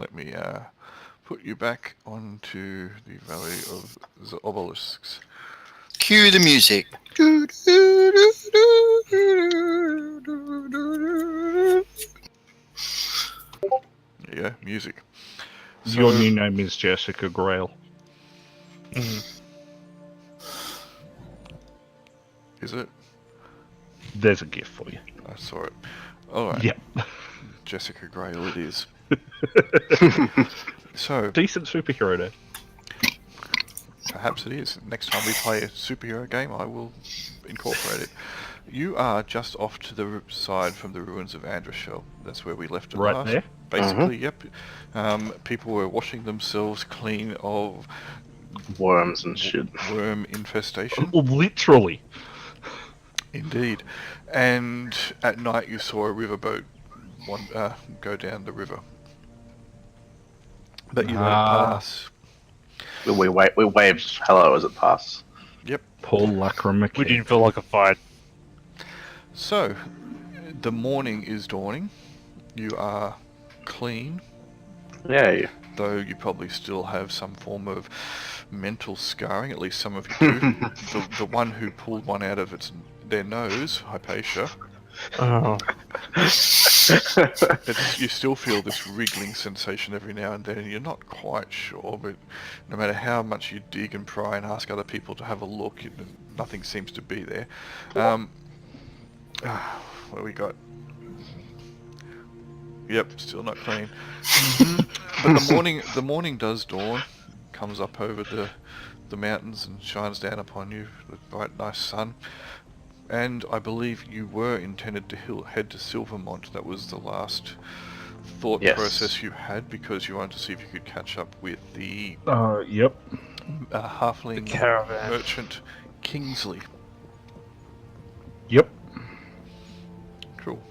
let me put you back onto the Valley of the Obelisks. Cue the music. Yeah, music. So, Your new name is Jessica Grail. is it? There's a gift for you. I saw it. Alright. Yep. Jessica Grail it is. So, Decent superhero name. perhaps it is. Next time we play a superhero game, I will incorporate it. You are just off to the side from the ruins of Androshell. That's where we left it Right last. there? Basically, yep. People were washing themselves clean of Worms and shit. worm infestation. Literally. Indeed. And at night you saw a riverboat go down the river. But you let it pass. We waved hello as it passed. Yep. Poor Lacrimic. We didn't feel like a fight. So, the morning is dawning. You are clean, Yay. though you probably still have some form of mental scarring, at least some of you do. the one who pulled one out of their nose, Hypatia, Oh. you still feel this wriggling sensation every now and then, and you're not quite sure, but no matter how much you dig and pry and ask other people to have a look, nothing seems to be there. What do we got? Yep, still not clean. But the morning does dawn, comes up over the mountains and shines down upon you, the bright, nice sun. And I believe you were intended to head to Silvermont. That was the last thought process you had, because you wanted to see if you could catch up with the Yep. halfling caravan merchant Kingsley. Yep. Cool.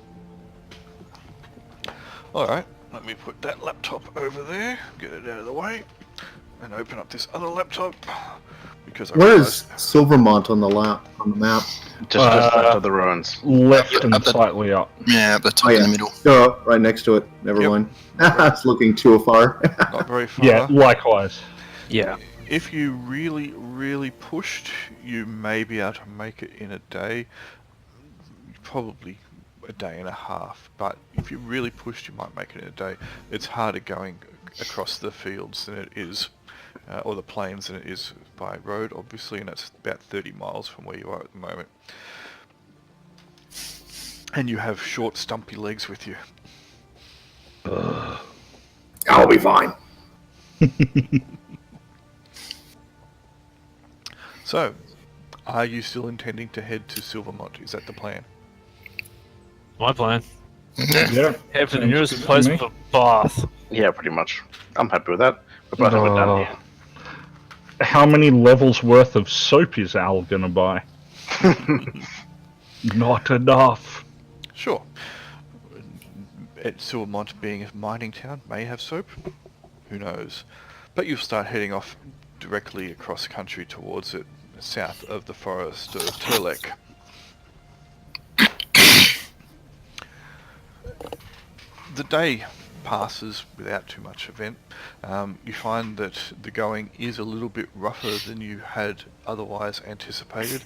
Alright, let me put that laptop over there, get it out of the way, and open up this other laptop, because I Where's Silvermont on the map? Just after the ruins. Left and up the- slightly up. Yeah, up the top in the middle. Oh, right next to it. Never Yep. mind. It's looking too far. not very far. Yeah, likewise. Yeah. If you really, really pushed, you may be able to make it in a day. Probably a day and a half, but if you really pushed, you might make it in a day. It's harder going across the fields than it is, or the plains than it is by road, obviously, and that's about 30 miles from where you are at the moment. And you have short, stumpy legs with you. I'll be fine. So, are you still intending to head to Silvermont? Is that the plan? My plan. Yeah. Head for the Sounds nearest good to place me. with a bath. Yeah, pretty much. I'm happy with that. We're both done here. How many levels worth of soap is Al gonna buy? Not enough. Sure. Silvermont, being a mining town, may have soap. Who knows? But you'll start heading off directly across country towards it, south of the forest of Turlek. The day passes without too much event. You find that the going is a little bit rougher than you had otherwise anticipated,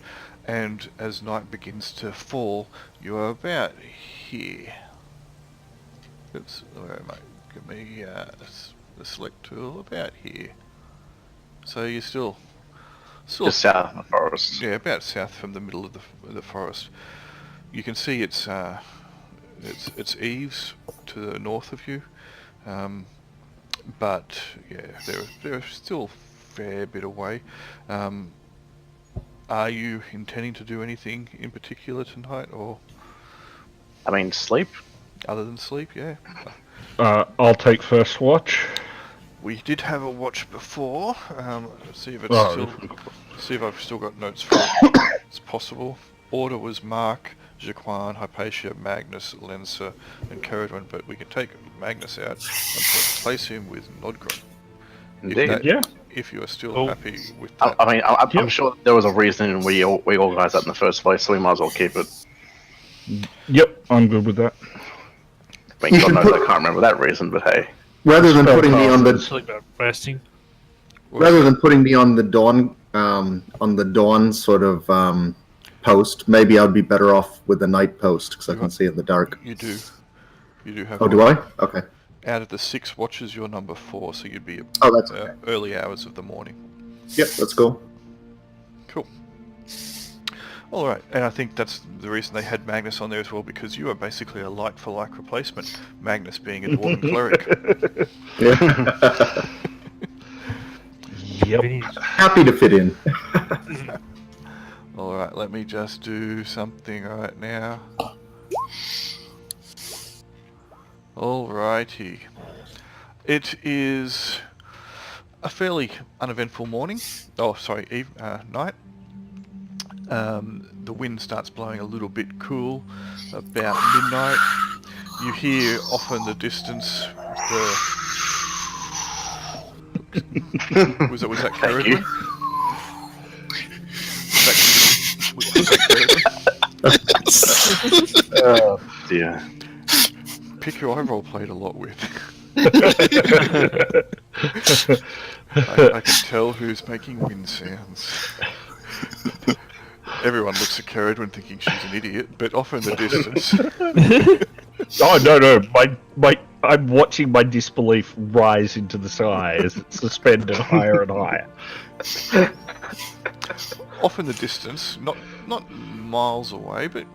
and as night begins to fall, you are about here. Oops, where am I? Give me the select tool, about here. So you're still Just south of the forest. yeah, about south from the middle of the forest. You can see it's eaves to the north of you, but yeah, they're still a fair bit away. Are you intending to do anything in particular tonight, or I mean, sleep? other than sleep? Yeah. I'll take first watch. We did have a watch before. See if I've still got notes for it. It's possible. Order was Mark, Jaquan, Hypatia, Magnus, Lensa, and Caradon, but we can take Magnus out and replace him with Nodgron. Indeed. If you are still happy with I, that. I mean, I'm sure there was a reason we organised that in the first place, so we might as well keep it. Yep, I'm good with that. I mean, God knows I can't remember that reason, but hey. Rather than putting me on It's the like about resting. dawn sort of post, maybe I'd be better off with the night post because I can see in the dark. You do have. Oh, do I? Okay. Out of the 6 watches, you're number 4, so you'd be Oh, that's okay. early hours of the morning. Yep, let's go. Cool. All right, and I think that's the reason they had Magnus on there as well, because you are basically a like-for-like replacement. Magnus being a dwarven cleric. Yeah. Yep. Happy to fit in. All right, let me just do something right now. Alrighty. It is a fairly uneventful morning. Oh, sorry, night. The wind starts blowing a little bit cool about midnight. You hear off in the distance was that Carradine? Oh dear. Pick who I roleplayed a lot with. I can tell who's making wind sounds. Everyone looks at Carradine thinking she's an idiot, but off in the distance. Oh no! I'm watching my disbelief rise into the sky as it's suspended higher and higher. Off in the distance, not miles away, but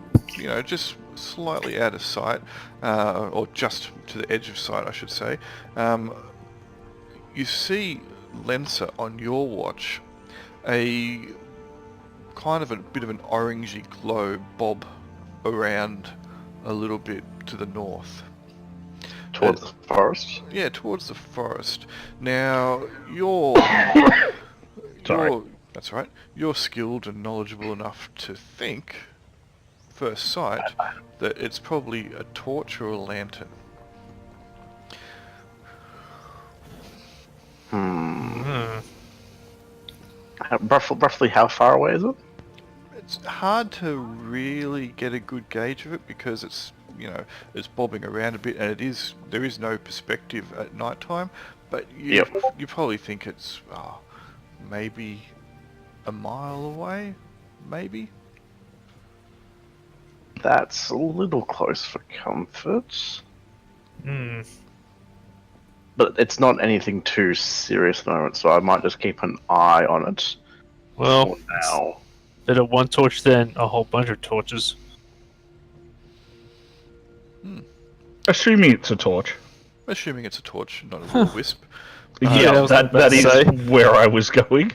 just slightly out of sight, or just to the edge of sight, I should say. You see Lensa on your watch, a kind of a bit of an orangey glow bob around a little bit to the north. Towards the forest? Yeah, towards the forest. Now, that's right. You're skilled and knowledgeable enough to think, first sight, that it's probably a torch or a lantern. Roughly how far away is it? It's hard to really get a good gauge of it because it's bobbing around a bit, and there is no perspective at night time. But you probably think it's maybe a mile away, maybe. That's a little close for comfort. But it's not anything too serious at the moment, so I might just keep an eye on it. Well, for now. Better one torch than a whole bunch of torches. Assuming it's a torch. Assuming it's a torch, not a wisp. Yeah, that is where I was going.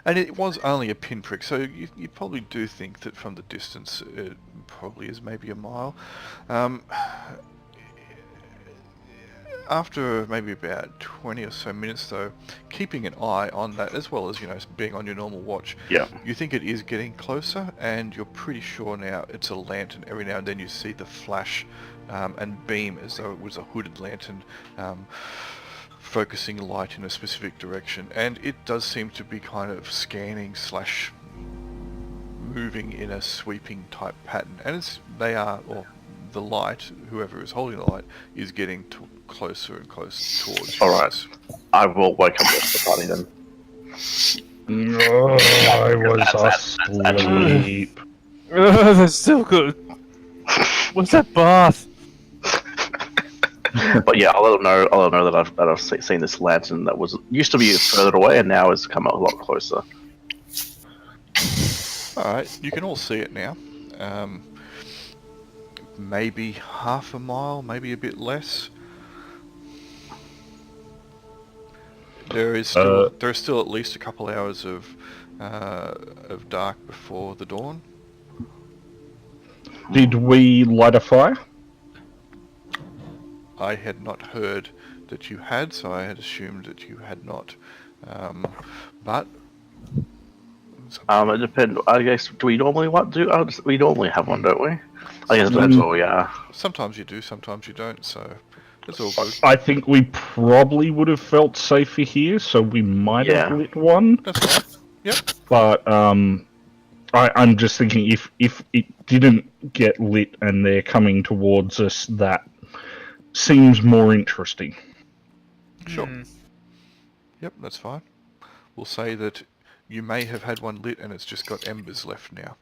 And it was only a pinprick, so you probably do think that from the distance it probably is maybe a mile. After maybe about 20 or so minutes though, keeping an eye on that as well as, being on your normal watch, you think it is getting closer, and you're pretty sure now it's a lantern. Every now and then you see the flash and beam as though it was a hooded lantern focusing light in a specific direction, and it does seem to be kind of scanning / moving in a sweeping type pattern, and the light, whoever is holding the light, is getting closer and closer towards you. Alright, I will wake up the rest of the party then. No, I was asleep. That's still good. What's that bath? But yeah, I'll let them know that I've seen this lantern that used to be further away and now has come a lot closer. Alright, you can all see it now. Maybe half a mile, maybe a bit less. There is still at least a couple hours of dark before the dawn. Did we light a fire? I had not heard that you had, so I had assumed that you had not. But it depends. I guess we normally have one, don't we? I guess that's all we are. Sometimes you do, sometimes you don't. So it's all good. I think we probably would have felt safer here, so we might have lit one. That's right. Yep. But I'm just thinking if it didn't get lit and they're coming towards us that seems more interesting. Sure. Yep, that's fine. We'll say that you may have had one lit and it's just got embers left now.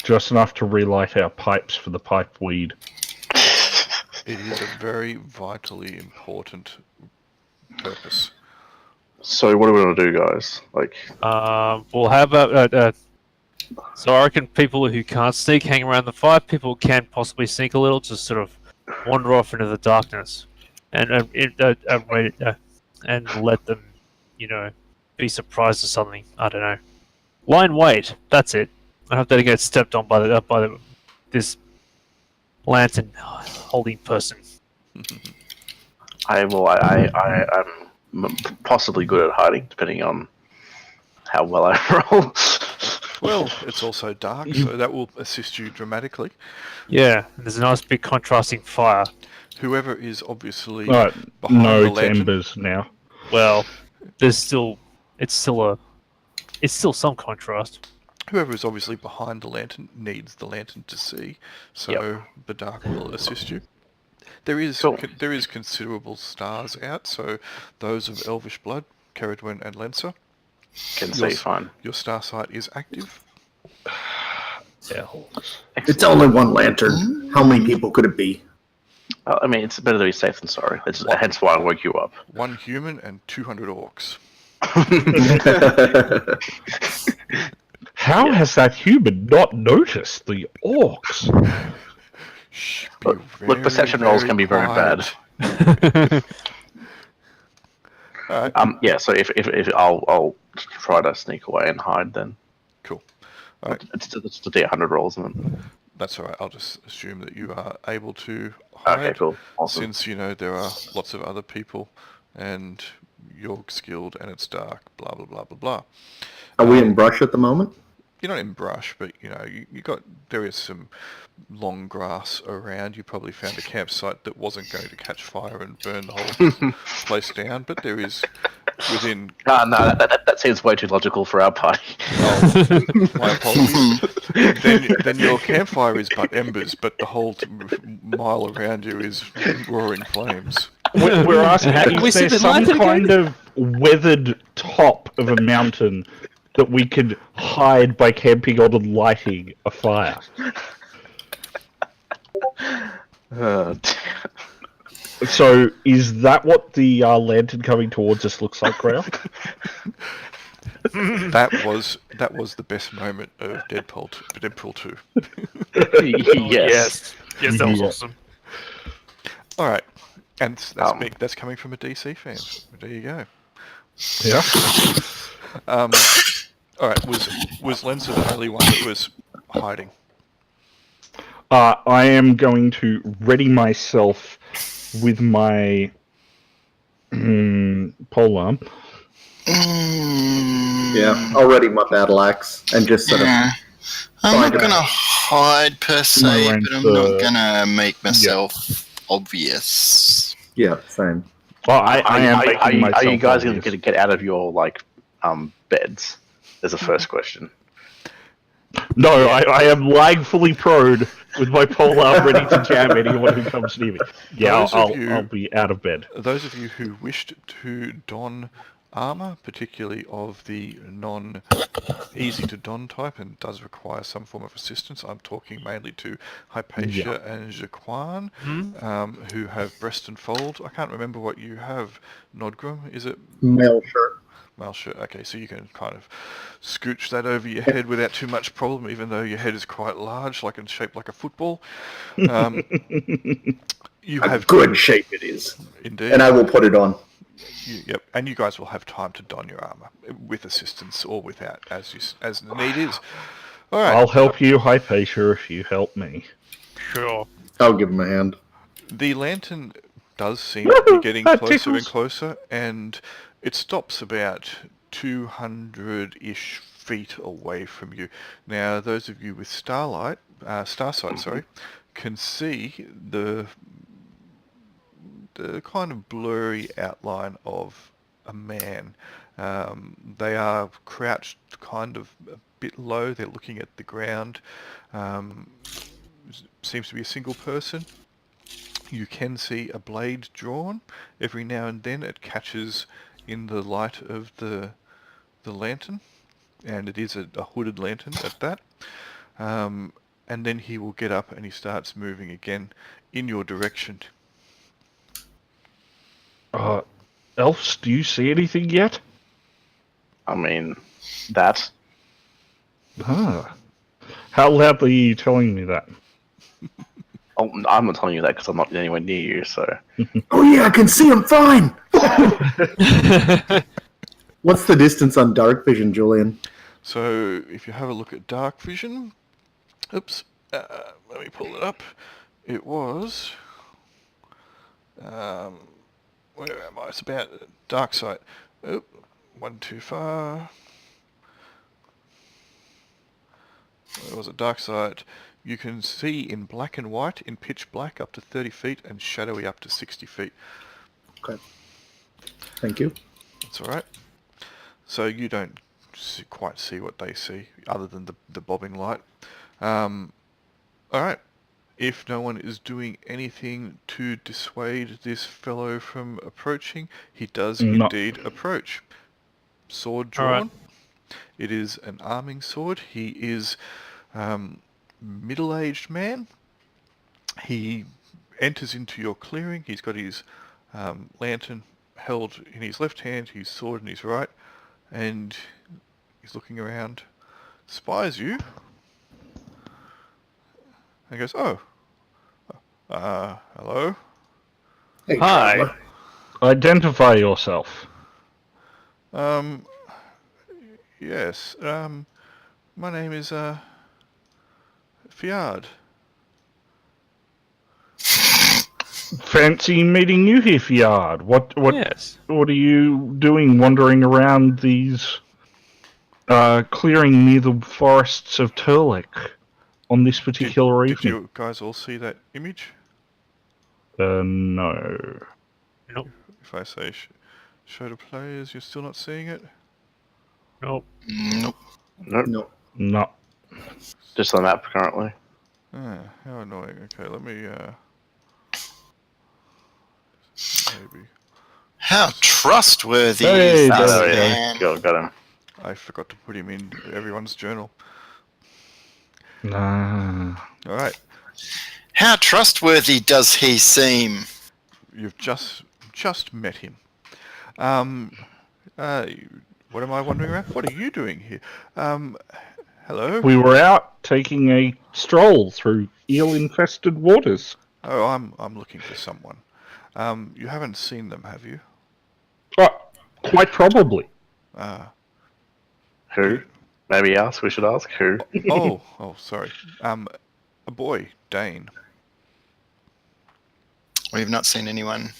Just enough to relight our pipes for the pipe weed. It is a very vitally important purpose. So what are we gonna do, guys? Like, Well, how about so I reckon people who can't sneak hang around the fire. People who can possibly sneak a little, just sort of wander off into the darkness, and let them, be surprised or something. I don't know. Lie in wait. That's it. I hope they don't get stepped on by this lantern holding person. I'm possibly good at hiding, depending on how well I roll. Well, it's also dark, so that will assist you dramatically. Yeah, and there's a nice big contrasting fire. Whoever is obviously Right, behind no the to lantern, embers now. Well, it's still some contrast. whoever is obviously behind the lantern needs the lantern to see, so the dark will assist you. There is Cool. there is considerable stars out, so those of Elvish blood, Ceridwen and Lenser, Can see fine. your star sight is active. It's only one lantern. How many people could it be? I mean, it's better to be safe than sorry. Hence why I woke you up. 1 human and 200 orcs. How has that human not noticed the orcs? Shh, Look, perception rolls can be very bad. Alright, Yeah. So if I'll try to sneak away and hide then. cool. Alright, It's the D100 rolls, isn't it? that's alright. I'll just assume that you are able to hide. Okay, cool. Awesome. Since, there are lots of other people and you're skilled and it's dark, blah, blah, blah, blah, blah. Are we in brush at the moment? You're not in brush, but, there is some long grass around. You probably found a campsite that wasn't going to catch fire and burn the whole place down, but there is within... No, that seems way too logical for our party. Oh, my apologies. then your campfire is but embers, but the whole mile around you is roaring flames. We're asking, We is see there the some lantern kind of weathered top of a mountain that we could hide by camping on and lighting a fire? So, is that what the lantern coming towards us looks like, Grail? That was the best moment of Deadpool 2. Yes. Yes, that was Yeah. awesome. All right, and that's coming from a DC fan. There you go. Yeah. All right, was Lenser the only one that was hiding? I am going to ready myself with my polearm. Yeah, I'll ready my battle axe and just sort of... I'm not Find gonna out. hide per se, range, but I'm not gonna make myself obvious. Yeah, same. Well, I am making Are you myself guys obvious. going to get out of your beds? Is the first question. No, I am lying fully prone with my polearm ready to jam anyone who comes near me. Yeah, Those of you- I'll be out of bed. Those of you who wished to don armor, particularly of the non-easy to don type and does require some form of assistance, I'm talking mainly to Hypatia and Jaquan, who have breast and fold. I can't remember what you have, Nodgrim. Is it Mail shirt. mail shirt? Okay, so you can kind of scooch that over your head without too much problem, even though your head is quite large, like and shaped like a football. You A have good shape it is. indeed. And I will put it on. Yep, and you guys will have time to don your armor with assistance or without, as the need is. All right. I'll help you, Hypatia, if you help me. Sure. I'll give him a hand. The lantern does seem to be getting That closer and tickles. closer, and it stops about 200-ish feet away from you. Now, those of you with starsight, can see the kind of blurry outline of a man. They are crouched kind of a bit low. They're looking at the ground. Seems to be a single person. You can see a blade drawn. Every now and then it catches in the light of the lantern, and it is a hooded lantern at that. And then he will get up and he starts moving again in your direction. Elves, do you see anything yet? I mean, that. Ah. How loudly are you telling me that? Oh, I'm not telling you that because I'm not anywhere near you, so. Oh yeah, I can see him fine! What's the distance on dark vision, Julian? So if you have a look at dark vision, oops, let me pull it up. It was, where am I? It's about dark sight. Oop, one too far. Where was it? Dark sight. You can see in black and white, in pitch black, up to 30 feet, and shadowy up to 60 feet. Okay. Thank you. That's all right. So you don't quite see what they see, other than the bobbing light. All right. If no one is doing anything to dissuade this fellow from approaching, he does No. indeed approach. Sword All right. drawn. It is an arming sword. He is middle-aged man. He enters into your clearing. He's got his lantern held in his left hand, his sword in his right, and he's looking around, spies you, and goes, "Oh, hello." Hey, Hi. traveler. Identify yourself. Yes. My name is Fiard. Fancy meeting you here, Fiard. What Yes. are you doing wandering around these clearing near the forests of Turlik on this particular Did evening? you guys all see that image? No. Nope. If I say show to players, you're still not seeing it? Nope. Nope. Nope. No. No. Just on the map currently. Ah, how annoying. Okay, let me, maybe. How trustworthy Hey, is there this we go. man? Got him. I forgot to put him in everyone's journal. Nah. Alright, How trustworthy does he seem? you've just met him. What am I wandering around? What are you doing here? Hello? We were out taking a stroll through eel-infested waters. Oh, I'm looking for someone. You haven't seen them, have you? Oh, quite probably. Who? Maybe ask. We should ask who. Oh, sorry. A boy, Dane. We've not seen anyone.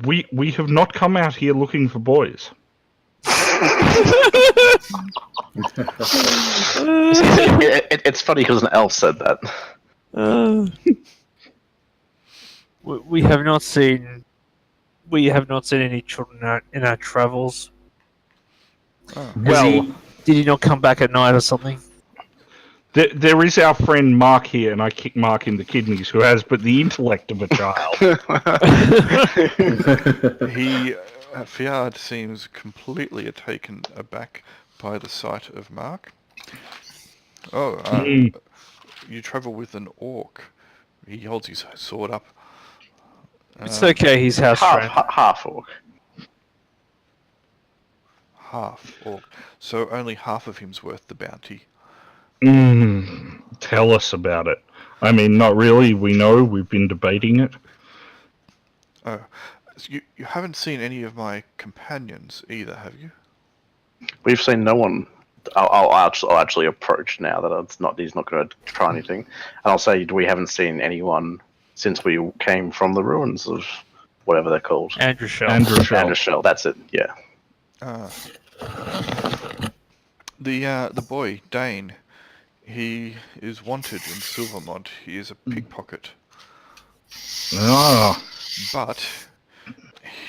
We have not come out here looking for boys. It's funny because an elf said that. We have not seen. We have not seen any children in our travels. Oh. Did he not come back at night or something? There is our friend Mark here, and I kick Mark in the kidneys, who has but the intellect of a child. He, Fiard seems completely taken aback by the sight of Mark. Oh, you travel with an orc. He holds his sword up. It's okay. He's house friend. Half orc. Half orc. So only half of him's worth the bounty. Tell us about it. I mean, not really. We know. We've been debating it. Oh, so you haven't seen any of my companions either, have you? We've seen no one. I'll actually approach now that he's not going to try anything, and I'll say we haven't seen anyone since we came from the ruins of whatever they're called. Andrew Shell. Andreshell. That's it. Yeah. The boy Dane, he is wanted in Silvermont. He is a pickpocket, Ah, but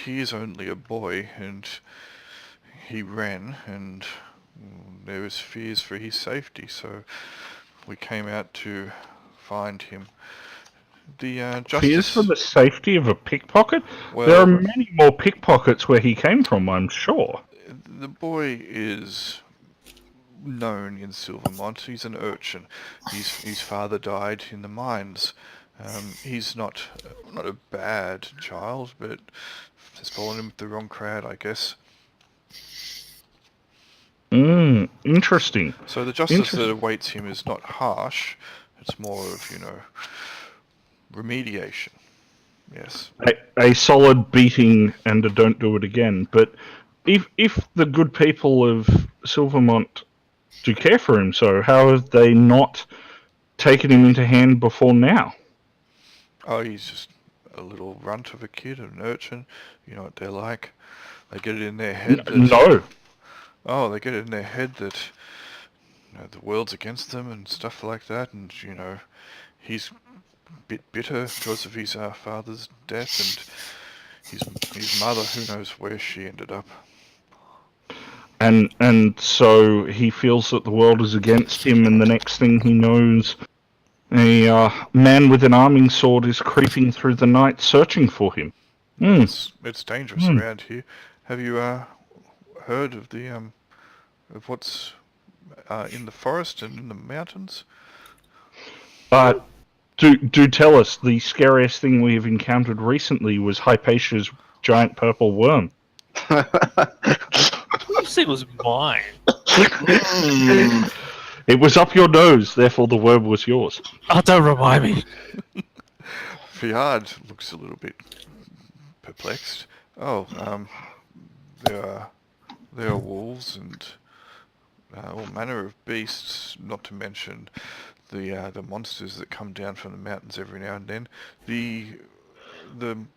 he is only a boy, and he ran, and there was fears for his safety. So we came out to find him. The Fears justice. for the safety of a pickpocket? Well, There are many more pickpockets where he came from, I'm sure. the boy is known in Silvermont. He's an urchin. His father died in the mines. He's not a bad child, but has fallen in with the wrong crowd, I guess. Interesting. So the justice that awaits him is not harsh. It's more of, remediation. Yes. A solid beating and a don't do it again. But if the good people of Silvermont do care for him so, how have they not taken him into hand before now? Oh, he's just a little runt of a kid, an urchin. You know what they're like. They get it in their head that... No. Oh, they get it in their head that the world's against them and stuff like that, and he's a bit bitter because of his father's death, and his mother, who knows where she ended up. And so he feels that the world is against him, and the next thing he knows, a man with an arming sword is creeping through the night searching for him. It's dangerous around here. Have you heard of the of what's in the forest and in the mountains? Do tell us. The scariest thing we have encountered recently was Hypatia's giant purple worm. You said it was mine. It was up your nose, therefore the worm was yours. Oh, don't remind me. Fiard looks a little bit perplexed. Oh, there are wolves and all manner of beasts, not to mention the monsters that come down from the mountains every now and then. The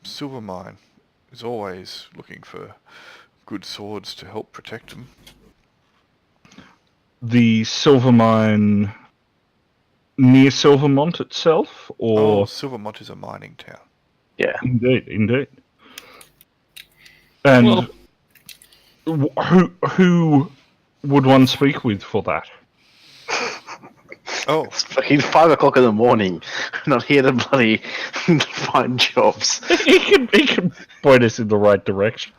silver mine is always looking for good swords to help protect them. The silver mine near Silvermont itself, or Silvermont is a mining town. Yeah. Indeed. And who would one speak with for that? Oh, It's fucking 5 o'clock in the morning. I'm not here to bloody find jobs. He can point us in the right direction.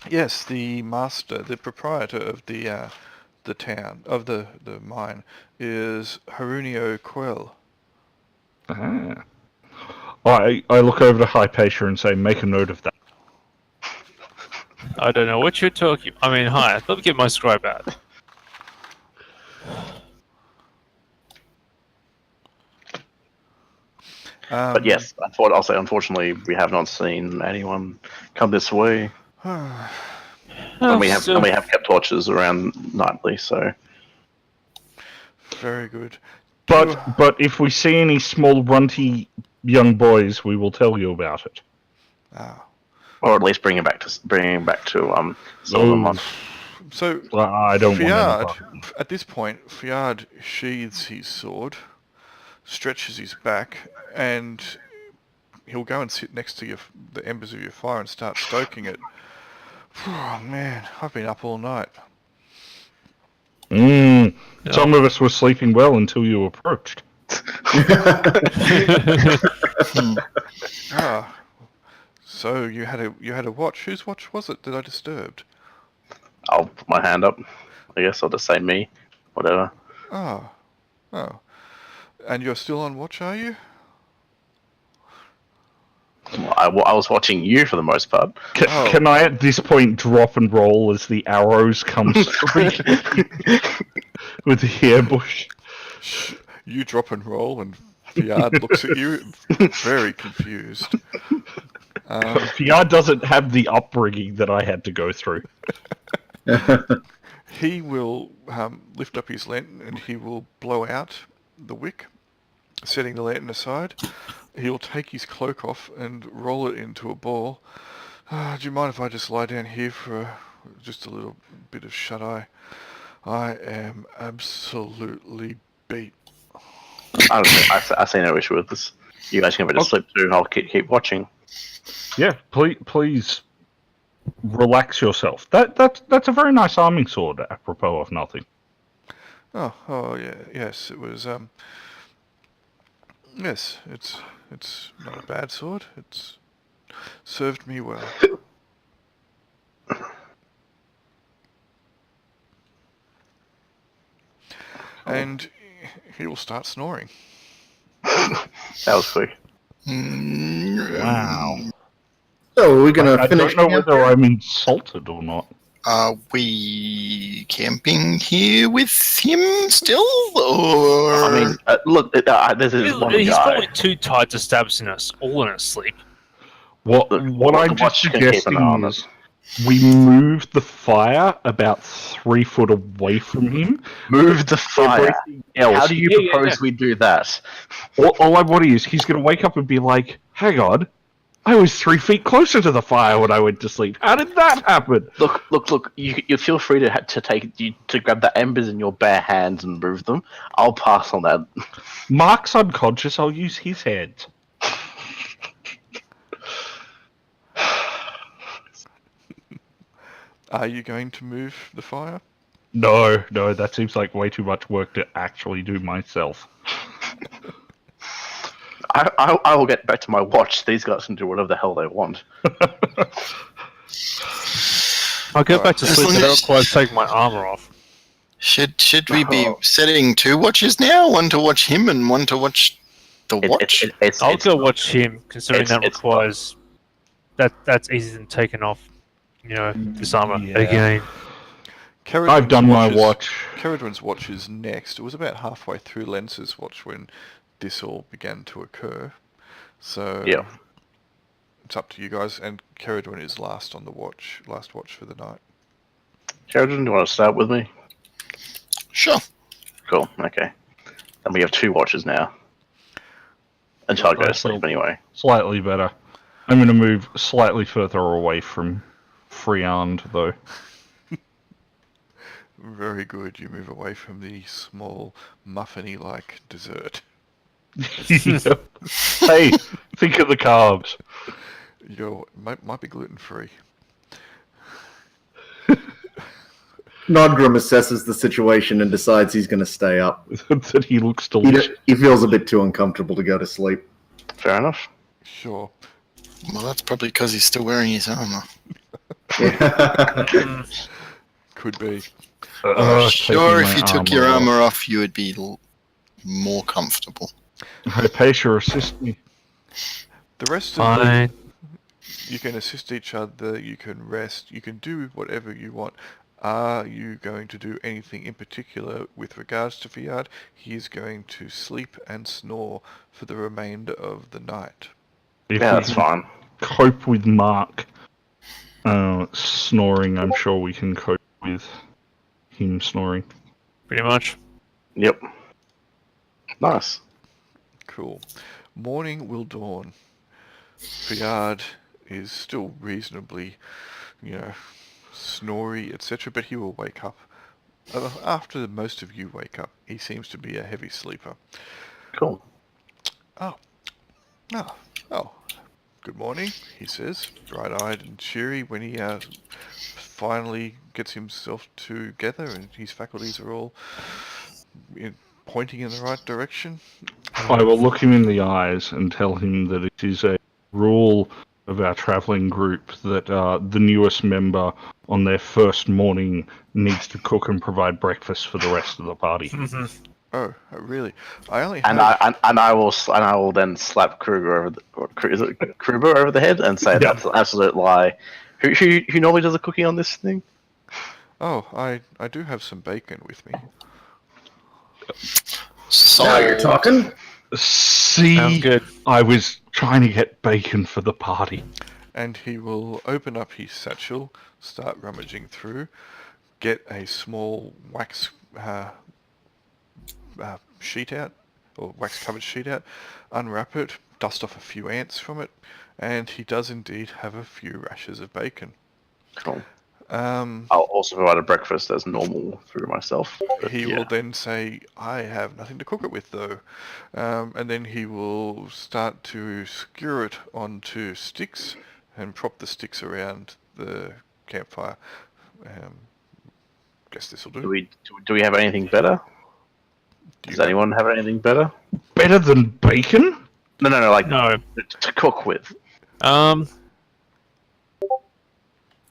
yes, the master, the proprietor of the town, of the mine, is Harunio Quell. Ah. I look over to Hypatia and say, make a note of that. I don't know what you're talking. I mean, hi. Let me get my scribe out. But yes, I'll say unfortunately we have not seen anyone come this way. And we have kept torches around nightly, so Very good. But if we see any small runty young boys, we will tell you about it. or at least bring him back to Silvermont. So I don't want Fiard, at this point, Fiard sheathes his sword, stretches his back, and he'll go and sit next to the embers of your fire and start stoking it. Oh man, I've been up all night. Some of us were sleeping well until you approached. So you had a watch. Whose watch was it that I disturbed? I'll put my hand up. I guess I'll just say me. Whatever. Oh. And you're still on watch, are you? I was watching you for the most part. Can I at this point drop and roll as the arrows come through with the ambush? You drop and roll, and Fiard looks at you, very confused. Fiard doesn't have the upbringing that I had to go through. He will lift up his lantern and he will blow out the wick, setting the lantern aside. He'll take his cloak off and roll it into a ball. Do you mind if I just lie down here for just a little bit of shut-eye? I am absolutely beat. I see no issue with this. You guys can go to sleep too, and I'll keep watching. Yeah, please relax yourself. That's a very nice arming sword, apropos of nothing. Oh yeah, yes, it was Yes, it's not a bad sword. It's served me well. And he will start snoring. That was quick. Wow. So are we gonna I finish? don't know camp whether here? I'm insulted or not. Are we camping here with him still, or? I mean, look, this is one He's guy. probably too tired to stab us all in his sleep. What Look, I'm the just watch can keep an suggesting eye on is we move the fire about 3 foot away from him. Move the fire. Everything else. How do you Yeah, propose we do that? All I want is he's going to wake up and be like, hang on, I was 3 feet closer to the fire when I went to sleep. How did that happen? Look. You feel free to grab the embers in your bare hands and move them. I'll pass on that. Mark's unconscious, I'll use his hands. Are you going to move the fire? No, that seems like way too much work to actually do myself. I will get back to my watch. These guys can do whatever the hell they want. I'll go Alright. back to As sleep, long but that as- requires taking my armor off. Should we be setting 2 watches now? One to watch him and one to watch the watch? I'll go watch him, considering it's- that it's- requires... That's easier than taking off, this armor Yeah. again. I've done my watch. Caradwin's watch is next. It was about halfway through Lens's watch when this all began to occur. So Yeah. it's up to you guys. And Caradwin is last on the watch, last watch for the night. Sheridan, do you want to start with me? Sure. Cool. Okay. And we have 2 watches now. Until I go to sleep, anyway. Slightly better. I'm going to move slightly further away from Friand, though. Very good. You move away from the small, muffiny-like dessert. Hey, think of the carbs. Might be gluten-free. Nodgrim assesses the situation and decides he's going to stay up. That he looks He, delicious. he feels a bit too uncomfortable to go to sleep. Fair enough. Sure. Well, that's probably because he's still wearing his armor. Could be. Sure, taking if you my took your off. armor off, you would be more comfortable. Hypatia, assist me. The rest of them, Fine. you can assist each other, you can rest, you can do whatever you want. Are you going to do anything in particular with regards to Fiat? He is going to sleep and snore for the remainder of the night. If Yeah, we that's can fine. cope with Mark snoring, I'm sure we can cope with him snoring. Pretty much. Yep. Nice. Cool. Morning will dawn. Fiat is still reasonably, snory, etc., but he will wake up. After most of you wake up, he seems to be a heavy sleeper. Cool. Oh, good morning, he says, bright-eyed and cheery when he finally gets himself together and his faculties are all pointing in the right direction. I will look him in the eyes and tell him that it is a rule of our travelling group that the newest member on their first morning needs to cook and provide breakfast for the rest of the party. Oh, really? I only And have... I will then slap Kruger over Kruger over the head and say that's an absolute lie. Who normally does the cooking on this thing? Oh, I do have some bacon with me. Now you're talking. See, Sounds good. I was trying to get bacon for the party. And he will open up his satchel, start rummaging through, get a small wax sheet out, or wax-covered sheet out, unwrap it, dust off a few ants from it, and he does indeed have a few rashers of bacon. Cool. He I'll also provide a breakfast as normal for myself. but will then say, I have nothing to cook it with though. And then he will start to skewer it onto sticks and prop the sticks around the campfire. Guess this will do. Do we have anything better? Does anyone have anything better? Better than bacon? No, like No. to cook with.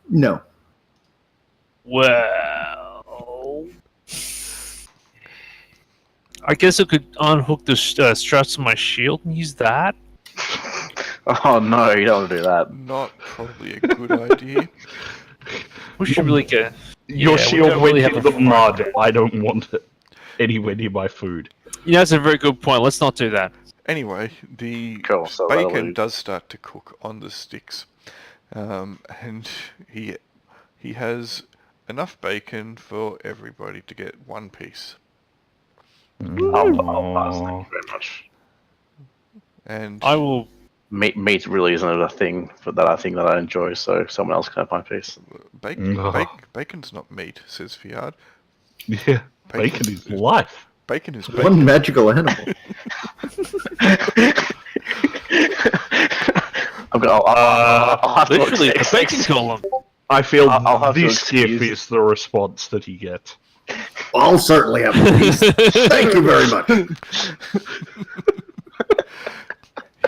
No. Well, I guess I could unhook the straps of my shield and use that. Oh no, you don't want to do that. Not probably a good idea. We should really get. Your we shield don't went really in have the a mud. I don't want it anywhere near my food. that's a very good point. Let's not do that. Anyway, the Cool, so that'll bacon do. does start to cook on the sticks, and he has enough bacon for everybody to get one piece. I'll pass. Thank you very much. And I will. Meat really isn't a thing that I enjoy, so someone else can have my piece. bacon's not meat, says Fiard. Yeah, bacon is life. Bacon is One bacon. magical animal. I'll have to Literally, the bacon column. I feel I'll have to this gif excuse- is the response that he gets. I'll certainly have a piece. Thank you very much.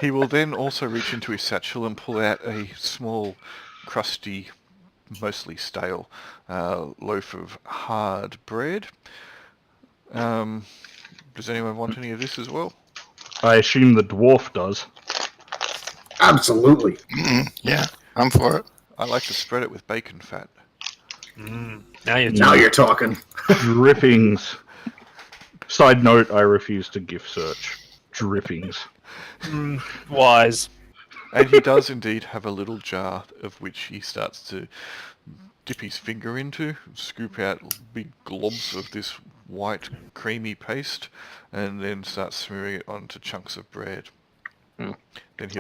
He will then also reach into his satchel and pull out a small, crusty, mostly stale loaf of hard bread. Does anyone want any of this as well? I assume the dwarf does. Absolutely. Yeah, I'm for it. I like to spread it with bacon fat. Now you're Now you're talking. Drippings. Side note, I refuse to gift search. Drippings. wise. And he does indeed have a little jar of which he starts to dip his finger into, scoop out big globs of this white creamy paste, and then start smearing it onto chunks of bread. Then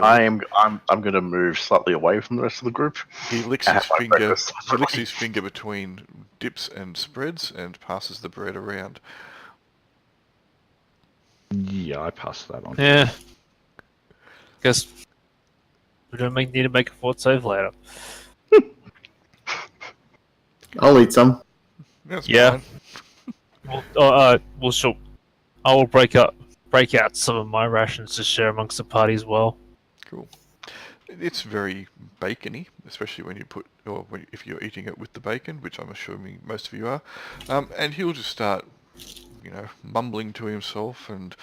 I'm going to move slightly away from the rest of the group. he licks I his have my finger. breakfast. He licks his finger between dips and spreads and passes the bread around. Yeah, I pass that on. Yeah. Guess we don't need to make a fort save later. I'll eat some. That's Yeah. fine. Well, sure. I will break out some of my rations to share amongst the party as well. Cool. It's very bacony, especially when you if you're eating it with the bacon, which I'm assuming most of you are. And he'll just start, mumbling to himself, and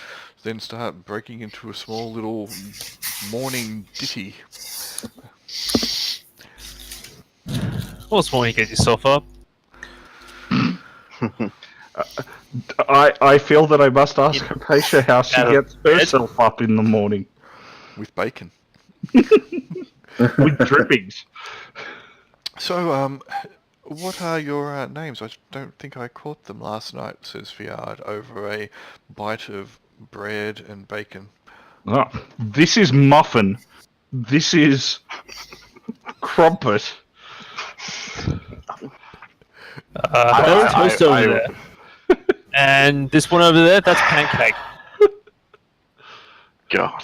then start breaking into a small little morning ditty. What's more, you get yourself up. I feel that I must ask Hypatia how she Out of gets herself up in the morning With bacon. with drippings. So, what are your names? I don't think I caught them last night, says Fiard, over a bite of bread and bacon. Oh, this is Muffin. This is Crumpet. Toast over there. And this one over there, that's Pancake. God.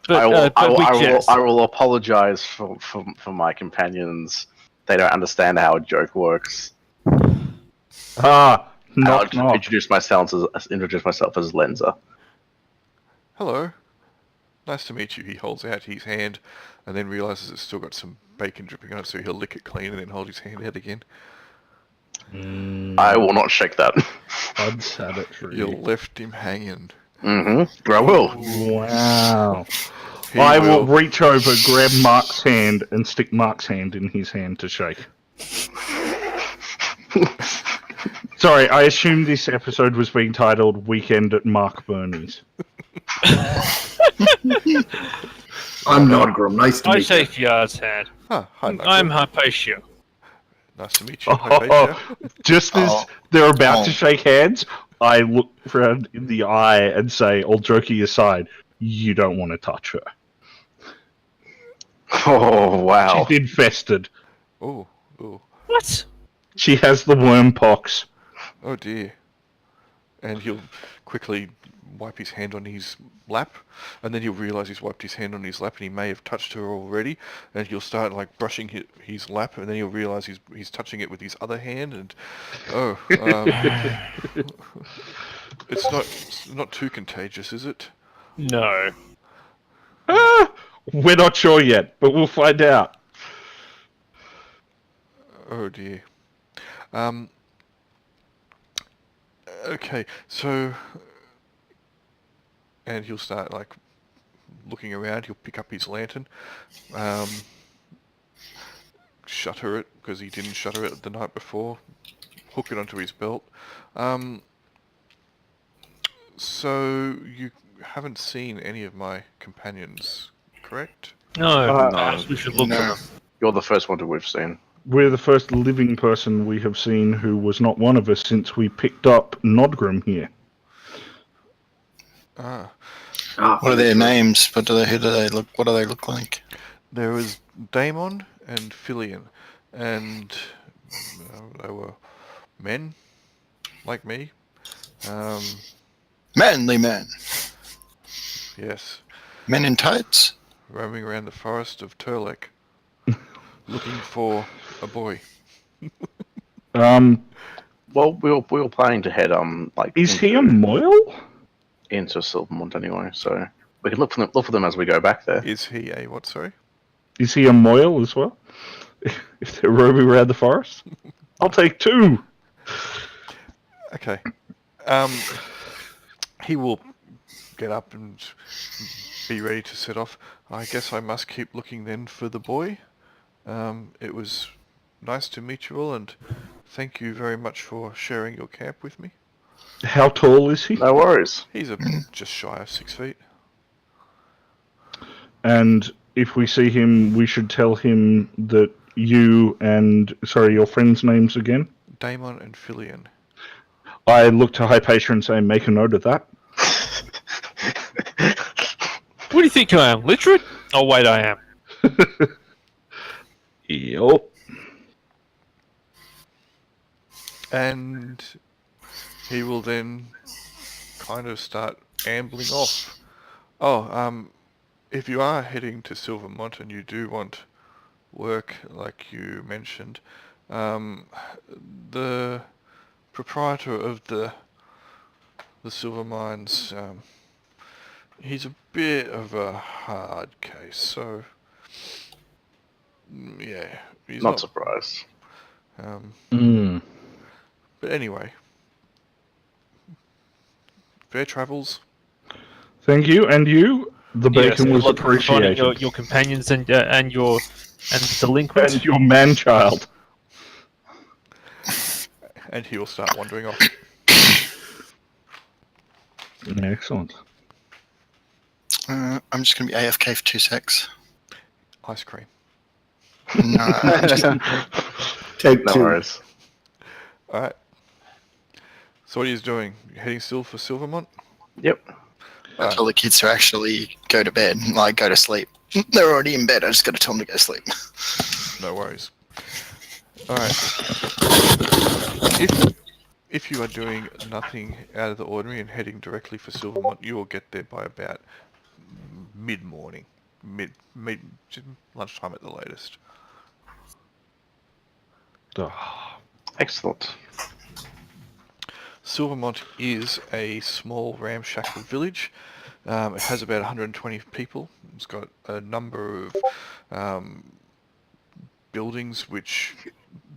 But, I will apologize for my companions. They don't understand how a joke works. Ah, I'll not. introduce myself as Lenza. Hello. Nice to meet you. He holds out his hand and then realizes it's still got some bacon dripping on it, so he'll lick it clean and then hold his hand out again. I will not shake that. Unsanitary. You left him hanging. Mm-hmm. I will. Wow. He I will reach over, grab Mark's hand, and stick Mark's hand in his hand to shake. Sorry, I assume this episode was being titled Weekend at Mark Burney's. I'm Nodgrim. Nice to I meet you. shake Yard's hand. Hi, Nigel. I'm Hypatia. Nice to meet you, Hypatia. Just as they're about to shake hands, I look Fred in the eye and say, all joking aside, you don't want to touch her. Oh, wow. She's infested. Oh, oh, What? She has the worm pox. oh dear. and he'll quickly wipe his hand on his lap, and then he'll realise he's wiped his hand on his lap and he may have touched her already, and he'll start like brushing his lap, and then he'll realise he's touching it with his other hand, and it's not too contagious, is it? No. We're not sure yet, but we'll find out. Oh dear. Okay, so, and he'll start like looking around. He'll pick up his lantern, shutter it because he didn't shutter it the night before. Hook it onto his belt. So you haven't seen any of my companions, correct? No. No. We should look for them. You're the first one that we've seen. We're the first living person we have seen who was not one of us since we picked up Nodgrim here. Ah, What are their names? Who do they look? What do they look like? there was Daemon and Filion, and they were men like me. Manly men. Yes, Men in tights. roaming around the forest of Turlek, looking for a boy. Well, we were planning to head Is he a Moyle? into Silvermont anyway, so we can look for them as we go back there. Is he a what? Sorry. Is he a Moyle as well? If they're roaming around the forest? I'll take 2. Okay. He will get up and be ready to set off. I guess I must keep looking then for the boy. It was nice to meet you all, and thank you very much for sharing your camp with me. How tall is he? No worries. He's just shy of 6 feet. And if we see him, we should tell him that you and... Sorry, your friends' names again? Daemon and Filion. I look to Hypatia and say, make a note of that. What do you think I am? Literate? Oh, wait, I am. Yup. And he will then kind of start ambling off. Oh, if you are heading to Silvermont and you do want work, like you mentioned, the proprietor of the silver mines, he's a bit of a hard case, so yeah, he's Not surprised. But anyway, fair travels. Thank you, and you. The bacon Yes, was look, finding appreciated. your companions and delinquents. And your man-child. And he will start wandering off. Excellent. I'm just going to be AFK for 2 secs. Ice cream. No, Take No 2. worries. Alright. So what are you doing? You heading still for Silvermont? Yep. I tell the kids to actually go to bed, like go to sleep. They're already in bed. I just got to tell them to go to sleep. No worries. Alright. If you are doing nothing out of the ordinary and heading directly for Silvermont, you will get there by about mid-morning. Mid lunchtime at the latest. Excellent. Silvermont is a small ramshackle village. It has about 120 people. It's got a number of buildings which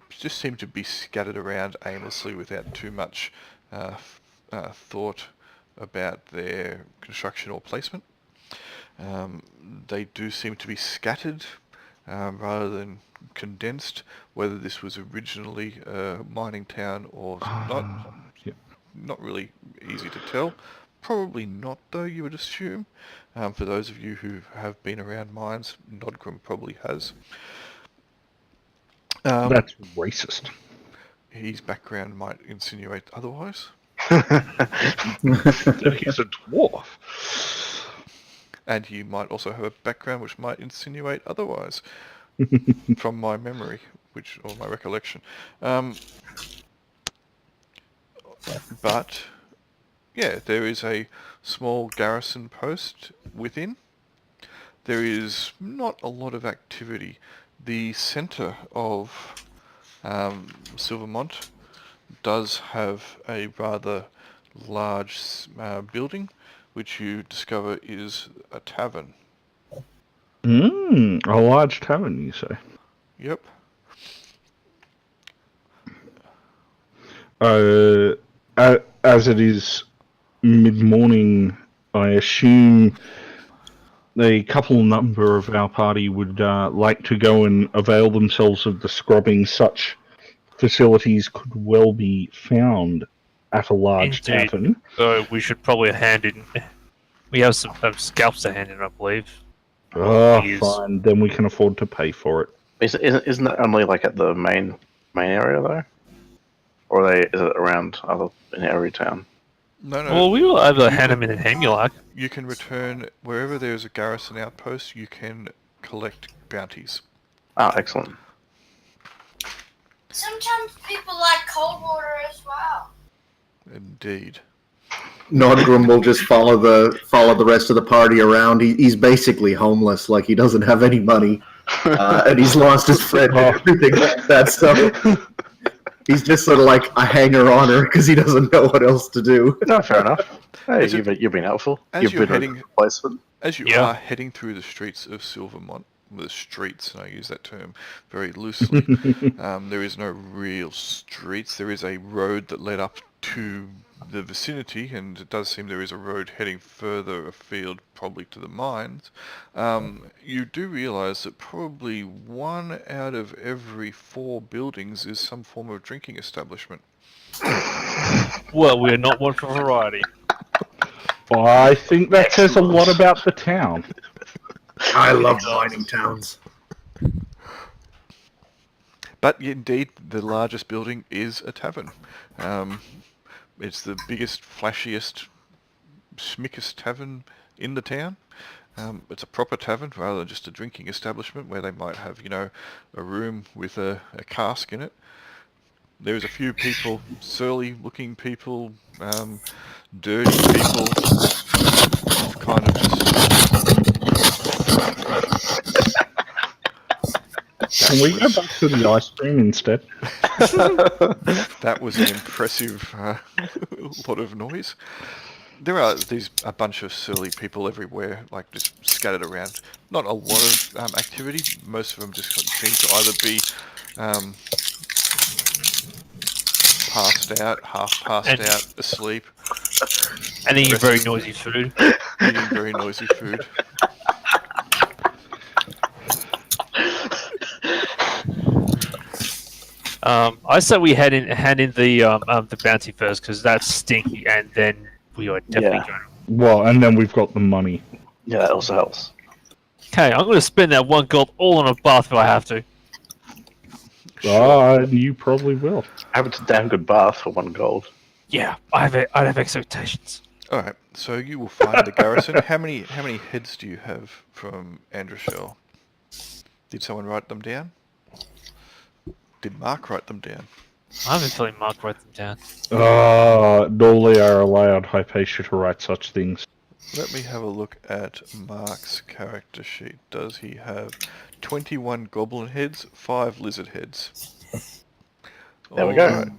just seem to be scattered around aimlessly without too much thought about their construction or placement. They do seem to be scattered rather than condensed. Whether this was originally a mining town or not, not really easy to tell. Probably not, though, you would assume. For those of you who have been around mines, Nodgrim probably has. That's racist. His background might insinuate otherwise. He's a dwarf. And he might also have a background which might insinuate otherwise, from my memory, or my recollection. But Yeah, there is a small garrison post within. There is not a lot of activity. The centre of Silvermont does have a rather large building, which you discover is a tavern. A large tavern, you say? Yep. As it is mid-morning, I assume a number of our party would like to go and avail themselves of the scrubbing. Such facilities could well be found at a large Indeed. tavern. So we should probably hand in. We have some scalps to hand in, I believe. Fine. Then we can afford to pay for it. Isn't that only like at the main area though, or is it around in every town? No. Well, we will either hand them in a Hamulak. You can return wherever there is a garrison outpost. You can collect bounties. Ah, excellent. Sometimes people like cold water as well. Indeed. Nordgrim will just follow the rest of the party around. He's basically homeless, like he doesn't have any money, and he's lost his friend and everything like that. So he's just sort of like a hanger-oner because he doesn't know what else to do. No, fair enough. Hey, you've been helpful. As You've you're been heading- a replacement. As you Yeah. are heading through the streets of Silvermont, the streets, and I use that term very loosely, there is no real streets. There is a road that led up to the vicinity, and it does seem there is a road heading further afield, probably to the mines. You do realise that probably 1 out of every 4 buildings is some form of drinking establishment. Well, we're not one for variety. I think that says a lot about the town. I love mining towns. But indeed, the largest building is a tavern. It's the biggest, flashiest, schmickest tavern in the town. It's a proper tavern rather than just a drinking establishment where they might have, a room with a cask in it. There's a few people, surly-looking people, dirty people, kind of just... Can we go back to the ice cream instead? That was an impressive lot of noise. There are a bunch of surly people everywhere, like just scattered around. Not a lot of activity. Most of them just seem to either be passed out, half passed out, asleep. And eating very noisy food. Eating very noisy food. I say we hand in the bounty first because that's stinky, and then we are definitely Yeah. going to... Well, and then we've got the money. Yeah, that also helps. Okay, I'm going to spend that 1 gold all on a bath if I have to. You probably will. I have a damn good bath for 1 gold. Yeah, I have expectations. Alright, so you will find the garrison. How many heads do you have from Androshell? Did someone write them down? Did Mark write them down? I have a feeling Mark wrote them down. Normally are allowed Hypatia to write such things. Let me have a look at Mark's character sheet. Does he have 21 goblin heads, 5 lizard heads? There we go. Alright.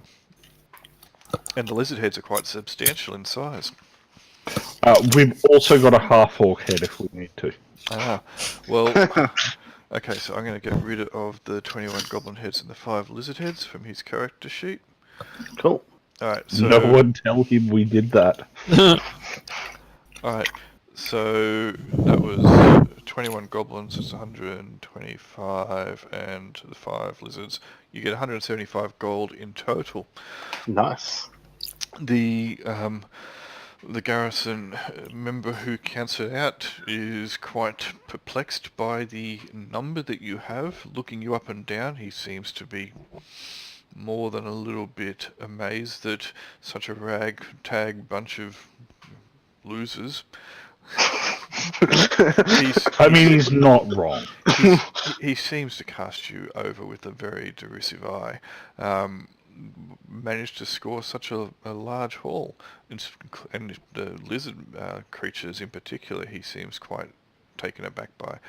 And the lizard heads are quite substantial in size. We've also got a half-orc head if we need to. Ah, well, okay, so I'm going to get rid of the 21 goblin heads and the 5 lizard heads from his character sheet. Cool. Alright, so... No one tell him we did that. Alright, so that was 21 goblins, it's 125, and the 5 lizards. You get 175 gold in total. Nice. The garrison member who counts it out is quite perplexed by the number that you have. Looking you up and down, he seems to be more than a little bit amazed that such a ragtag bunch of losers. He's not wrong. He seems to cast you over with a very derisive eye. managed to score such a large haul, and the lizard creatures in particular, he seems quite taken aback by.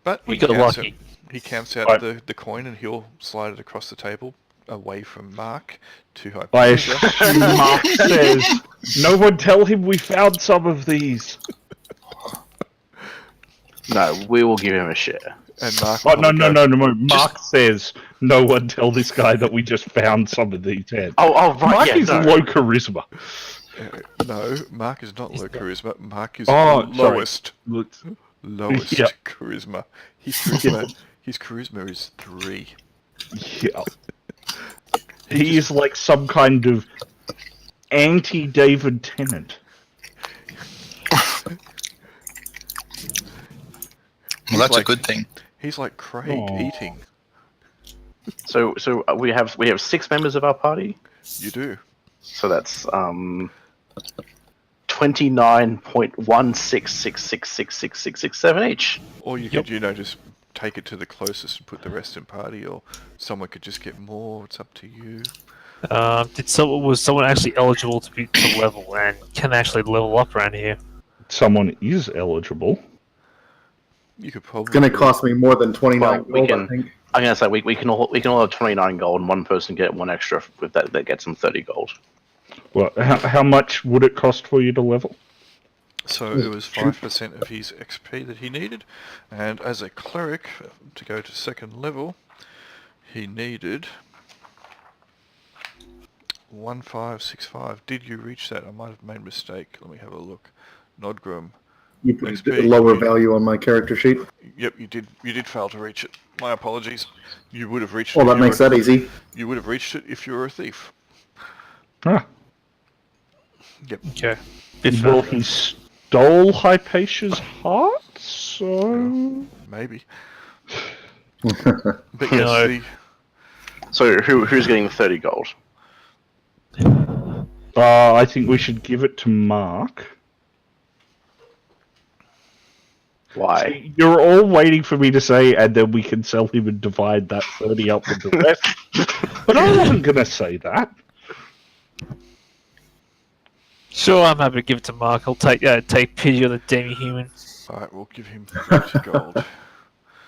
But We got lucky. He counts out Right. the coin, and he'll slide it across the table away from Mark to I Hypatia. assume Mark says, "No one tell him we found some of these." No, we will give him a share. And Mark Oh, will no. go, Mark says, "No one tell this guy that we just found some of these heads." Oh, right, Mark yeah, is no. low charisma. No, Mark is not low charisma. Mark is Oh, sorry. lowest Look, lowest Yeah. charisma. His charisma is 3. yeah. He is like some kind of anti-David Tennant. Well, that's like- a good thing. He's like Craig Aw. eating. So we have 6 members of our party. You do. So that's 29.166666667 each. Or you could, just take it to the closest and put the rest in party, or someone could just get more. It's up to you. Was someone actually eligible to level and can actually level up around here? Someone is eligible. You could probably. It's going to cost me more than 29 Well, we gold, I can- think. I'm gonna say we can all have 29 gold, and one person get 1 extra with that gets them 30 gold. Well, how much would it cost for you to level? So it was 5% of his XP that he needed, and as a cleric, to go to 2nd level, he needed 1565. Did you reach that? I might have made a mistake. Let me have a look. Nodgrim. You put XP. a lower value on my character sheet. Yep, you did. You did fail to reach it. My apologies. You would have reached it. Well, if that you makes were- that easy. You would have reached it if you were a thief. Ah, Okay. well, he stole Hypatia's heart, so... Maybe. But yes, No. So who's getting the 30 gold? I think we should give it to Mark. Why? You're all waiting for me to say, and then we can sell him and divide that 30 up with the rest. But I wasn't going to say that. Sure, I'm happy to give it to Mark. I'll take pity on the demi-human. Alright, we'll give him 30 gold.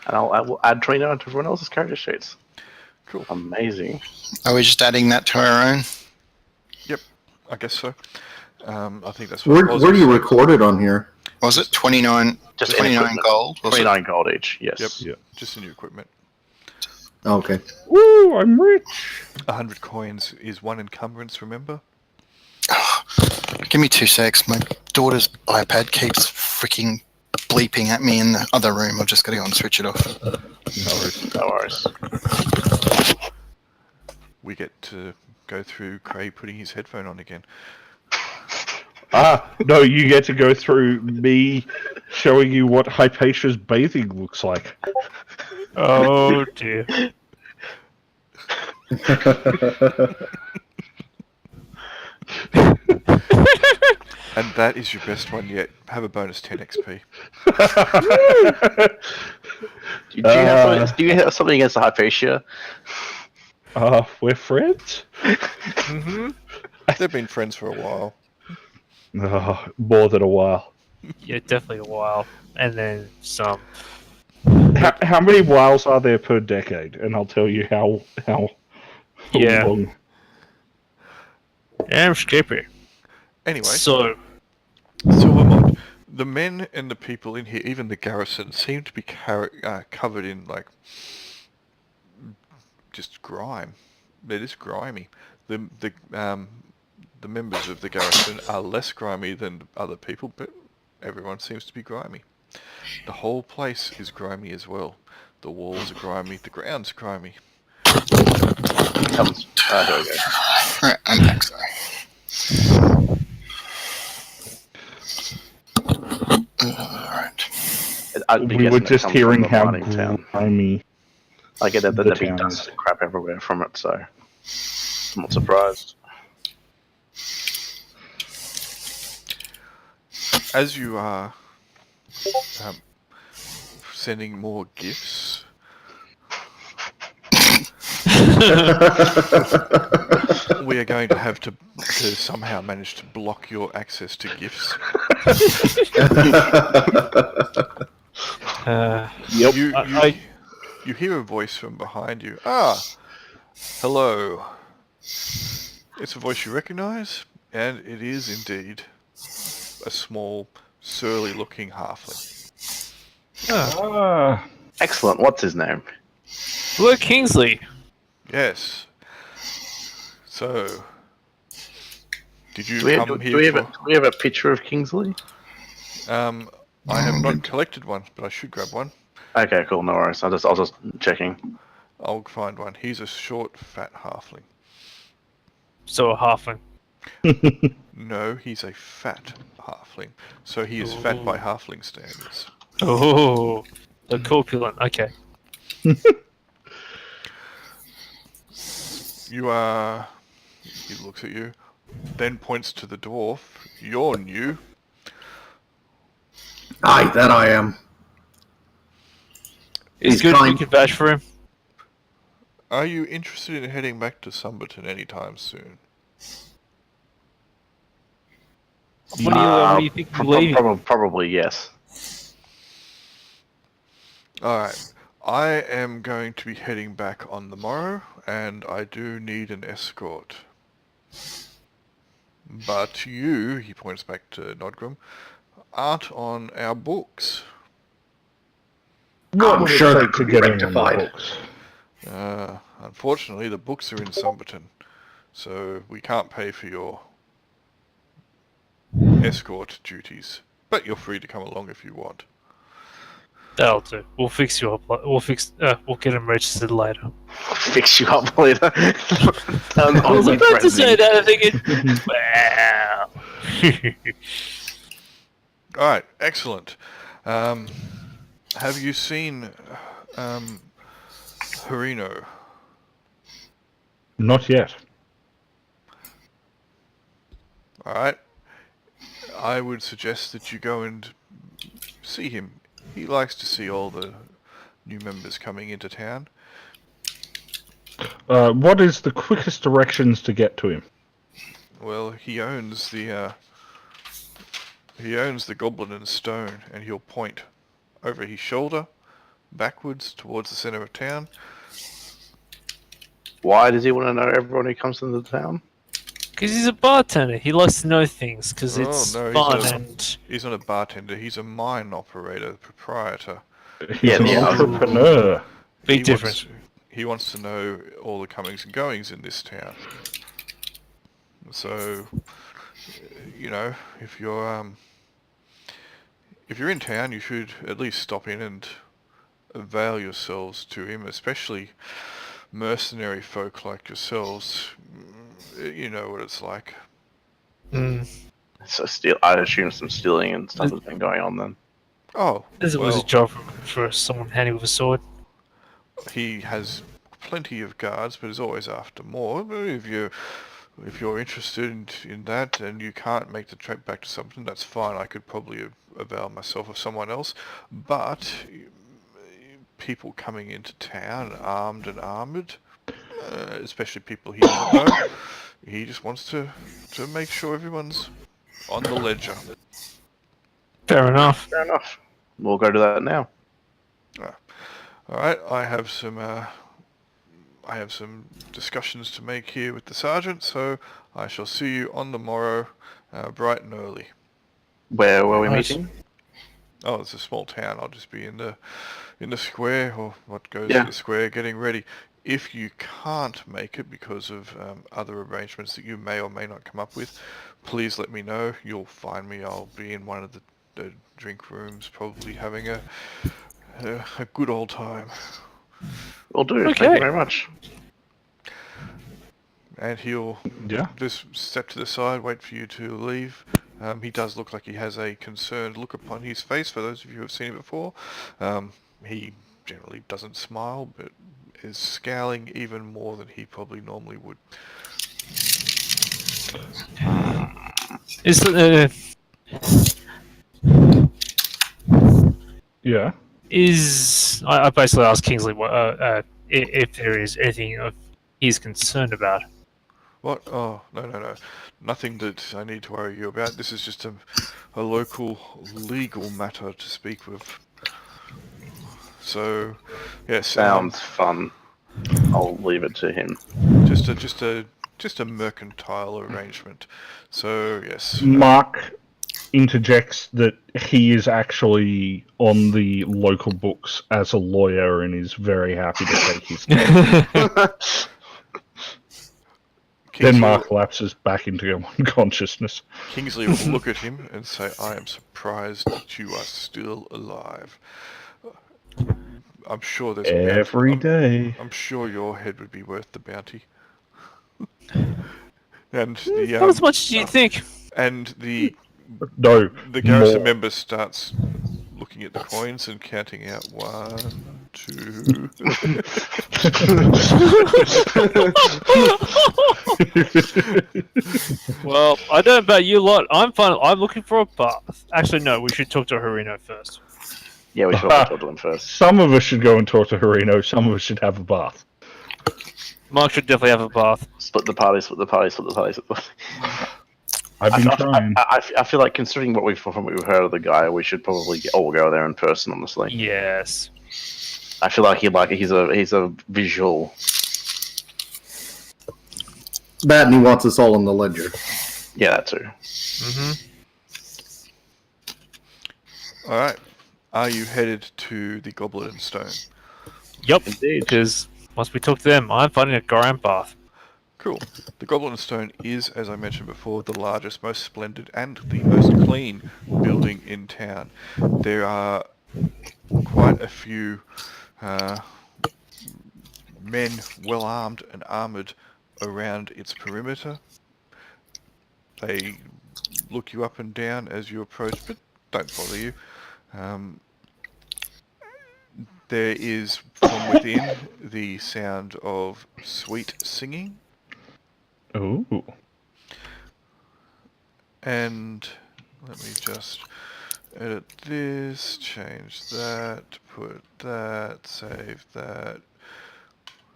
And I will add 29 to everyone else's character sheets. Cool. Amazing. Are we just adding that to our own? Yep, I guess so. I think that's Where what do you record it on here? Was it 29, Just 29 equipment. gold? Was it? 29 gold each. Yes. Yep. Yeah. Just in your equipment. Okay. Woo, I'm rich. 100 coins is 1 encumbrance, remember? Give me 2 secs. My daughter's iPad keeps freaking bleeping at me in the other room. I've just got to go and switch it off. No worries. We get to go through Craig putting his headphone on again. Ah, no, you get to go through me showing you what Hypatia's bathing looks like. Oh dear. And that is your best one yet. Have a bonus 10 XP. Do you have something against the Hypatia? We're friends? Mm-hmm. They've been friends for a while. More than a while. Yeah, definitely a while. And then some. How many whiles are there per decade? And I'll tell you how Yeah. long. I'm skippy. Anyway, So, Silvermont, the men and the people in here, even the garrison, seem to be covered in, like, just grime. It is grimy. The members of the garrison are less grimy than other people, but everyone seems to be grimy. The whole place is grimy as well. The walls are grimy, the ground's grimy. Here we go. Right, I'm back, sorry. Alright. I'd be We were guessing it just comes hearing from the how mining town. grimy. I get that the there'd be town dust is. and crap everywhere from it, so I'm not surprised. As you are sending more gifts, We are going to have to somehow manage to block your access to gifts. Yep. You hear a voice from behind you. Ah, hello. It's a voice you recognize, and it is indeed a small, surly-looking halfling. Ah, Excellent. What's his name? Lord Kingsley. Yes. So, did you Do we, come do, here do we have for... a, do we have a picture of Kingsley? I have not collected one, but I should grab one. Okay, cool. No worries. I was just checking. I'll find one. He's a short, fat halfling. So a halfling. No, he's a fat halfling. So he is fat by halfling standards. Oh, the corpulent. Okay. You are... He looks at you, then points to the dwarf. You're new. Aye, that I am. It's He's good kind. we can vouch for him. Are you interested in heading back to Sumberton anytime soon? What do you think you're leaving? Probably yes. Alright. I am going to be heading back on the morrow, and I do need an escort. But you, he points back to Nodgrim, aren't on our books. what I'm would sure it that take to could be get in on the rectified. books? Unfortunately, the books are in Sumberton, so we can't pay for your escort duties. But you're free to come along if you want. That'll do. We'll fix you up. We'll get him registered later. Fix you up later. I was about to say that. I thinking, wow. Alright, excellent. Have you seen Harino? Not yet. Alright. I would suggest that you go and see him. He likes to see all the new members coming into town. What is the quickest directions to get to him? Well, he owns the Goblin and Stone, and he'll point over his shoulder, backwards towards the center of town. Why does he want to know everyone who comes into the town? Because he's a bartender. He likes to know things because Oh, it's no, fun and... He's not a bartender, he's a mine operator, proprietor. He's an yeah. entrepreneur. Big He difference. He wants to know all the comings and goings in this town. So, you know, if you're in town, you should at least stop in and avail yourselves to him, especially mercenary folk like yourselves. You know what it's like. So I assume some stealing and stuff has been going on then. Oh, This was a job for someone handy with a sword. he has plenty of guards, but is always after more. But if you're interested in that and you can't make the trek back to something, that's fine. I could probably avail myself of someone else. But people coming into town armed and armoured, especially people he doesn't know, he just wants to make sure everyone's on the ledger. Fair enough. Fair enough. We'll go to that now. All right, I have some discussions to make here with the sergeant, so I shall see you on the morrow, bright and early. Where were we Nice. meeting? Oh, it's a small town. I'll just be in the square, or what goes Yeah. to the square, getting ready. If you can't make it because of other arrangements that you may or may not come up with, please let me know. You'll find me. I'll be in one of the drink rooms, probably having a good old time. Will do. Okay. Thank you very much. And he'll Yeah. just step to the side, wait for you to leave. He does look like he has a concerned look upon his face, for those of you who have seen it before. He generally doesn't smile, but is scowling even more than he probably normally would. Is Yeah. I basically asked Kingsley what if there is anything of he's concerned about. What? Oh, no. Nothing that I need to worry you about. This is just a local legal matter to speak with. So, yes. Sounds fun. I'll leave it to him. Just a mercantile arrangement. So, yes. Mark interjects that he is actually on the local books as a lawyer and is very happy to take his case. Then Mark lapses back into unconsciousness. Kingsley will look at him and say, I am surprised that you are still alive. I'm sure there's a bounty. Every day. I'm sure your head would be worth the bounty. And the Not as much as you think. and the No. garrison more. member starts looking at the coins and counting out 1, 2. Well, I don't know about you lot. I'm fine. I'm looking for a bath. Actually, no. We should talk to Harino first. Yeah, we should probably talk to him first. Some of us should go and talk to Harino, some of us should have a bath. Mark should definitely have a bath. Split the party, split the party, split the party. Split the party. I've been trying. I feel like considering what we've heard of the guy, we should probably all go there in person. Honestly, Yes. I feel like he's a visual. That and he wants us all in the ledger. Yeah, that too. All right. Are you headed to the Goblet and Stone? Yep. Indeed. Because once we talk to them, I'm finding a Goran bath. Cool. The Goblet and Stone is, as I mentioned before, the largest, most splendid, and the most clean building in town. There are quite a few men well armed and armoured around its perimeter. They look you up and down as you approach, but don't bother you. There is, from within, the sound of sweet singing. Ooh. And let me just edit this, change that, put that, save that,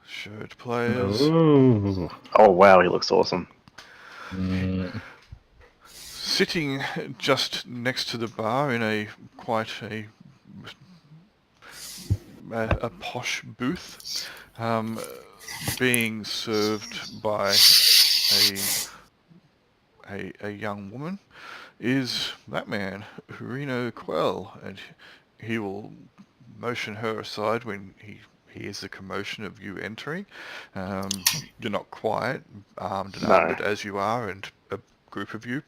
show to players. Ooh. Oh wow, he looks awesome. Sitting just next to the bar in a posh booth, being served by a young woman, is that man, Harino Quell, and he will motion her aside when he hears the commotion of you entering. You're not quiet, armed and armoured as you are, and a group of you.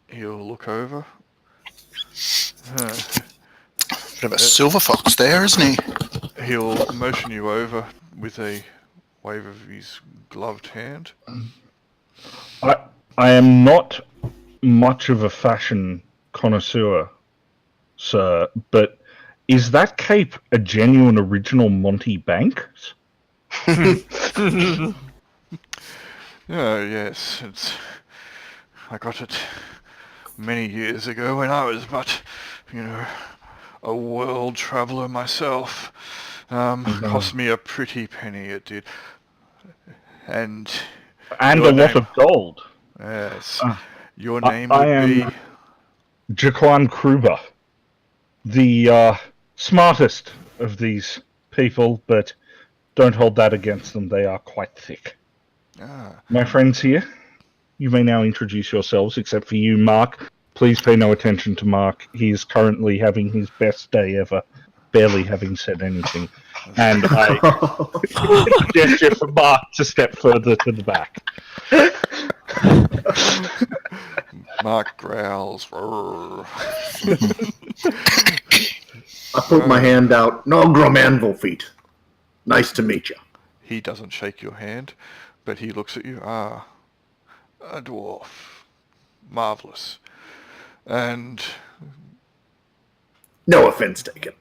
He'll look over. Bit of a silver fox there, isn't he? He'll motion you over with a wave of his gloved hand. I am not much of a fashion connoisseur, sir, but is that cape a genuine original Monty Banks? Oh, yes. I got it many years ago when I was but, a world traveller myself. Cost me a pretty penny, it did. And a lot of gold. Yes. Your name I would be... am Jaquan Kruber, the smartest of these people, but don't hold that against them. They are quite thick. My friends here, you may now introduce yourselves, except for you, Mark. Please pay no attention to Mark. He is currently having his best day ever, barely having said anything. And I gesture for Mark to step further to the back. Mark growls. I put my hand out. Nogram Anvilfeet. Nice to meet you. He doesn't shake your hand, but he looks at you. A dwarf. Marvellous. And... No offense taken.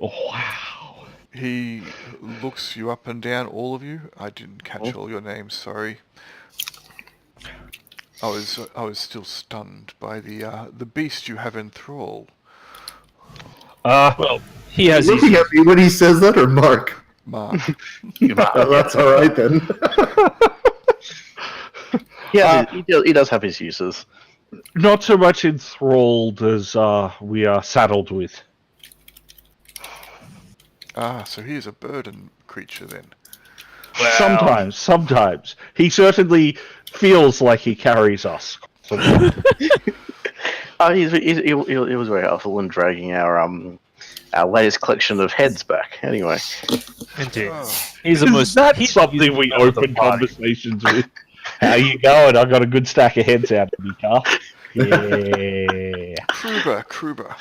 Wow. He looks you up and down, all of you. I didn't catch all your names, sorry. I was still stunned by the beast you have in thrall. Well, He has looking issues. at me when he says that, or Mark? Mark. Oh, that's all right then. Yeah, he does have his uses. Not so much enthralled as we are saddled with. So he is a burden creature then. Sometimes. He certainly feels like he carries us. He was very helpful in dragging our latest collection of heads back. Anyway, Indeed. Oh. He's the most. That's he's something the we member of the open party. conversations with. How you going? I got a good stack of heads out of me, Carl. Yeah. Kruber.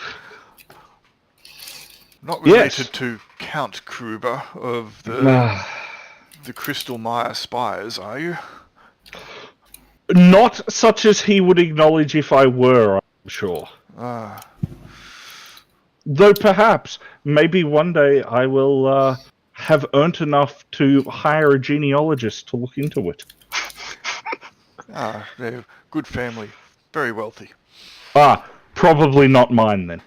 Not related to Count Kruber of the Crystal Mire Spires, are you? Not such as he would acknowledge if I were, I'm sure. Ah, Though perhaps, maybe one day I will have earned enough to hire a genealogist to look into it. they're good family, very wealthy. Probably not mine then.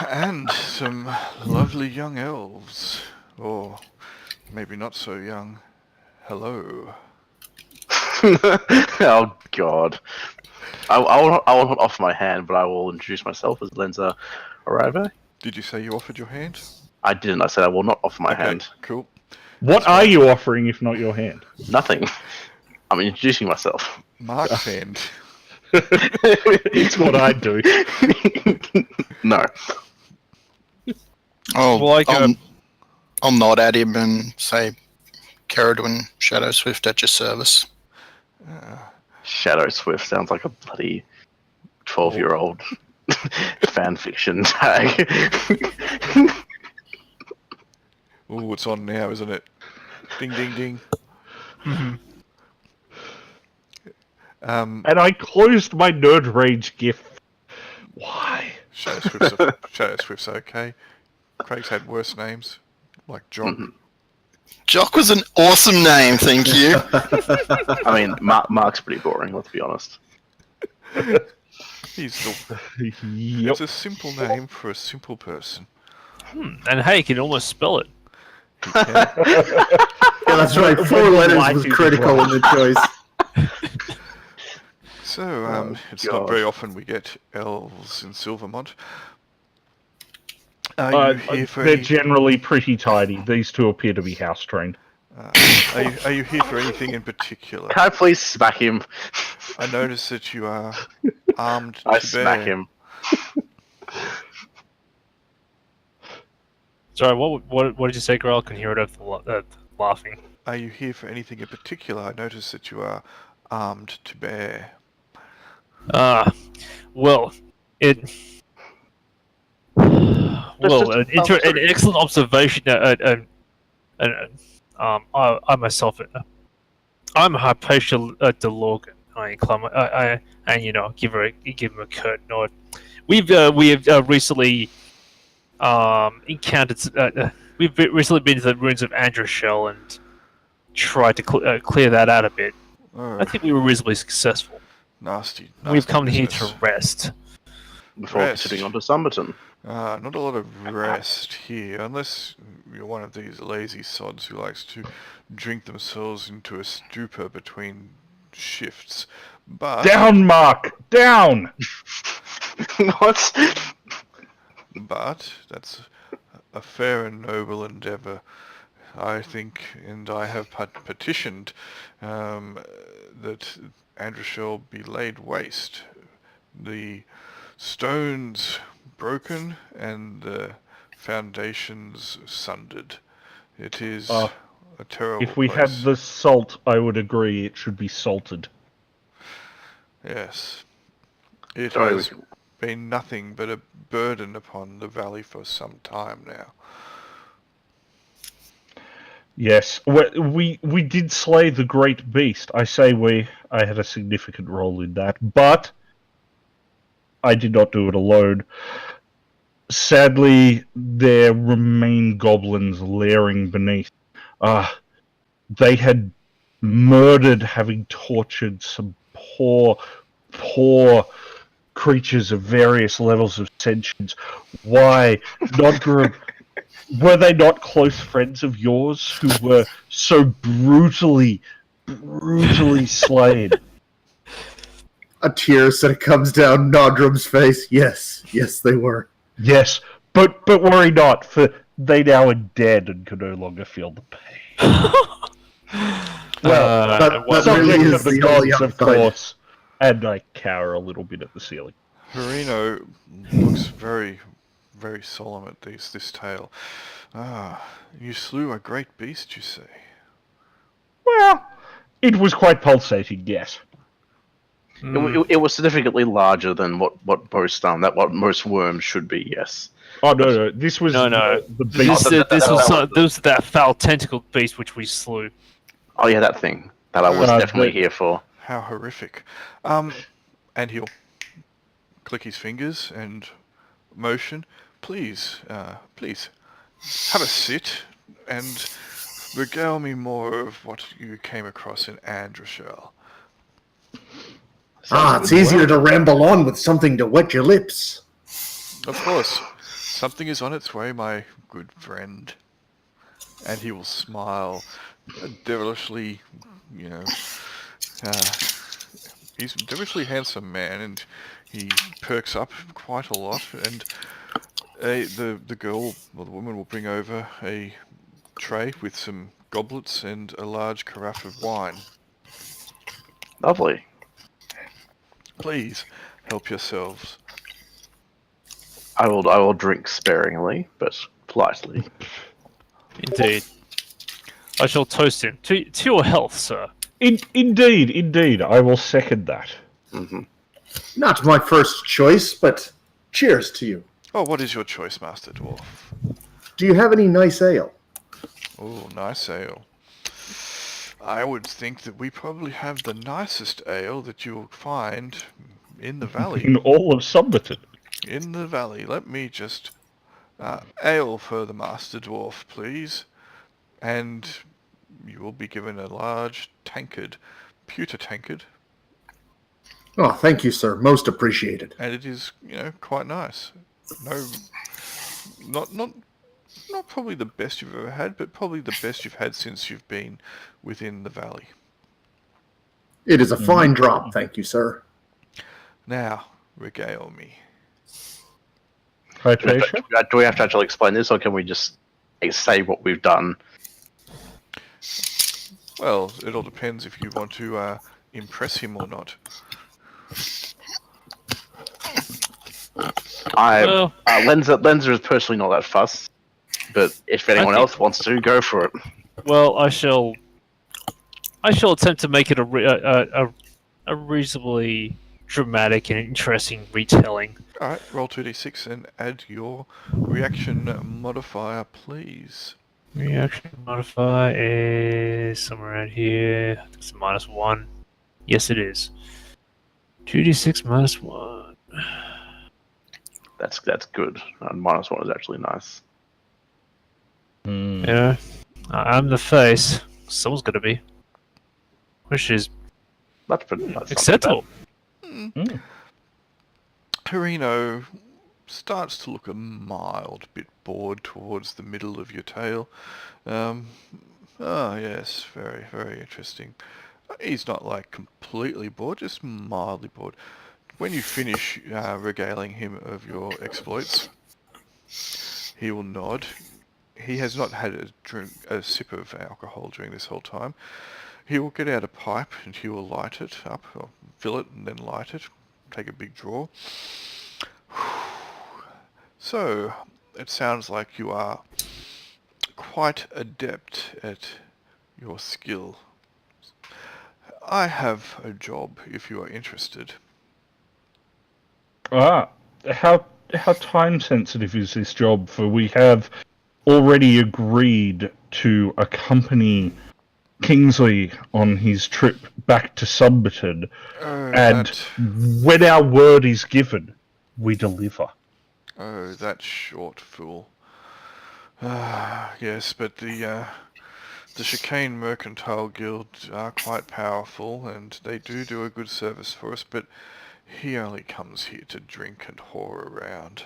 And some lovely young elves, or maybe not so young. Hello. oh God, I will not offer my hand, but I will introduce myself as Lenza Arriva. Did you say you offered your hand? I didn't. I said I will not offer my Okay, hand. cool. What are you offering if not your hand? Nothing. I'm introducing myself. Mark's hand. It's what I do. No. I'll nod at him and say, Caradwin, Shadow Swift at your service. Shadow Swift sounds like a bloody 12-year-old fan fiction tag. Ooh, it's on now, isn't it? Ding, ding, ding. And I closed my Nerd Rage gift. Why? Shadow Swift's okay. Craig's had worse names, like John. Jock was an awesome name, thank you. I mean, Mark's pretty boring, let's be honest. He's still... Yep. It's a simple name for a simple person. And hey, you can almost spell it. He can. Yeah, that's right. 4 letters was critical in the choice. So, it's not very often we get elves in Silvermont. Are you here for They're any... generally pretty tidy. These two appear to be house trained. Are you here for anything in particular? Can I please smack him? I notice that you are armed I to smack bear. him. Sorry, what did you say, girl? I can hear it over the laughing. Are you here for anything in particular? I notice that you are armed to bear. Well, it. Well, an excellent observation. I myself, I'm Hypatia DeLorgan. And give him a curt nod. We have recently encountered. We've recently been to the ruins of Androshell and tried to clear that out a bit. Oh, I think we were reasonably successful. nasty We've come here business. to rest. Before Rest. sitting onto Summerton. Not a lot of rest here, unless you're one of these lazy sods who likes to drink themselves into a stupor between shifts. But Down, Mark! Down! What? But that's a fair and noble endeavour, I think, and I have petitioned that Androshell be laid waste. The stones broken and the foundations sundered. It is a terrible If we place. had the salt, I would agree it should be salted. Yes. It Sorry, has been nothing but a burden upon the valley for some time now. Yes, we did slay the great beast. I say I had a significant role in that, but I did not do it alone. Sadly, there remain goblins lairing beneath. They had murdered, having tortured some poor creatures of various levels of sentience. Why, Nodgrim, were they not close friends of yours who were so brutally slain? A tear sort of comes down Nodrum's face. Yes, they were. Yes, but worry not, for they now are dead and can no longer feel the pain. Well, that really Subject is of the the only gods, of upside. course. And I cower a little bit at the ceiling. Harino looks very, very solemn at this tale. Ah, you slew a great beast, you say? Well, it was quite pulsating, yes. It was significantly larger than what most worms should be. Yes. Oh no, this was No. the This beast. was that foul tentacled beast which we slew. Oh yeah, that thing that I was definitely here for. How horrific. And he'll click his fingers and motion. Please, please, have a sit and regale me more of what you came across in Androshell. It's easier to ramble on with something to wet your lips. Of course, something is on its way, my good friend. And he will smile devilishly, he's a devilishly handsome man, and he perks up quite a lot, and the girl, or the woman, will bring over a tray with some goblets and a large carafe of wine. Lovely. Please, help yourselves. I will drink sparingly, but politely. Indeed. I shall toast him. To your health, sir. Indeed, I will second that. Mm-hmm. Not my first choice, but cheers to you. Oh, what is your choice, Master Dwarf? Do you have any nice ale? Oh, nice ale. I would think that we probably have the nicest ale that you'll find in the valley. In all of Subverton. In the valley. Let me just... ale for the Master Dwarf, please. And you will be given a large tankard, pewter tankard. Oh, thank you, sir. Most appreciated. And it is, quite nice. No... Not probably the best you've ever had, but probably the best you've had since you've been within the valley. It is a fine drop, thank you, sir. Now, regale me. Hypatia? Do we have to actually explain this, or can we just say what we've done? Well, it all depends if you want to impress him or not. Lenzer is personally not that fussed, but if anyone else wants to, go for it. Well, I shall attempt to make it a reasonably dramatic and interesting retelling. Alright, roll 2d6 and add your reaction modifier, please. Reaction modifier is somewhere around here. It's a -1. Yes, it is. 2d6 -1. That's good. And -1 is actually nice. Yeah, I'm the face. Someone's gonna be. Which is That's not acceptable. Harino starts to look a mild bit bored towards the middle of your tale. Yes, very, very interesting. He's not like completely bored, just mildly bored. When you finish regaling him of your exploits, he will nod. He has not had a sip of alcohol during this whole time. He will get out a pipe and he will light it up, or fill it and then light it. Take a big draw. So, it sounds like you are quite adept at your skill. I have a job if you are interested. How time sensitive is this job? For we have already agreed to accompany Kingsley on his trip back to Subverton, and when our word is given, we deliver. Oh, that short fool. Yes, but the Chicane Mercantile Guild are quite powerful, and they do a good service for us, but He only comes here to drink and whore around.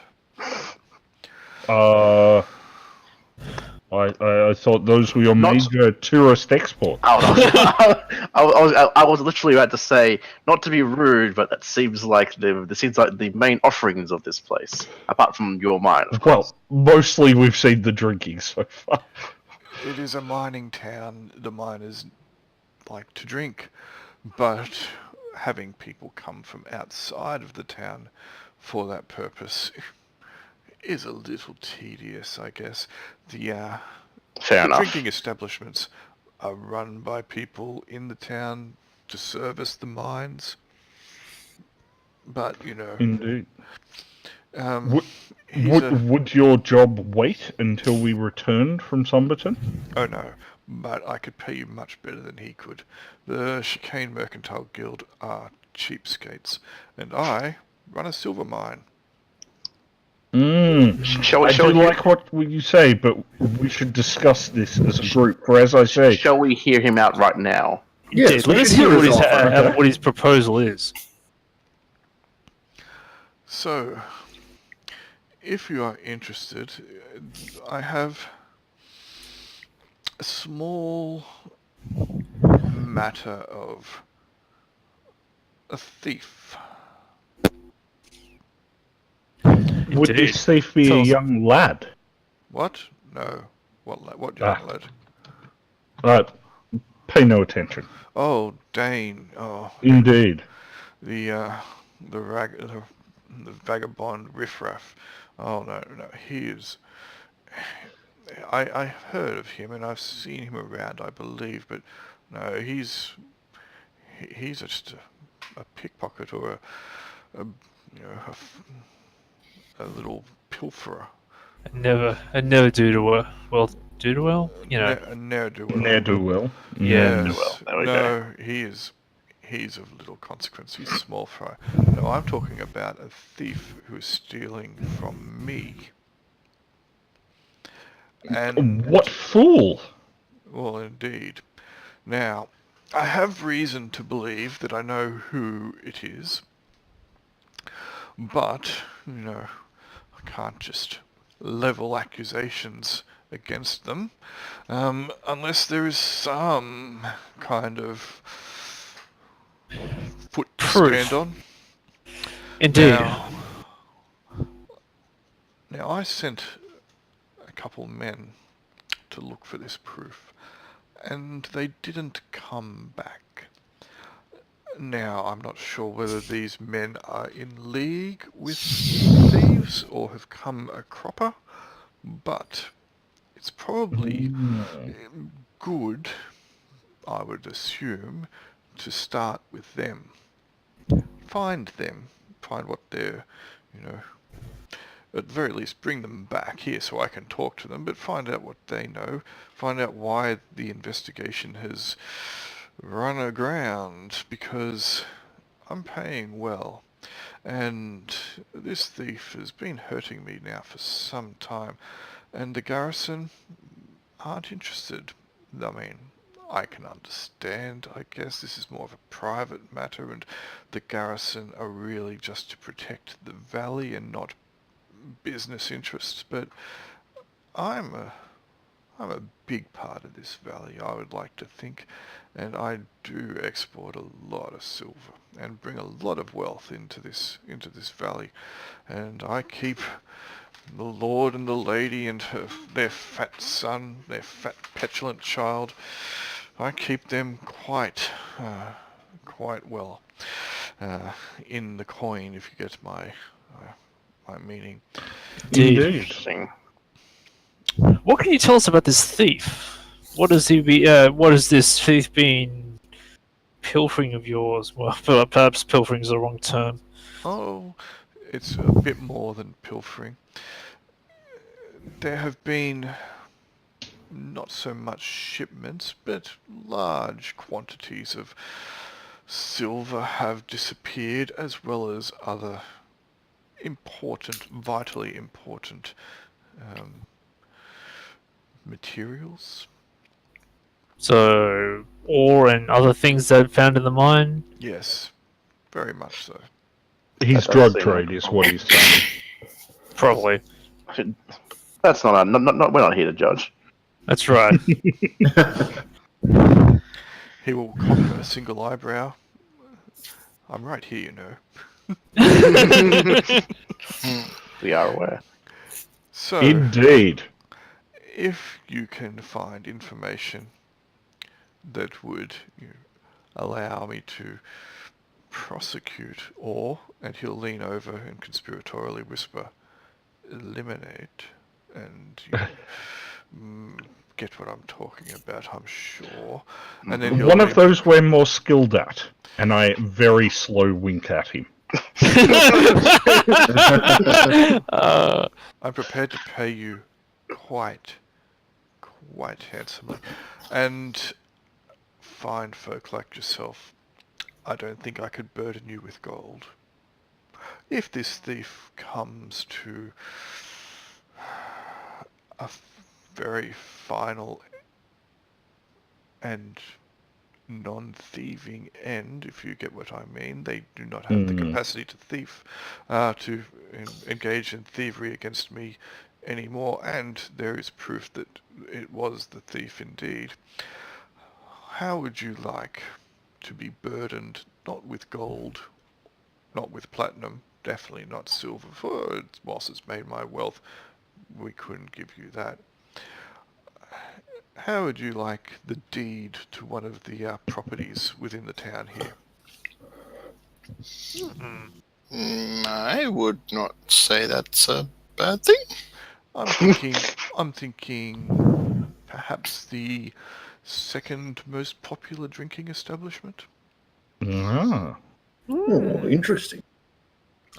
I thought those were your Not- major tourist exports. I was literally about to say, not to be rude, but that seems like the main offerings of this place, apart from your mine, of course. Well, mostly we've seen the drinking so far. It is a mining town. The miners like to drink, but having people come from outside of the town for that purpose is a little tedious, I guess. Fair The enough. drinking establishments are run by people in the town to service the mines. But, Indeed. he's Would your job wait until we returned from Somberton? Oh no, but I could pay you much better than he could. The Chicane Mercantile Guild are cheapskates, and I run a silver mine. Shall I do we hear, like what you say, but we should discuss this as a group. For as I say, shall we hear him out right now? Yes, Let we us should hear hear what his his, offer. what his proposal is. So, if you are interested, I have a small matter of a thief. would Indeed. this thief be Tell a us. young lad? What? No. What young lad? Pay no attention. Oh, Dane. Oh, Indeed. the vagabond riffraff. Oh no, he is. I've heard of him and I've seen him around, I believe, but no, he's just a pickpocket or a little pilferer. I never do to well. Do to well. A ne'er-do-well. Ne'er-do-well. Yes. Well, there we No, he's of little consequence. He's small fry. No, I'm talking about a thief who is stealing from me. And What fool! well, indeed. Now, I have reason to believe that I know who it is, but I can't just level accusations against them unless there is some kind of foot to Proof. stand on. Indeed. Now I sent a couple men to look for this proof, and they didn't come back. Now, I'm not sure whether these men are in league with thieves or have come a cropper, but it's probably good, I would assume, to start with them. Find them. Find what they're, at the very least bring them back here so I can talk to them, but find out what they know. Find out why the investigation has run aground, because I'm paying well. And this thief has been hurting me now for some time, and the garrison aren't interested. I mean, I can understand, I guess this is more of a private matter, and the garrison are really just to protect the valley and not business interests, but I'm a big part of this valley, I would like to think, and I do export a lot of silver and bring a lot of wealth into this valley, and I keep the lord and the lady and their fat son, their fat petulant child, I keep them quite well in the coin, if you get my meaning. Indeed. Interesting. What can you tell us about this thief? What has this thief been pilfering of yours? Well, perhaps pilfering is the wrong term. Oh, it's a bit more than pilfering. There have been not so much shipments, but large quantities of silver have disappeared, as well as other vitally important materials. So, ore and other things that found in the mine. Yes, very much so. His That drug does seem trade like- is what he's saying. Probably. That's not, we're not here to judge. That's right. He will cock a single eyebrow. I'm right here, you know. We are aware. So, Indeed. if you can find information that would allow me to prosecute or, and he'll lean over and conspiratorially whisper, eliminate, and get what I'm talking about, I'm sure. And then he'll One of those we're more skilled at, and I very slow wink at him. I'm prepared to pay you quite handsomely. And fine folk like yourself, I don't think I could burden you with gold. If this thief comes to a very final and non-thieving end, if you get what I mean, they do not have the capacity to thief, to engage in thievery against me anymore, and there is proof that it was the thief indeed. How would you like to be burdened, not with gold, not with platinum, definitely not silver, for whilst it's made my wealth, we couldn't give you that. How would you like the deed to one of the properties within the town here? I would not say that's a bad thing. I'm thinking perhaps the second most popular drinking establishment. Ah. Oh, interesting.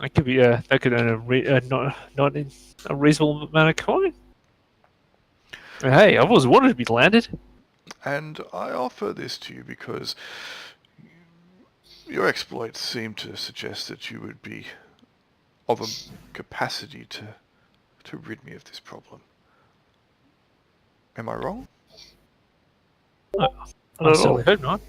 That could be that could earn not in a reasonable amount of coin. Hey, I've always wanted to be landed. And I offer this to you because your exploits seem to suggest that you would be of a capacity to rid me of this problem. Am I wrong? I certainly hope not.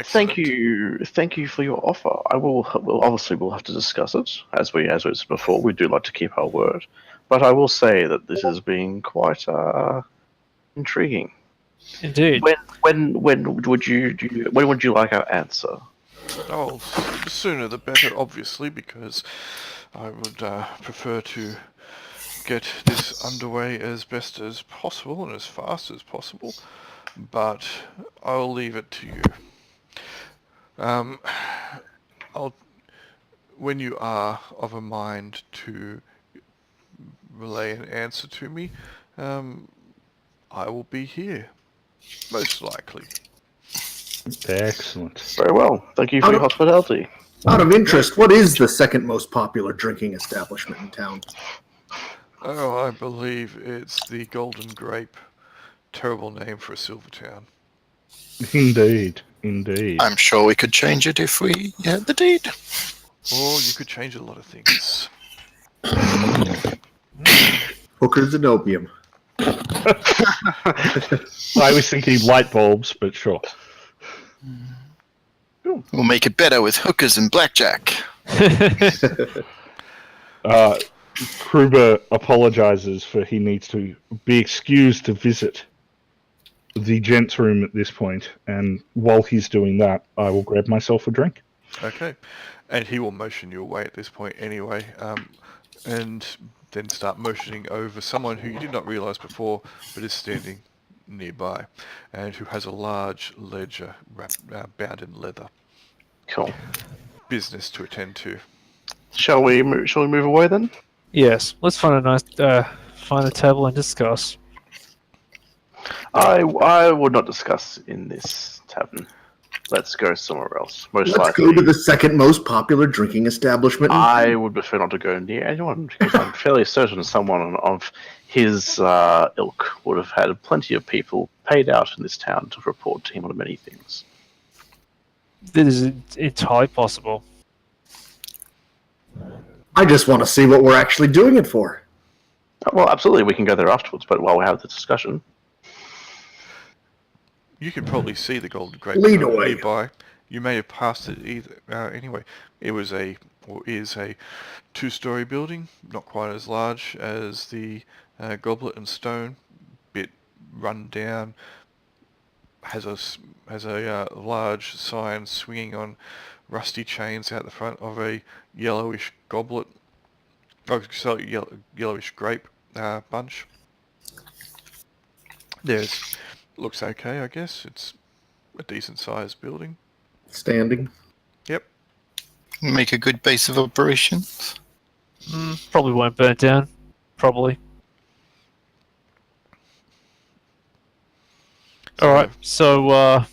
Thank you for your offer. We'll have to discuss it as we said before. We do like to keep our word, but I will say that this has been quite intriguing. Indeed. When would you like our answer? Oh, the sooner the better, obviously, because I would prefer to get this underway as best as possible and as fast as possible. But I'll leave it to you. When you are of a mind to relay an answer to me, I will be here, most likely. Excellent. Very well. Thank you for your hospitality. Out of interest, what is the second most popular drinking establishment in town? Oh, I believe it's the Golden Grape. Terrible name for a silver town. Indeed. Indeed. I'm sure we could change it if we had the deed. Or you could change a lot of things. Hookers and opium. I was thinking light bulbs, but sure. We'll make it better with hookers and blackjack. Kruber apologizes for he needs to be excused to visit the gents' room at this point, and while he's doing that, I will grab myself a drink. Okay. And he will motion you away at this point anyway, and then start motioning over someone who you did not realise before, but is standing nearby, and who has a large ledger bound in leather. Cool. Business to attend to. Shall we move away then? Yes. Let's find a nice find a table and discuss. I would not discuss in this tavern. Let's go somewhere else. Most Let's likely, go to the second most popular drinking establishment. I would prefer not to go near anyone because I'm fairly certain someone of his ilk would have had plenty of people paid out in this town to report to him on many things. That is entirely possible. I just want to see what we're actually doing it for. Well, absolutely, we can go there afterwards, but while we have the discussion. You can probably see the Golden Grape Lead away. nearby. You may have passed it either. Anyway, it was is a 2-story building, not quite as large as the Goblet and Stone, bit run down. Has a large sign swinging on rusty chains out the front of a yellowish goblet. Oh, sorry, yellowish grape bunch. Looks okay, I guess. It's a decent sized building. Standing. Yep. Make a good base of operations. Probably won't burn down. Probably. Alright, so,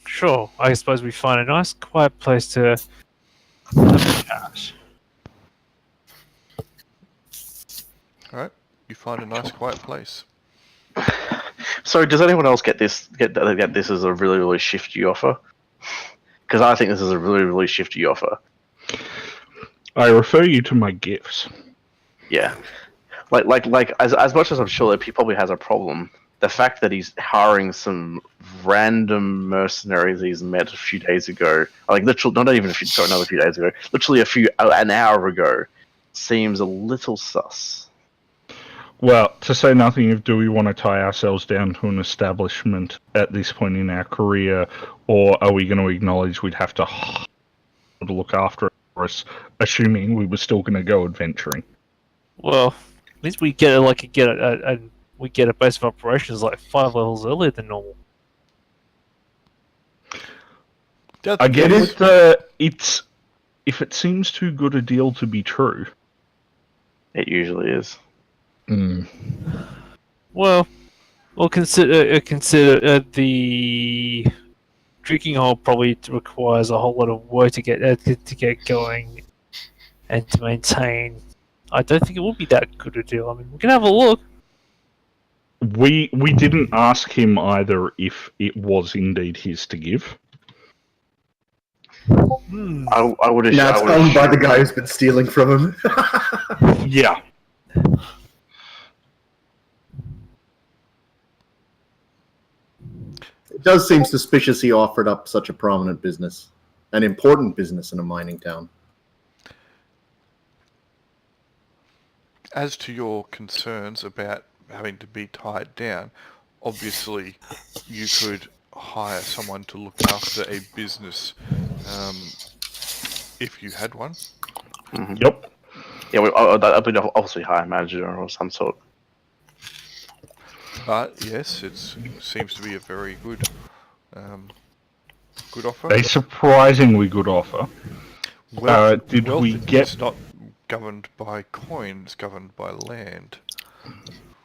sure, I suppose we find a nice, quiet place to chat. Alright, you find a nice quiet place. So, does anyone else get this as a really, really shifty offer? Because I think this is a really, really shifty offer. I refer you to my gifts. Yeah, like as much as I'm sure that he probably has a problem, the fact that he's hiring some random mercenaries he's met a few days ago, like literally not even another few days ago, literally an hour ago, seems a little sus. Well, to say nothing of, do we want to tie ourselves down to an establishment at this point in our career, or are we going to acknowledge we'd have to look after us, assuming we were still going to go adventuring? Well, at least we get a base of operations like 5 levels earlier than normal. I get it's if it seems too good a deal to be true. It usually is. Well, we'll consider the drinking hole probably requires a whole lot of work to get going and to maintain. I don't think it will be that good a deal. I mean, we can have a look. We didn't ask him either if it was indeed his to give. I would have. Now it's owned by the guy who's been stealing from him. Yeah. It does seem suspicious he offered up such a prominent business, an important business in a mining town. As to your concerns about having to be tied down, obviously you could hire someone to look after a business if you had one. Mm-hmm. Yep. Yeah, I'd be obviously hire a manager or some sort. But yes, it seems to be a very good offer. A surprisingly good offer. Did we get... It's not governed by coin, it's governed by land.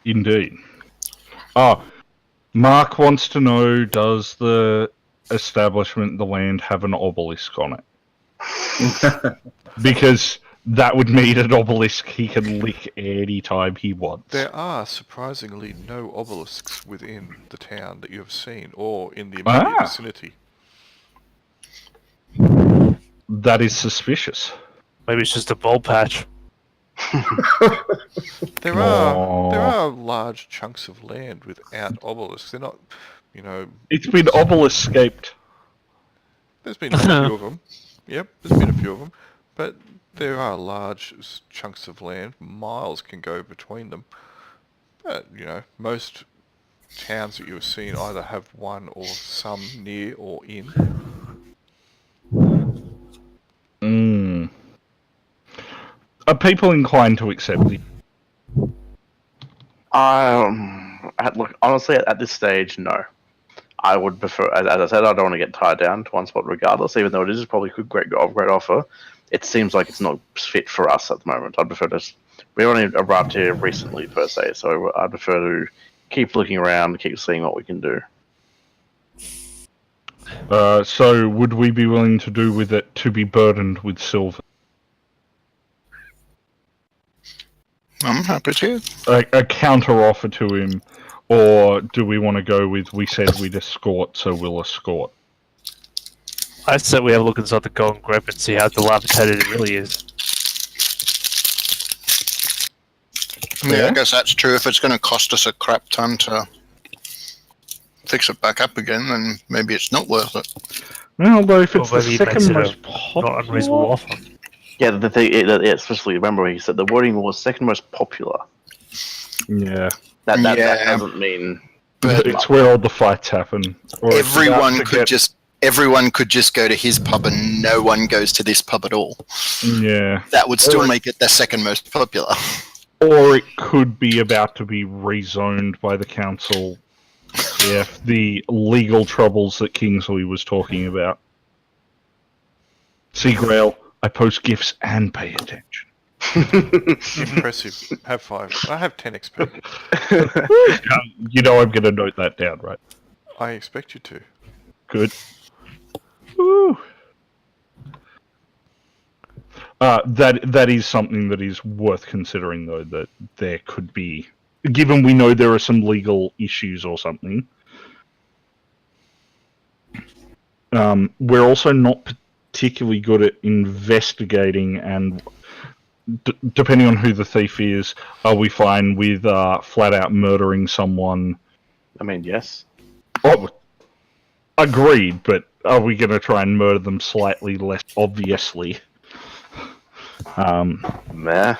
Indeed. Mark wants to know, does the establishment, the land, have an obelisk on it? Because that would mean an obelisk he can lick any time he wants. There are surprisingly no obelisks within the town that you have seen, or in the immediate vicinity. That is suspicious. Maybe it's just a bulb patch. There are large chunks of land without obelisks. They're not, It's been obelisk-scaped. There's been a few of them. Yep, there's been a few of them. But there are large chunks of land. Miles can go between them. But, most towns that you've seen either have one or some near or in. Are people inclined to accept it? Look, honestly, at this stage, no. I would prefer, as I said, I don't want to get tied down to one spot regardless, even though it is probably a great offer. It seems like it's not fit for us at the moment. I'd prefer to... We only arrived here recently, per se, so I'd prefer to keep looking around, keep seeing what we can do. So would we be willing to do with it to be burdened with silver? I'm happy to. A counter offer to him, or do we want to go with, we said we'd escort, so we'll escort? I said we have a look inside the golden grip and see how dilapidated it really is. Yeah, I guess that's true. If it's going to cost us a crap ton to fix it back up again, then maybe it's not worth it. Well, although if it's Or the maybe it makes second it most not unreasonable popular, offer. Yeah, the thing, especially remember he said the wording was second most popular. yeah, That Yeah. doesn't mean. But it's where all the fights happen. Or it's about everyone to could get- just go to his pub and no one goes to this pub at all. Yeah, That would still Or- make it the second most popular. or it could be about to be rezoned by the council. If the legal troubles that Kingsley was talking about. See, Grail, I post gifts and pay attention. Impressive. Have 5. I have 10 XP. You know I'm going to note that down, right? I expect you to. Good. Woo. That is something that is worth considering, though, that there could be, given we know there are some legal issues or something. We're also not particularly good at investigating, and depending on who the thief is, are we fine with flat out murdering someone? I mean, yes. Oh, agreed, but are we going to try and murder them slightly less obviously? Meh.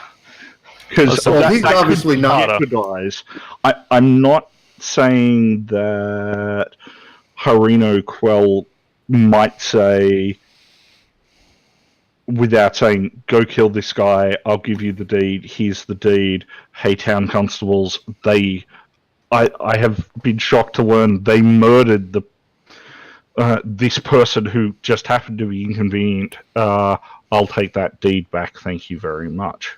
Because Well, he's obviously not- jeopardize. I'm not saying that Harino Quell might say, without saying, go kill this guy, I'll give you the deed, here's the deed, hey town constables, I have been shocked to learn they murdered this person who just happened to be inconvenient. I'll take that deed back, thank you very much.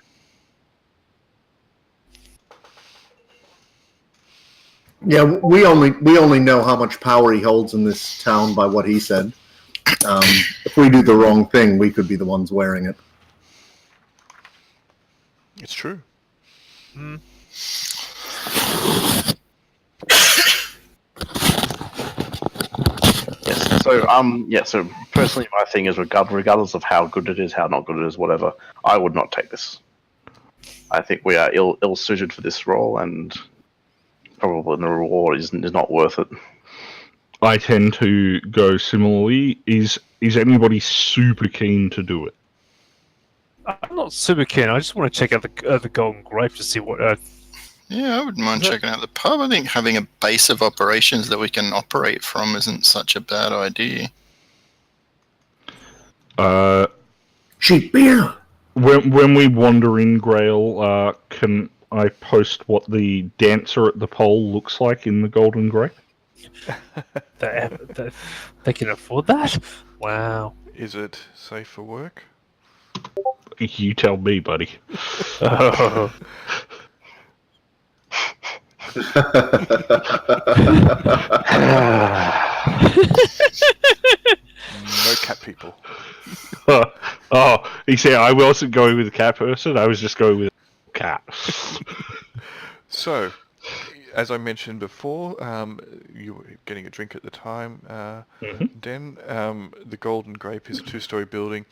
Yeah, we only know how much power he holds in this town by what he said. If we do the wrong thing, we could be the ones wearing it. It's true. Yes. So personally, my thing is regardless of how good it is, how not good it is, whatever, I would not take this. I think we are ill suited for this role, and probably the reward is not worth it. I tend to go similarly. Is anybody super keen to do it? I'm not super keen. I just want to check out the Golden Grape to see what. Yeah, I wouldn't mind checking out the pub. I think having a base of operations that we can operate from isn't such a bad idea. Cheap beer! When we wander in, Grail, can I post what the dancer at the pole looks like in the Golden Grape? They can afford that? Wow. Is it safe for work? You tell me, buddy. Oh. No cat people. Oh, you see, I wasn't going with a cat person. I was just going with a cat. So, as I mentioned before, you were getting a drink at the time, Den. The Golden Grape is a 2-story building,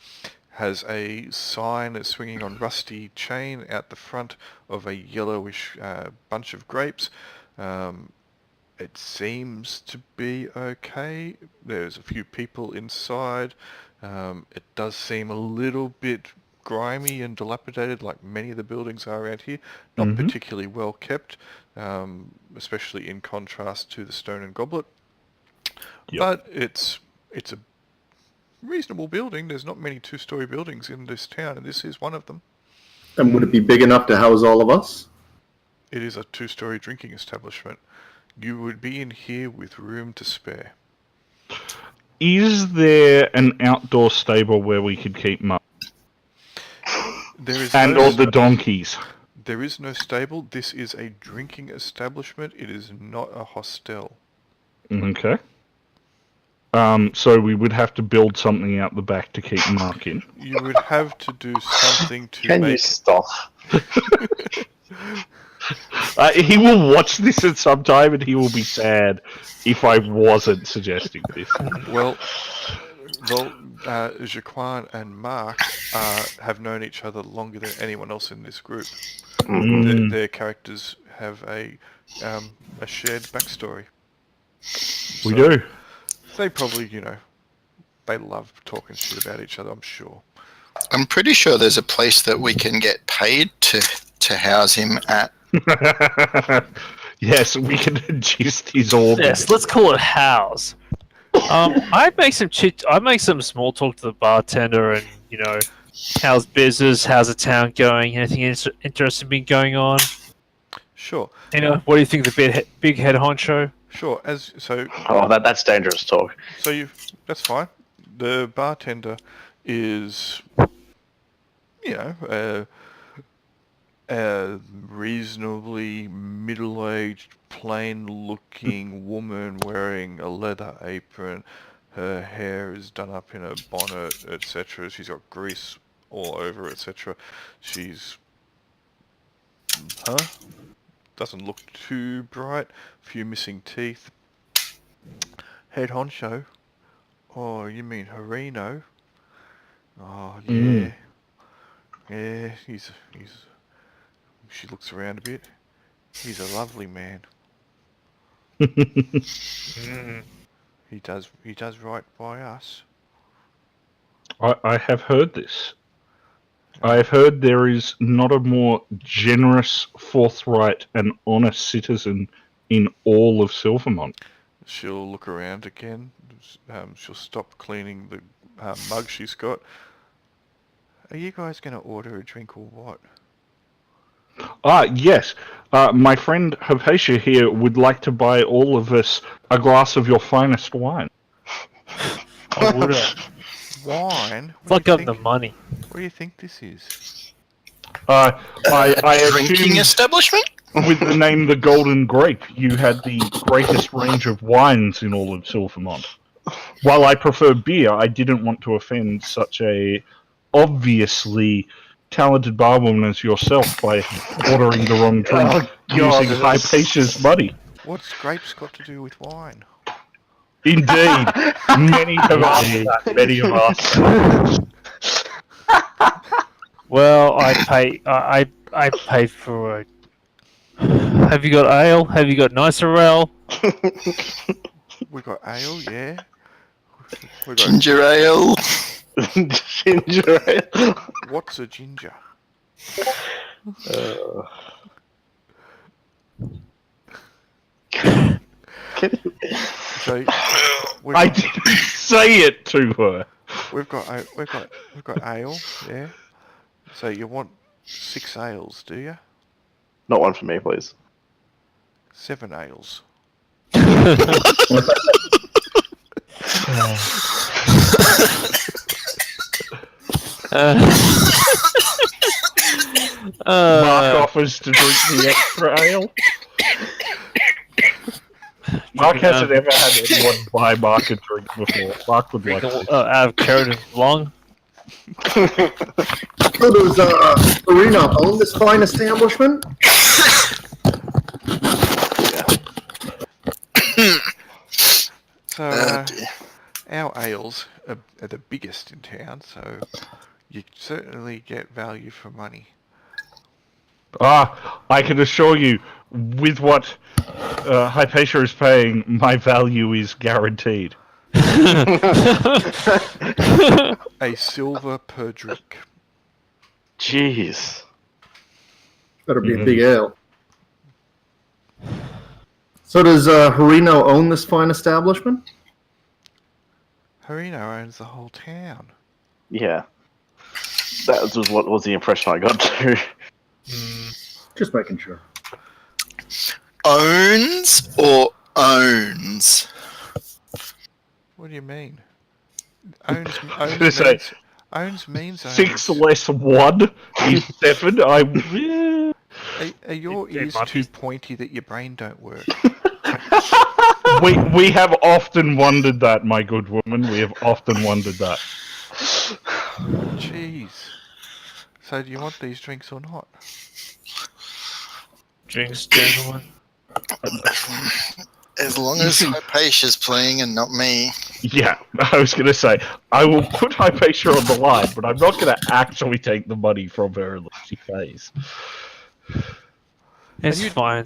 has a sign that's swinging on rusty chain out the front of a yellowish bunch of grapes. It seems to be okay. There's a few people inside. It does seem a little bit grimy and dilapidated, like many of the buildings are around here. Not particularly well kept, especially in contrast to the Stone and Goblet. Yep. But it's a reasonable building. There's not many 2-story buildings in this town, and this is one of them. And would it be big enough to house all of us? It is a 2-story drinking establishment. You would be in here with room to spare. Is there an outdoor stable where we could keep Mark? There is And all the donkeys? There is no stable. This is a drinking establishment. It is not a hostel. Okay. So we would have to build something out the back to keep Mark in. You would have to do something to Can you make... stop? He will watch this at some time and he will be sad if I wasn't suggesting this. Well, Jaquan and Mark have known each other longer than anyone else in this group. Their characters have a shared backstory. We do. They probably, they love talking shit about each other, I'm sure. I'm pretty sure there's a place that we can get paid to house him at. Yes, we can ingest his organs. Yes, let's call it house. I'd make some small talk to the bartender, and how's business, how's the town going, anything interesting been going on. Sure. What do you think of the big head honcho? Sure. Oh, that's dangerous talk. So that's fine. The bartender is, a reasonably middle-aged, plain-looking woman wearing a leather apron. Her hair is done up in a bonnet, etc. She's got grease all over, etc. She's, doesn't look too bright. A few missing teeth. Head honcho. Oh, you mean Harino? Oh, yeah. Yeah, he's. She looks around a bit. He's a lovely man. He does right by us. I have heard this. I have heard there is not a more generous, forthright, and honest citizen in all of Silvermont. She'll look around again. She'll stop cleaning the mug she's got. Are you guys going to order a drink or what? Yes. My friend Hypatia here would like to buy all of us a glass of your finest wine. Wine? Fuck up the money. What do you think this is? I Drinking assume establishment? with the name The Golden Grape, you had the greatest range of wines in all of Silvermont. While I prefer beer, I didn't want to offend such a obviously talented barwoman as yourself by ordering the wrong drink using Hypatia's money. What's grapes got to do with wine? Indeed, many have asked that. Many have asked that. Well, I pay for a... Have you got ale? Have you got nicer ale? We got ale, yeah. We got Ginger ale. Ginger ale. What's a ginger? So I didn't say it to her. we've got ale, yeah. So you want 6 ales, do you? Not one for me, please. 7 ales. Mark offers to drink the extra ale. Mark hasn't ever had anyone buy Mark a drink before. Mark would like to. Out of carrot and long. So does Arena own this fine establishment? So Oh, dear. our ales are the biggest in town, so you certainly get value for money. I can assure you, with what Hypatia is paying, my value is guaranteed. A silver per drink. Jeez. Better be a big ale. So does Harino own this fine establishment? Harino owns the whole town. Yeah. That what was the impression I got too. Just making sure. Owns or owns? What do you mean? Owns means 6 owns. less 1 is 7. Are your ears too pointy that your brain don't work? We have often wondered that, my good woman. We have often wondered that. Jeez. So do you want these drinks or not? Drinks, gentlemen. As long as Hypatia's playing and not me. Yeah, I was going to say, I will put Hypatia on the line, but I'm not going to actually take the money from her unless she pays. It's fine.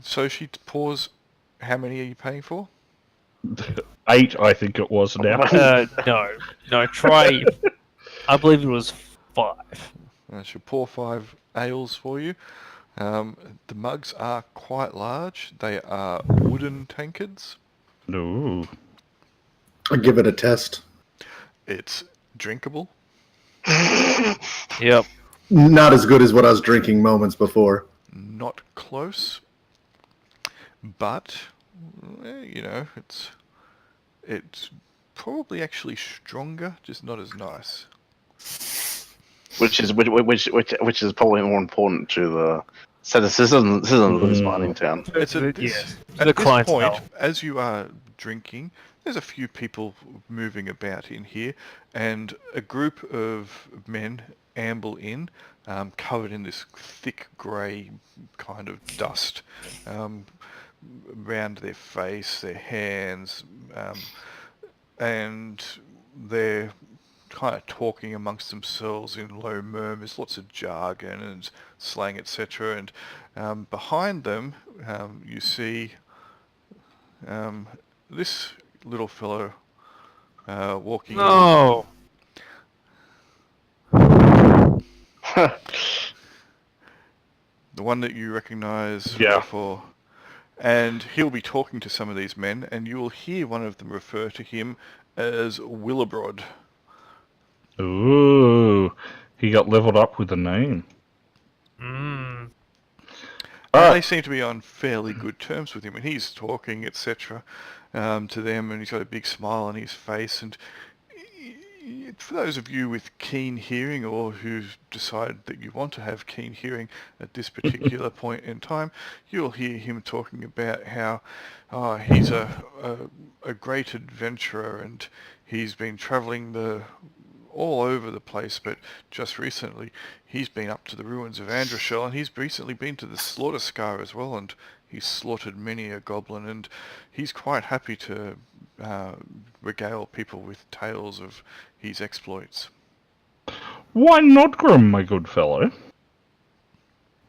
So she pours. How many are you paying for? 8, I think it was now. No. Try. I believe it was 5. I should pour 5 ales for you. The mugs are quite large. They are wooden tankards. Ooh. I'll give it a test. It's drinkable. Yep. Not as good as what I was drinking moments before. Not close. But, it's probably actually stronger, just not as nice. Which is probably more important to the. So this isn't Loose mining town. It's at Yes. at The this clientele. point, as you are drinking, there's a few people moving about in here, and a group of men amble in, covered in this thick grey kind of dust, around their face, their hands, and they're kind of talking amongst themselves in low murmurs, lots of jargon and slang, etc. And behind them, you see this little fellow walking in. No. The one that you recognise Yeah. before. And he'll be talking to some of these men, and you will hear one of them refer to him as Willibrod. Ooh. He got leveled up with a name. Mm. And they seem to be on fairly good terms with him, and he's talking, etc., to them, and he's got a big smile on his face. And for those of you with keen hearing, or who've decided that you want to have keen hearing at this particular point in time, you'll hear him talking about how he's a great adventurer, and he's been travelling all over the place, but just recently he's been up to the ruins of Androshell, and he's recently been to the Slaughter Scar as well, and he's slaughtered many a goblin, and he's quite happy to regale people with tales of his exploits. Why not, Grim, my good fellow?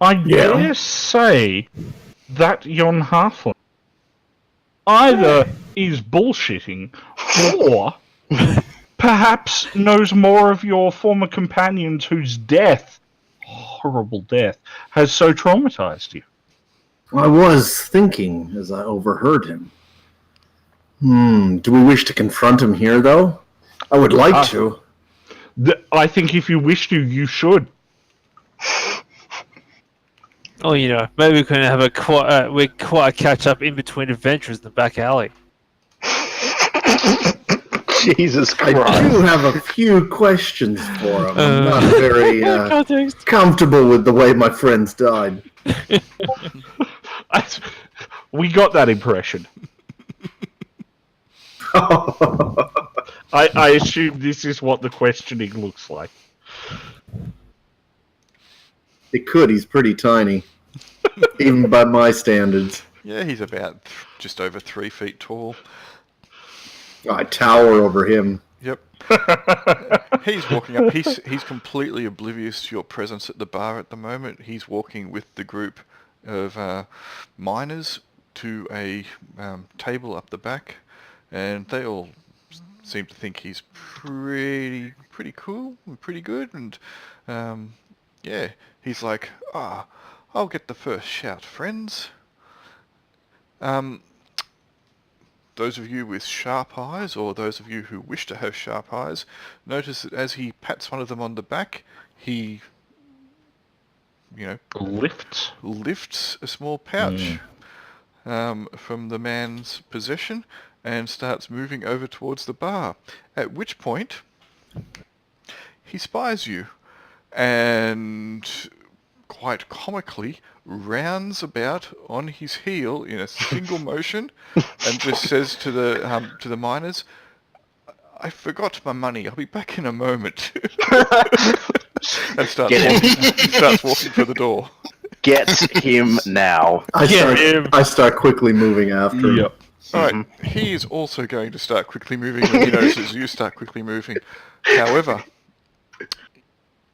I dare say that yon halfling either is bullshitting or perhaps knows more of your former companions whose horrible death, has so traumatized you. I was thinking as I overheard him. Do we wish to confront him here, though? I would like to. I think if you wish to, you should. Oh, maybe we can have a quiet catch up in between adventures in the back alley. Jesus I Christ. do have a few questions for him. I'm not very Context. comfortable with the way my friends died. We got that impression. I assume this is what the questioning looks like. It could. He's pretty tiny, even by my standards. Yeah, he's about just over 3 feet tall. I tower over him. Yep. He's walking up. He's completely oblivious to your presence at the bar at the moment. He's walking with the group of miners to a table up the back, and they all seem to think he's pretty cool and pretty good. And yeah, he's like, I'll get the first shout, friends. Those of you with sharp eyes, or those of you who wish to have sharp eyes, notice that as he pats one of them on the back, he, lifts a small pouch from the man's possession and starts moving over towards the bar. At which point, he spies you and quite comically rounds about on his heel in a single motion and just says to the miners, "I forgot my money. I'll be back in a moment." And starts walking for the door. Get him now. I start quickly moving after him. Yep. Alright, he is also going to start quickly moving when he notices you start quickly moving. However,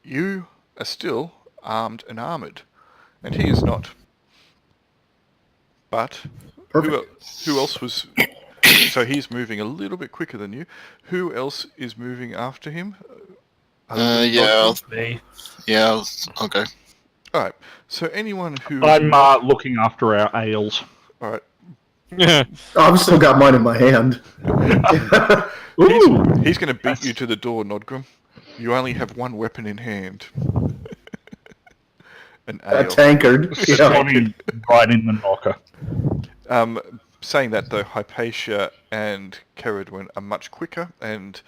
you are still armed and armoured, and he is not. But who else was so he's moving a little bit quicker than you. Who else is moving after him? Yeah, Me. I'll go. All right. So anyone who I'm looking after our ales. all right. Yeah. I've still got mine in my hand. He's going to beat you to the door, Nodgrim. You only have one weapon in hand. An A ale. tankard. Yeah. Scotty right in the knocker. Saying that though, Hypatia and Ceridwen are much quicker and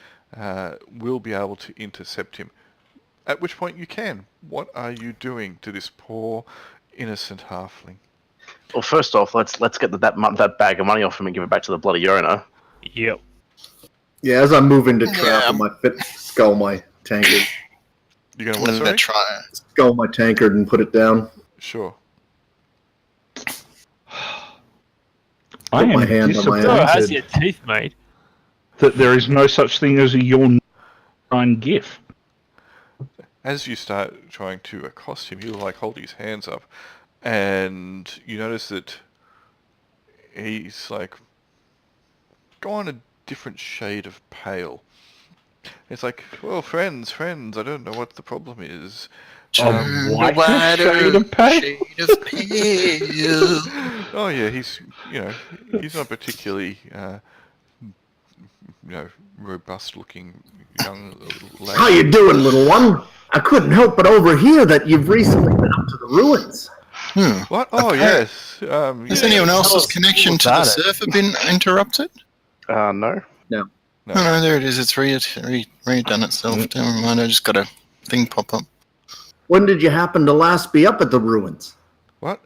will be able to intercept him. At which point you can. What are you doing to this poor, innocent halfling? Well, first off, let's get that bag of money off him and give it back to the bloody owner. Yep. Yeah, as I'm moving to trap Yeah. him, I skull my tankard. You're going to I'm what, gonna sorry? try. Skull my tankard and put it down. Sure. I my am hand on my Oh, how's disappointed your teeth, mate? that there is no such thing as a your nine gif. As you start trying to accost him, he'll like hold his hands up, and you notice that he's like gone a different shade of pale. It's like, well, friends, I don't know what the problem is. White shade of pale. Shade of pale. Oh yeah, he's he's not particularly robust looking young lad. How you doing, little one? I couldn't help but overhear that you've recently been up to the ruins. What? Oh Apparent- yes. Has Yeah. anyone else's us connection all to the about it. server been interrupted? No. No. Oh, no, there it is. It's redone itself. Never mind. I just got a thing pop up. When did you happen to last be up at the ruins? What?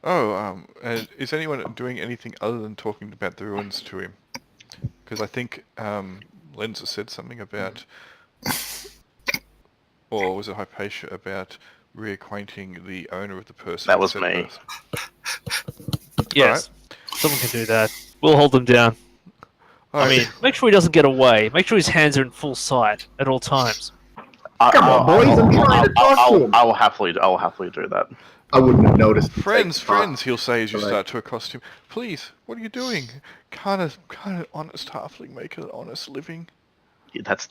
Oh, and is anyone doing anything other than talking about the ruins to him? Because I think Lenza said something about, or was it Hypatia, about reacquainting the owner of the person. That was said me. person. Yes. Someone can do that. We'll hold him down. I mean, make sure he doesn't get away. Make sure his hands are in full sight at all times. Come on, boys, I'm trying to talk to him. I will happily do that. I wouldn't have noticed. friends, he'll say as you Right. start to accost him. Please, what are you doing? Can't an honest halfling make an honest living? That's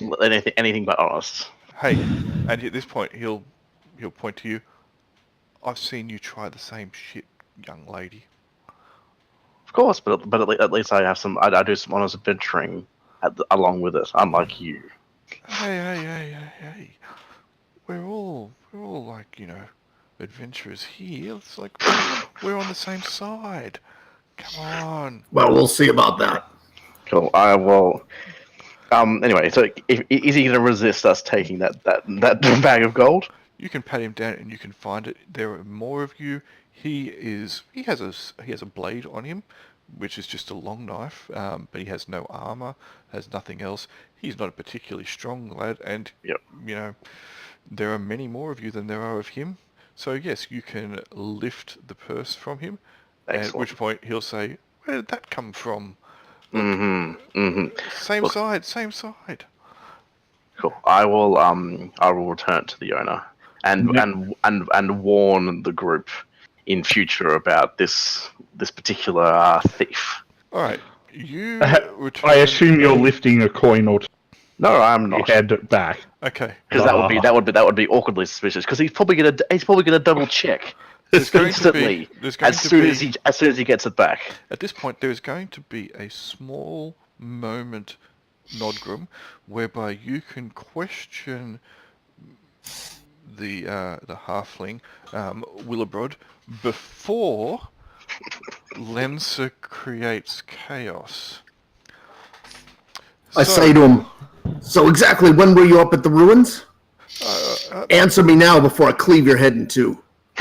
anything but honest. Hey, and at this point, he'll point to you. I've seen you try the same shit, young lady. Of course, but at least I have some. I do some honest adventuring along with it. Unlike you. Hey. We're all like, adventurers here. It's like we're on the same side. Come on. Well, we'll see about that. Cool. I will. Anyway, so is he going to resist us taking that bag of gold? You can pat him down and you can find it. There are more of you. He has a blade on him, which is just a long knife, but he has no armor, has nothing else. He's not a particularly strong lad, and Yep. there are many more of you than there are of him. So yes, you can lift the purse from him. Excellent. At which point he'll say, "Where did that come from?" Same Look. side. Cool. I will return it to the owner and warn the group in future about this particular thief. All right, you return. I assume you're lifting a coin or two. No, I'm not. Hand it back. Okay. Because that would be awkwardly suspicious. Because he's probably gonna double check There's going to instantly be. There's going as to soon be. as he gets it back. At this point, there is going to be a small moment, Nodgrim, whereby you can question the halfling Willebrod before Lensa creates chaos. I say to him, so exactly when were you up at the ruins? Answer me now before I cleave your head in two.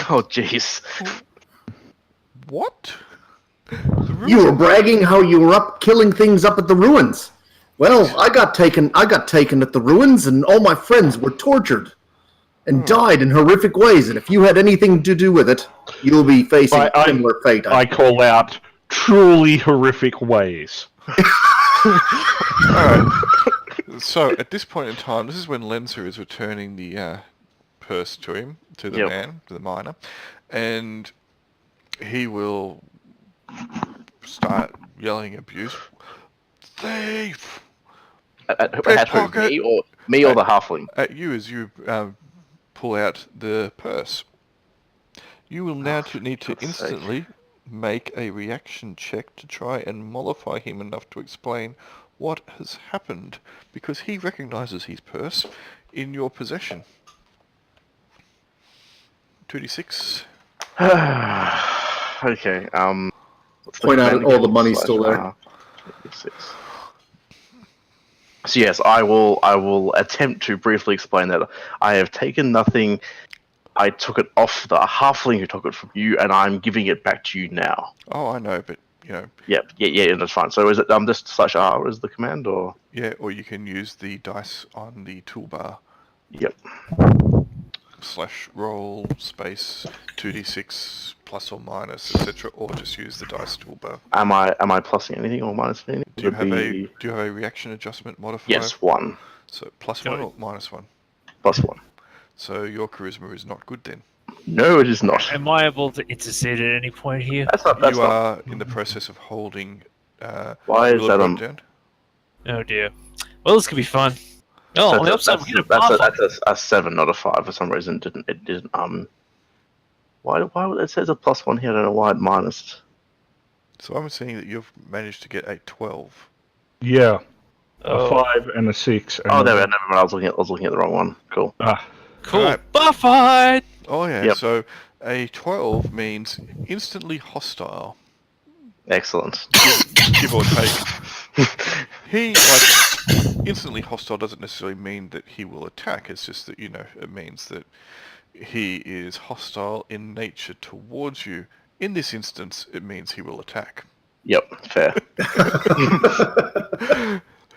Oh, jeez. What? You were bragging how you were up killing things up at the ruins. Well, I got taken at the ruins, and all my friends were tortured and died in horrific ways. And if you had anything to do with it, you'll be facing a similar fate. I call out truly horrific ways. Alright. So, at this point in time, this is when Lensa is returning the purse to him, to the man, to the miner, and he will start yelling abuse. Thief! At who? Pickpocket. Me or the halfling? At you as you pull out the purse. You will now need to God's sake. instantly make a reaction check to try and mollify him enough to explain what has happened, because he recognises his purse in your possession. 2d6. Okay. Point out all the money's still there. 26. So yes, I will attempt to briefly explain that I have taken nothing. I took it off the halfling who took it from you, and I'm giving it back to you now. Oh, I know, but Yeah, that's fine. So is it just /R is the command, or? yeah, or you can use the dice on the toolbar. Yep. /roll space 2d6 plus or minus, etc., or just use the dice toolbar. Am I plussing anything or minusing anything? Do you have a reaction adjustment modifier? Yes, 1. So +1 or -1? +1. So your charisma is not good then. No, it is not. Am I able to intercede at any point here? You are in the process of holding. Why is that on? down. Oh dear. Well, this could be fun. Oh, on the upside, we get a that's a 7, not a 5. For some reason, it didn't. Why would it says a +1 here? I don't know why it minused. So I'm seeing that you've managed to get a 12. Yeah. Oh. A 5 and a 6. And Oh, there we go. Never mind. I was looking at the wrong one. Cool. Cool. Right. Bar fight! Oh yeah. Yep. So a 12 means instantly hostile. Excellent. Give or take. Instantly hostile doesn't necessarily mean that he will attack. It's just that, it means that he is hostile in nature towards you. In this instance, it means he will attack. Yep. Fair.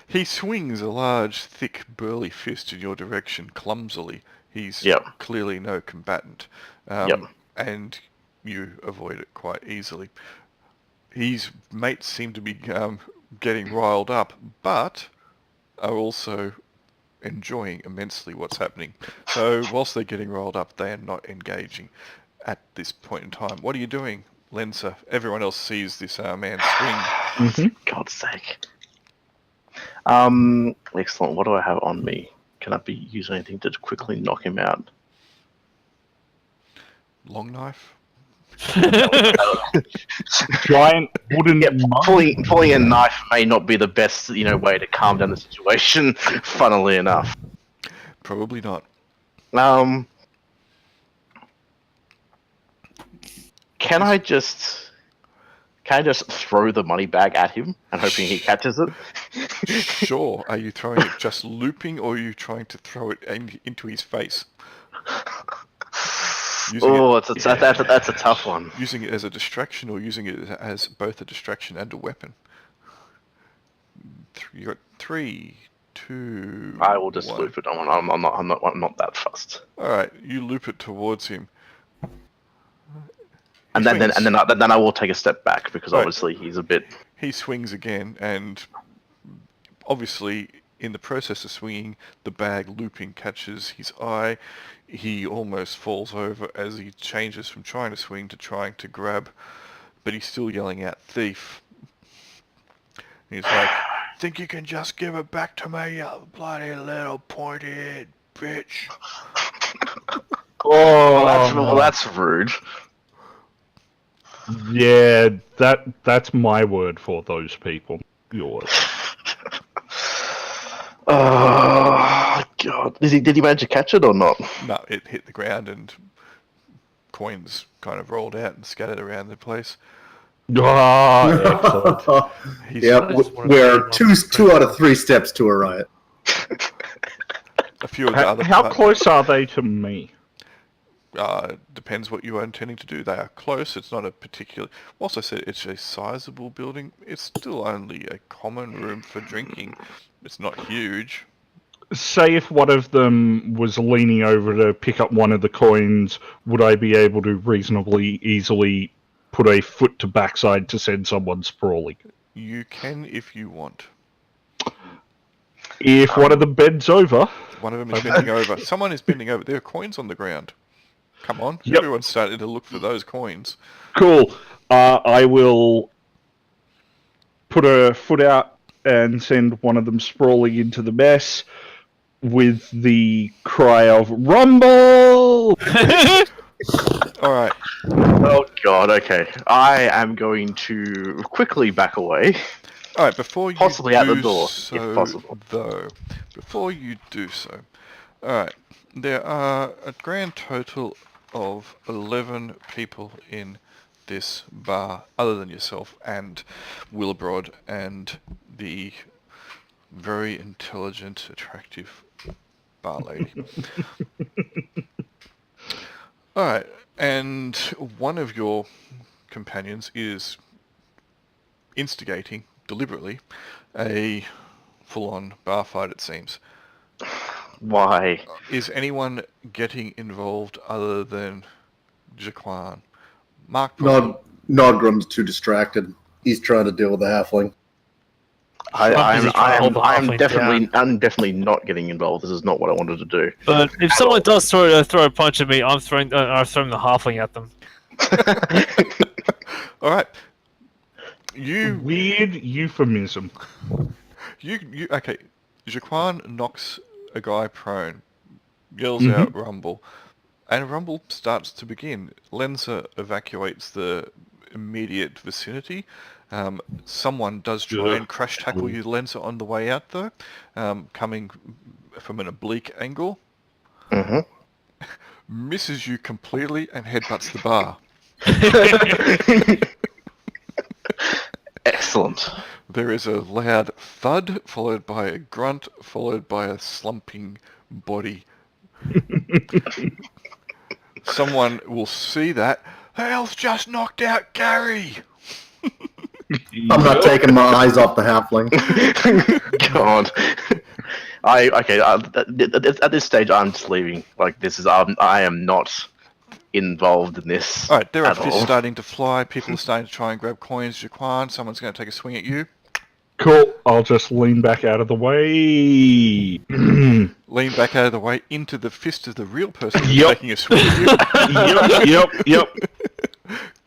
He swings a large, thick, burly fist in your direction clumsily. He's clearly no combatant. And you avoid it quite easily. His mates seem to be getting riled up, but are also enjoying immensely what's happening. So whilst they're getting riled up, they are not engaging at this point in time. What are you doing, Lensa? Everyone else sees this man swing. God's sake. Excellent. What do I have on me? Can I be using anything to quickly knock him out? Long knife? Giant wooden Pulling a knife may not be the best, way to calm down the situation. Funnily enough, Probably not. Can I just throw the money bag at him and hoping he catches it? Sure. Are you throwing it just looping, or are you trying to throw it into his face? That's a tough one. Using it as a distraction, or using it as both a distraction and a weapon? You got 3, 2. I will just 1. loop it. I'm not that fussed. All right, you loop it towards him. And then I will take a step back because obviously he's a bit. He swings again, and obviously in the process of swinging, the bag looping catches his eye. He almost falls over as he changes from trying to swing to trying to grab, but he's still yelling out, "Thief!" He's like, "Think you can just give it back to me, you bloody little pointy-head bitch." That's rude. Yeah, that's my word for those people. Yours. Oh God! Did he manage to catch it or not? No, it hit the ground and coins kind of rolled out and scattered around the place. Excellent. We're two out of 3 steps to a riot. A few of the other How close are they to me? Depends what you are intending to do. They are close. It's not a particular... Whilst I said it's a sizable building, it's still only a common room for drinking. It's not huge. Say if one of them was leaning over to pick up one of the coins, would I be able to reasonably easily put a foot to backside to send someone sprawling? You can if you want. If one of them bends over... One of them is bending over. Someone is bending over. There are coins on the ground. Come on. Yep. Everyone's starting to look for those coins. Cool. I will put a foot out and send one of them sprawling into the mess with the cry of "Rumble!" Alright, Oh god, okay. I am going to quickly back away. alright, before you Possibly do out the door, so, if possible. though, before you do so, alright, there are a grand total of 11 people in this bar, other than yourself and Willibrod and the very intelligent, attractive bar lady. Alright, and one of your companions is instigating, deliberately, a full-on bar fight, it seems. Why? Is anyone getting involved other than Jaquan? Mark, probably. Nodgrum's too distracted. He's trying to deal with the halfling. busy trying to hold the I'm halfling definitely not getting involved. This is not what I wanted to do. But if someone does throw a punch at me, I'm throwing the halfling at them. Alright. You Weird euphemism. okay. Jaquan knocks a guy prone, yells out Rumble, and Rumble starts to begin. Lenza evacuates the immediate vicinity. Someone does try and crash tackle you, Lenza, on the way out though, coming from an oblique angle. Misses you completely and headbutts the bar. Excellent. There is a loud thud, followed by a grunt, followed by a slumping body. Someone will see that. Hell's just knocked out Gary! I'm not taking my eyes off the halfling. God. At this stage, I'm just leaving. Like, this is, I am not involved in this. Alright, there are at fists all. starting to fly, people are starting to try and grab coins, Jaquan, someone's going to take a swing at you. Cool. I'll just lean back out of the way. Lean back out of the way into the fist of the real person who's Yep. taking a swing at you. Yep.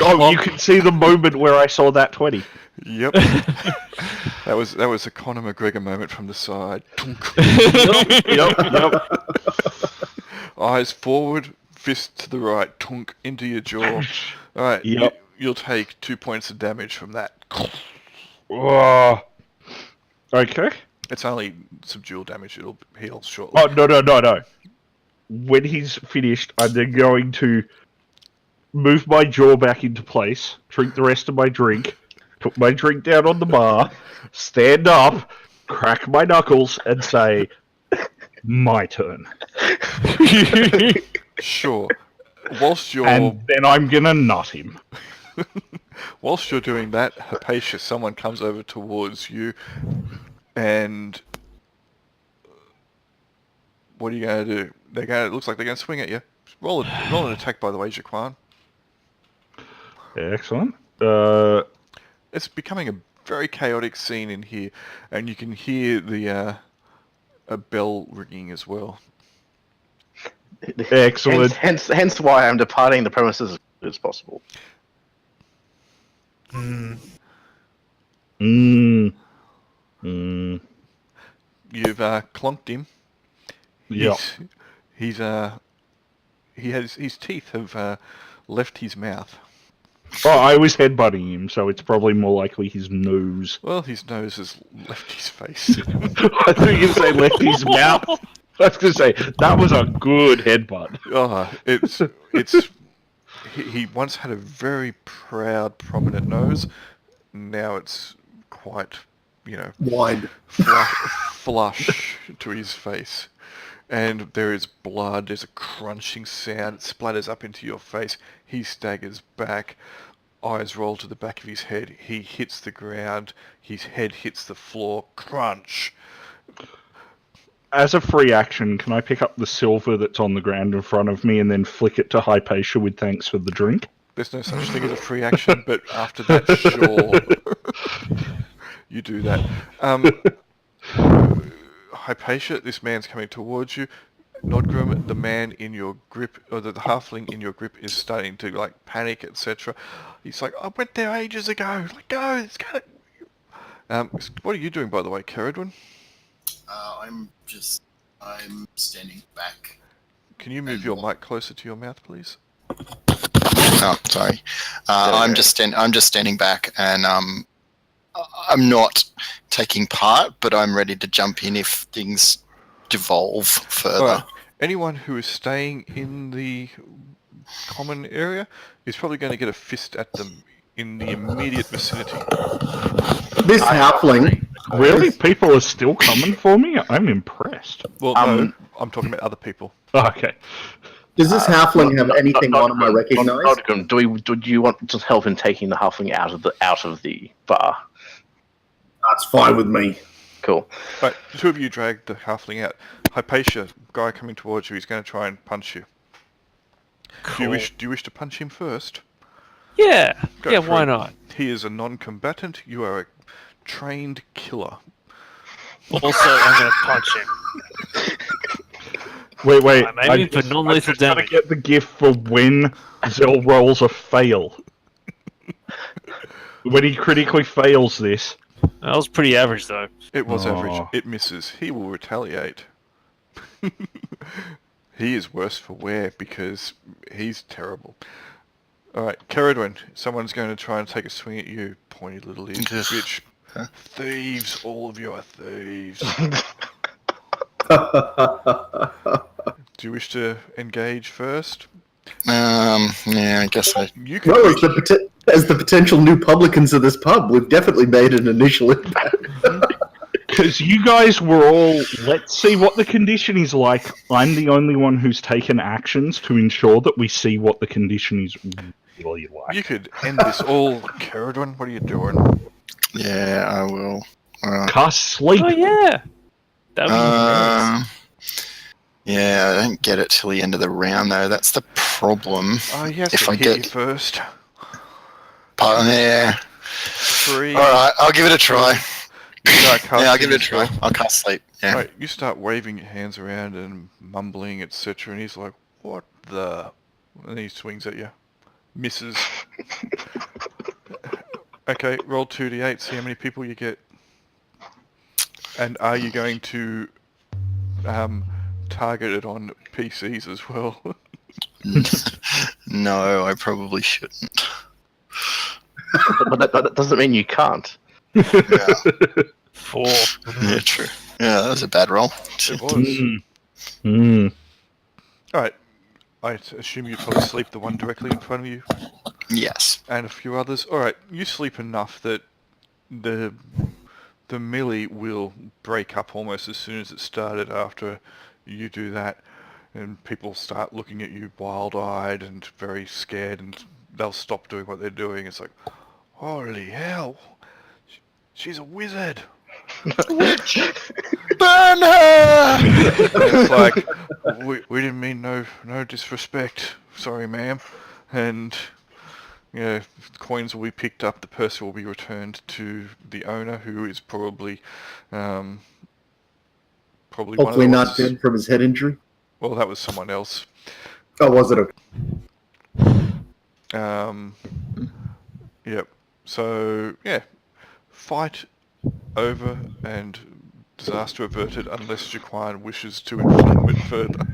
Oh, you can see the moment where I saw that 20. Yep. That was a Conor McGregor moment from the side. Yep. Eyes forward, fist to the right, tunk into your jaw. Alright, Yep. you'll take 2 points of damage from that. Oh. Okay. It's only subdual damage, it'll heal shortly. Oh, no. When he's finished, I'm then going to move my jaw back into place, drink the rest of my drink, put my drink down on the bar, stand up, crack my knuckles, and say, "My turn." Sure. Whilst you're And then I'm gonna nut him. whilst you're doing that, Hypatia, someone comes over towards you, and what are you going to do? It looks like they're going to swing at you. Roll an attack, by the way, Jaquan. Excellent. It's becoming a very chaotic scene in here, and you can hear the a bell ringing as well. Excellent. Hence why I'm departing the premises as soon as possible. You've clonked him. Yep. His teeth have left his mouth. Oh, I was headbutting him, so it's probably more likely his nose. Well, his nose has left his face. I think you say left his mouth. I was going to say, that was a good headbutt. He once had a very proud, prominent nose. Now it's quite, Wide. flush to his face. And there is blood, there's a crunching sound, it splatters up into your face. He staggers back, eyes roll to the back of his head. He hits the ground, his head hits the floor, crunch. As a free action, can I pick up the silver that's on the ground in front of me and then flick it to Hypatia with thanks for the drink? There's no such thing as a free action, but after that, sure. You do that. Hypatia, this man's coming towards you. Nodgrim, the man in your grip, or the halfling in your grip, is starting to panic, etc. He's like, "I went there ages ago. Go, let's go." What are you doing, by the way, Caradwin? I'm standing back. Can you move your mic closer to your mouth, please? Oh, sorry. I'm just standing back, and I'm not taking part, but I'm ready to jump in if things devolve further. Alright. Anyone who is staying in the common area is probably going to get a fist at them in the immediate vicinity. This halfling. Really? People are still coming for me? I'm impressed. Well, no, I'm talking about other people. Oh, okay. Does this halfling have anything on him I recognise? Nodgrim, do you want to help in taking the halfling out of the bar? That's fine with me. Cool. Right, the two of you drag the halfling out. Hypatia, guy coming towards you, he's going to try and punch you. Cool. Do you wish to punch him first? Yeah. Go Yeah, for why it. not? He is a non-combatant. You are a trained killer. Also, I'm going to punch him. Wait. I'm aiming for non-lethal gotta damage. get the gift for when Zell rolls a fail. When he critically fails this. That was pretty average, though. It was average. Oh. It misses. He will retaliate. He is worse for wear because he's terrible. Alright, Caradwin, someone's going to try and take a swing at you, pointy little ear, bitch. Thieves, all of you are thieves. Do you wish to engage first? Yeah, I guess I... You can Well, as the potential new publicans of this pub, we've definitely made an initial impact. Because you guys were all, let's see what the condition is like. I'm the only one who's taken actions to ensure that we see what the condition is really like. You could end this all, Caradwin. What are you doing? Yeah, I will. Cast sleep. Oh, yeah. That would be nice. Yeah, I don't get it till the end of the round, though. That's the problem. Oh, he has If to I hit get- you first. Yeah. 3. Alright, I'll give it a try. You start casting Yeah, I'll give it a as try. well. I'll cast sleep. Yeah. Right, you start waving your hands around and mumbling, etc. And he's like, what the... And he swings at you. Misses. Okay, roll 2d8, see how many people you get. And are you going to target it on PCs as well? No, I probably shouldn't. But that doesn't mean you can't. Yeah, 4. yeah, true. Yeah, that was a bad roll. It was. Alright, I assume you probably sleep the one directly in front of you. Yes. And a few others. Alright, you sleep enough that the melee will break up almost as soon as it started after you do that. And people start looking at you wild-eyed and very scared, and they'll stop doing what they're doing. It's like, holy hell, she's a wizard. Burn her! And it's like, we didn't mean no disrespect. Sorry, ma'am. And you know, coins will be picked up. The purse will be returned to the owner, who is probably one of Hopefully the not ones- dead from his head injury. Well, that was someone else. Oh, was it? Yep. So yeah, fight over and disaster averted, unless Jaquan wishes to inform it further.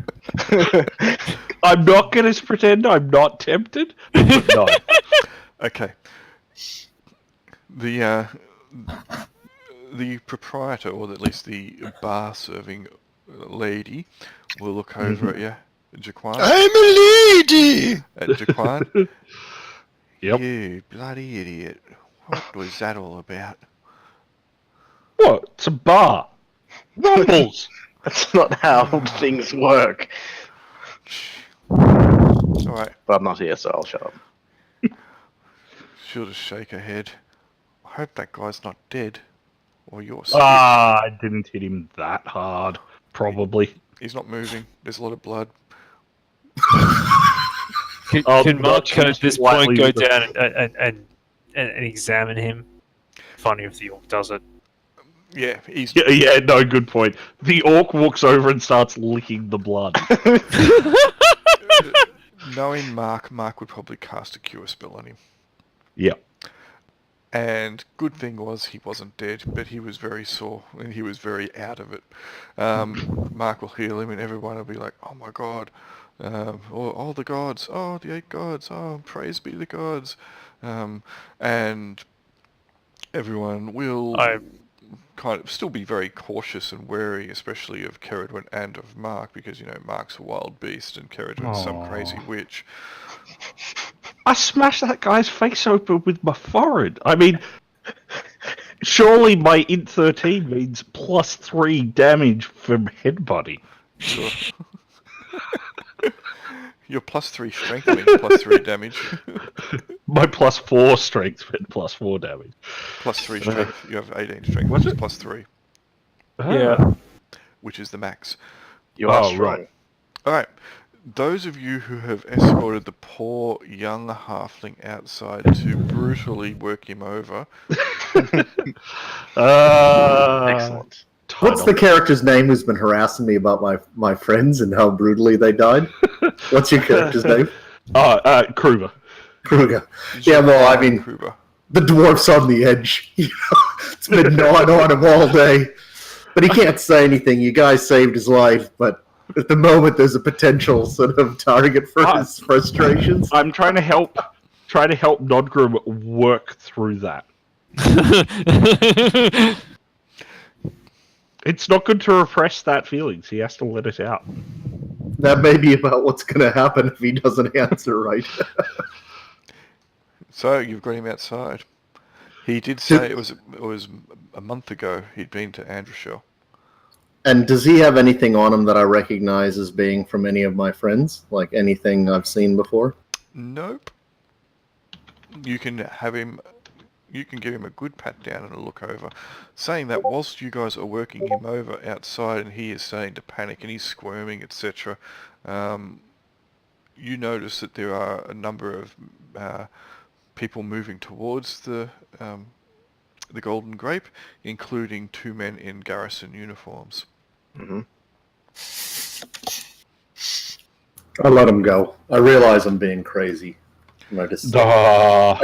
I'm not going to pretend I'm not tempted, but no. Okay. The proprietor, or at least the bar serving lady, will look over at you, Jaquan. I'm a lady! At Jaquan. Yep. You bloody idiot. What was that all about? What? It's a bar. Rumbles. That's not how things work. Alright, But I'm not here, so I'll shut up. she'll just shake her head. I hope that guy's not dead. Or you're sick. I didn't hit him that hard. Probably. He's not moving. There's a lot of blood. Can Mark at this point lightly go with the- down and examine him? Funny if the orc does it. Yeah, he's... Yeah, no, good point. The orc walks over and starts licking the blood. Knowing Mark would probably cast a cure spell on him. Yep. And good thing was he wasn't dead, but he was very sore and he was very out of it. Mark will heal him and everyone will be like, oh my god, oh the gods, oh the 8 gods, oh praise be the gods. And everyone will kind of still be very cautious and wary, especially of Ceridwen and of Mark, because, you know, Mark's a wild beast and Ceridwen's some crazy witch. I smashed that guy's face open with my forehead. I mean, surely my int 13 means +3 damage from headbutting. Sure. Your +3 strength means +3 damage. My +4 strength meant +4 damage. +3 strength. You have 18 strength, Was which is it? +3, Yeah. which is the max. You are Oh, strong. right. Alright, those of you who have escorted the poor young halfling outside to brutally work him over, Excellent. What's the character's name who's been harassing me about my friends and how brutally they died? What's your character's name? Kruger. Kruger. Yeah, well, I mean, Kruger. the dwarf's on the edge. You know, it's been gnawing on him all day. But he can't say anything. You guys saved his life, but at the moment there's a potential sort of target for his frustrations. I'm trying to help Nodgrim work through that. It's not good to repress that feelings. He has to let it out. That may be about what's going to happen if he doesn't answer right. So you've got him outside. He did say it was a month ago he'd been to Andreshell. And does he have anything on him that I recognize as being from any of my friends? Like anything I've seen before? Nope. You can have him. You can give him a good pat down and a look over. Saying that, whilst you guys are working him over outside and he is starting to panic and he's squirming, etc., you notice that there are a number of people moving towards the Golden Grape, including 2 men in garrison uniforms. Mm-hmm. I let him go. I realize I'm being crazy. And I just, I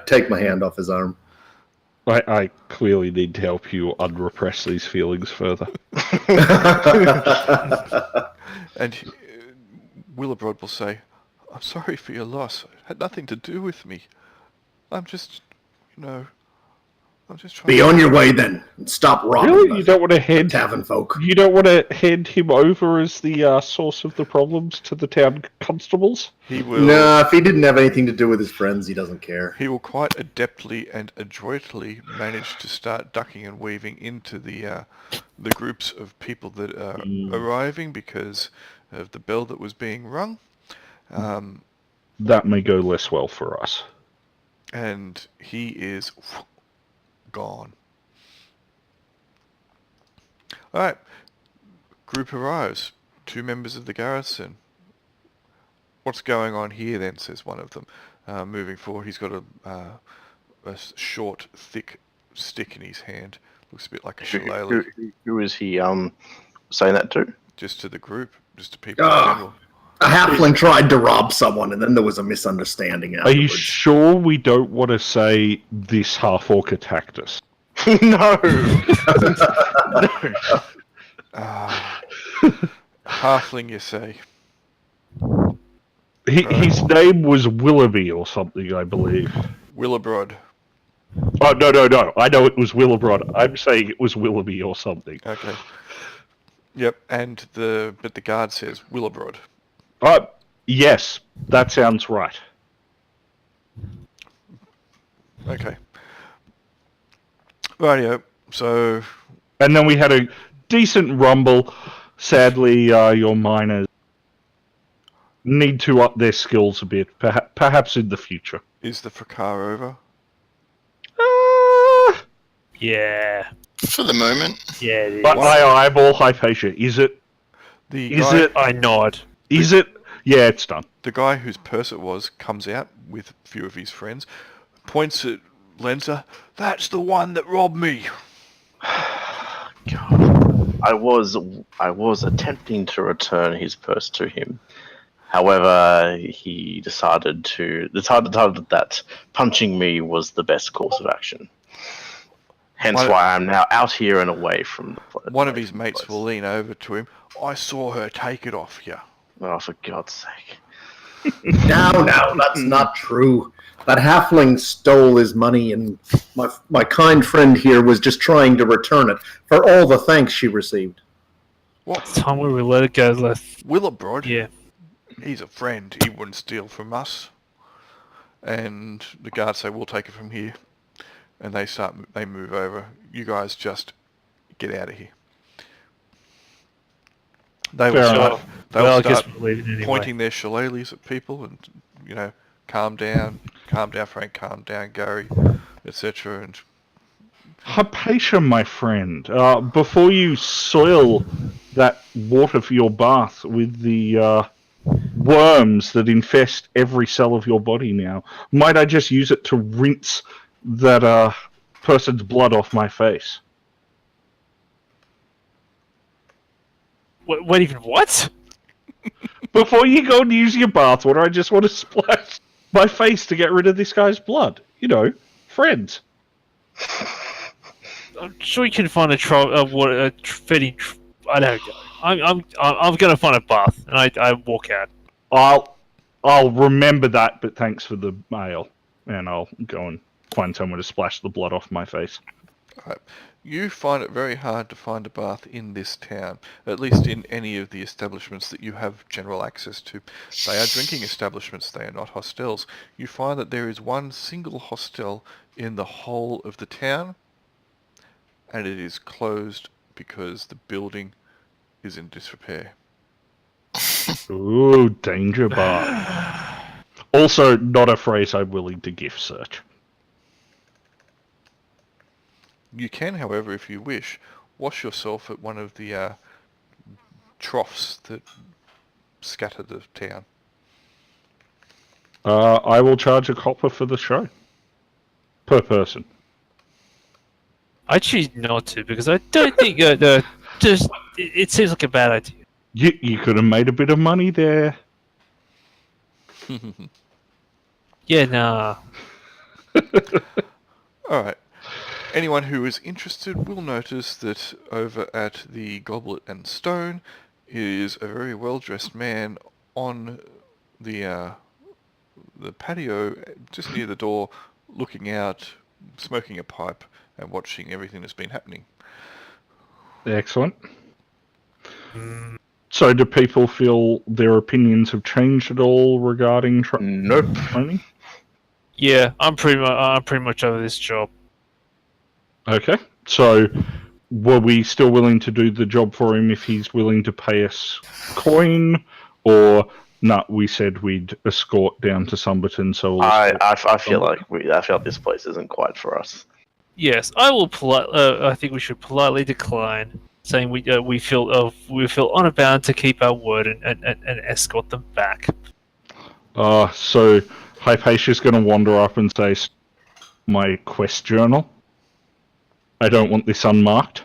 take my hand off his arm. I clearly need to help you unrepress these feelings further. And Willebrod will say, I'm sorry for your loss. It had nothing to do with me. I'm just, I'm just trying Be on your way then, and stop robbing Really? You don't want to hand tavern folk. You don't want to hand him over as the source of the problems to the town constables? He will. No, if he didn't have anything to do with his friends, he doesn't care. He will quite adeptly and adroitly manage to start ducking and weaving into the groups of people that are arriving because of the bell that was being rung. That may go less well for us. And he is gone. Alright. Group arrives. 2 members of the garrison. What's going on here then, says one of them. Moving forward, he's got a short, thick stick in his hand. Looks a bit like a shillelagh. Who is he saying that to? Just to the group. Just to people in general. A halfling tried to rob someone, and then there was a misunderstanding Are you afterwards. sure we don't want to say this half-orc attacked us? No! Halfling, you say? His name was Willoughby or something, I believe. Willebrod. Oh, no. I know it was Willebrod. I'm saying it was Willoughby or something. Okay. Yep, and the guard says Willebrod. Yes, that sounds right. Okay. Rightio. So, And then we had a decent rumble. Sadly, your miners need to up their skills a bit, perhaps in the future. is the fracas over? Yeah. For the moment. Yeah, it is. But my eyeball Hypatia, is it? I nod. Is it? Yeah, it's done. The guy whose purse it was comes out with a few of his friends, points at Lenza. That's the one that robbed me. God. I was attempting to return his purse to him. However, he decided that punching me was the best course of action. Hence why I'm now out here and away from the place. One of his mates will lean over to him. I saw her take it off you. Oh, for God's sake. Now, that's not true. That halfling stole his money, and my kind friend here was just trying to return it for all the thanks she received. What? Time where we let it go left. Willibroad? Yeah. He's a friend. He wouldn't steal from us. And the guards say, we'll take it from here. And they move over. You guys just get out of here. They will start pointing their shillelaghs at people and, calm down Frank, calm down Gary, etc. And Hypatia, my friend, before you soil that water for your bath with the worms that infest every cell of your body now, might I just use it to rinse that person's blood off my face? What even what? Before you go and use your bathwater, I just want to splash my face to get rid of this guy's blood. Friends. I'm sure you can find a feeding. I don't know. I'm gonna find a bath, and I walk out. I'll remember that, but thanks for the mail, and I'll go and find somewhere to splash the blood off my face. right. You find it very hard to find a bath in this town, at least in any of the establishments that you have general access to. They are drinking establishments, they are not hostels. You find that there is one single hostel in the whole of the town, and it is closed because the building is in disrepair. Ooh, danger bar. Also, not a phrase I'm willing to gift search. You can, however, if you wish, wash yourself at one of the troughs that scatter the town. I will charge a copper for the show. Per person. I choose not to because I don't think it seems like a bad idea. You could have made a bit of money there. Yeah, nah. Alright. Anyone who is interested will notice that over at the Goblet and Stone is a very well-dressed man on the patio just near the door, looking out, smoking a pipe and watching everything that's been happening. Excellent. So do people feel their opinions have changed at all regarding Nope. training? Yeah, I'm pretty much over this job. Okay. So were we still willing to do the job for him if he's willing to pay us coin, or we said we'd escort down to Sumberton, so I feel like this place isn't quite for us. Yes, I will. I think we should politely decline, saying we feel honor bound to keep our word and escort them back. So Hypatia's going to wander up and say, my quest journal. I don't want this unmarked.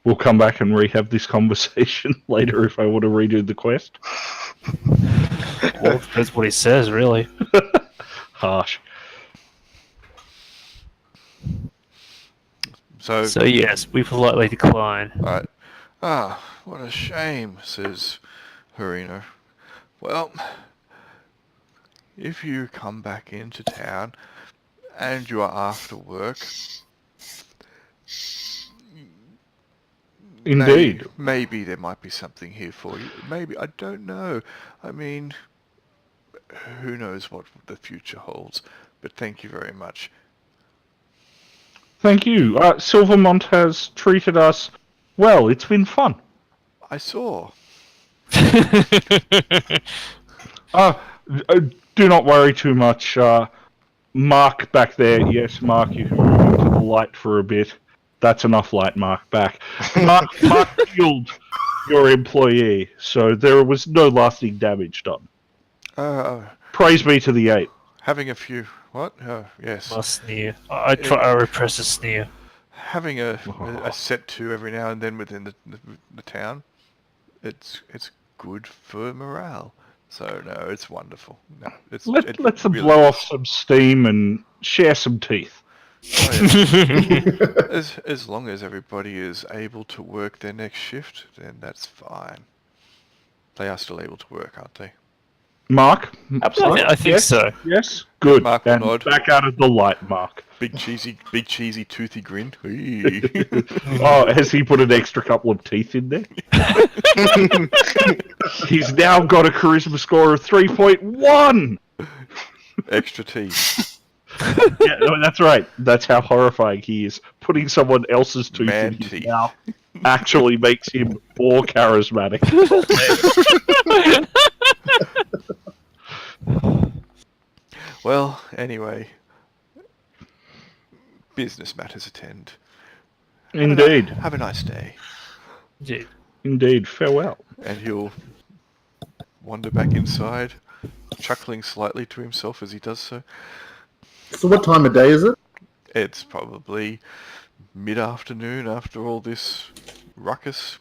We'll come back and rehab this conversation later if I want to redo the quest. Well, that's what he says, really. Harsh. So yes, we politely decline. Right. What a shame, says Harino. Well, if you come back into town and you are after work, Indeed. Maybe there might be something here for you. Maybe, I don't know. I mean, who knows what the future holds. But thank you very much. Thank you. Silvermont has treated us well. It's been fun. I saw. Do not worry too much. Mark back there. Yes, Mark, you can move into the light for a bit. That's enough light, Mark. Back. Mark killed your employee, so there was no lasting damage done. Praise be to the ape. Having a few... What? Yes. A sneer. I repress a sneer. Having a set to every now and then within the town, it's good for morale. So no, it's wonderful. No, Let's really blow is. off some steam and share some teeth. Oh, yeah. As long as everybody is able to work their next shift, then that's fine. They are still able to work, aren't they? Mark? Absolutely. I think Yes? so. Yes? Good. Mark will And nod. back out of the light, Mark. Big cheesy, toothy grin. Whee. Oh, has he put an extra couple of teeth in there? He's now got a charisma score of 3.1! Extra teeth. Yeah, no, that's right. That's how horrifying he is. Putting someone else's tooth Man in his teeth. mouth actually makes him more charismatic. Well, anyway, business matters attend. Indeed. Have a nice day. Indeed. Indeed. Farewell. And he'll wander back inside, chuckling slightly to himself as he does so. So what time of day is it? It's probably mid-afternoon after all this ruckus.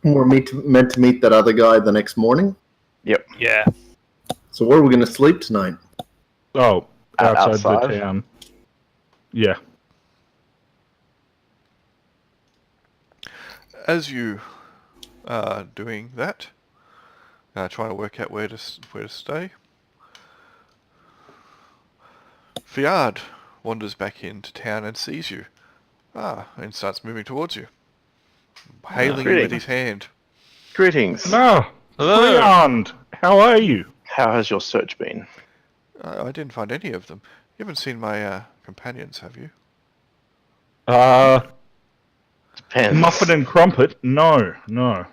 We're meant to meet that other guy the next morning. Yeah. So where are we going to sleep tonight? Oh, outside Outside? the town. Yeah. As you are doing that, trying to work out where to stay, Fiard wanders back into town and sees you. And starts moving towards you, hailing you with Greetings. his hand. Greetings. No. Hello. Leon, how are you? How has your search been? I didn't find any of them. You haven't seen my companions, have you? Depends. Muffin and Crumpet? No. I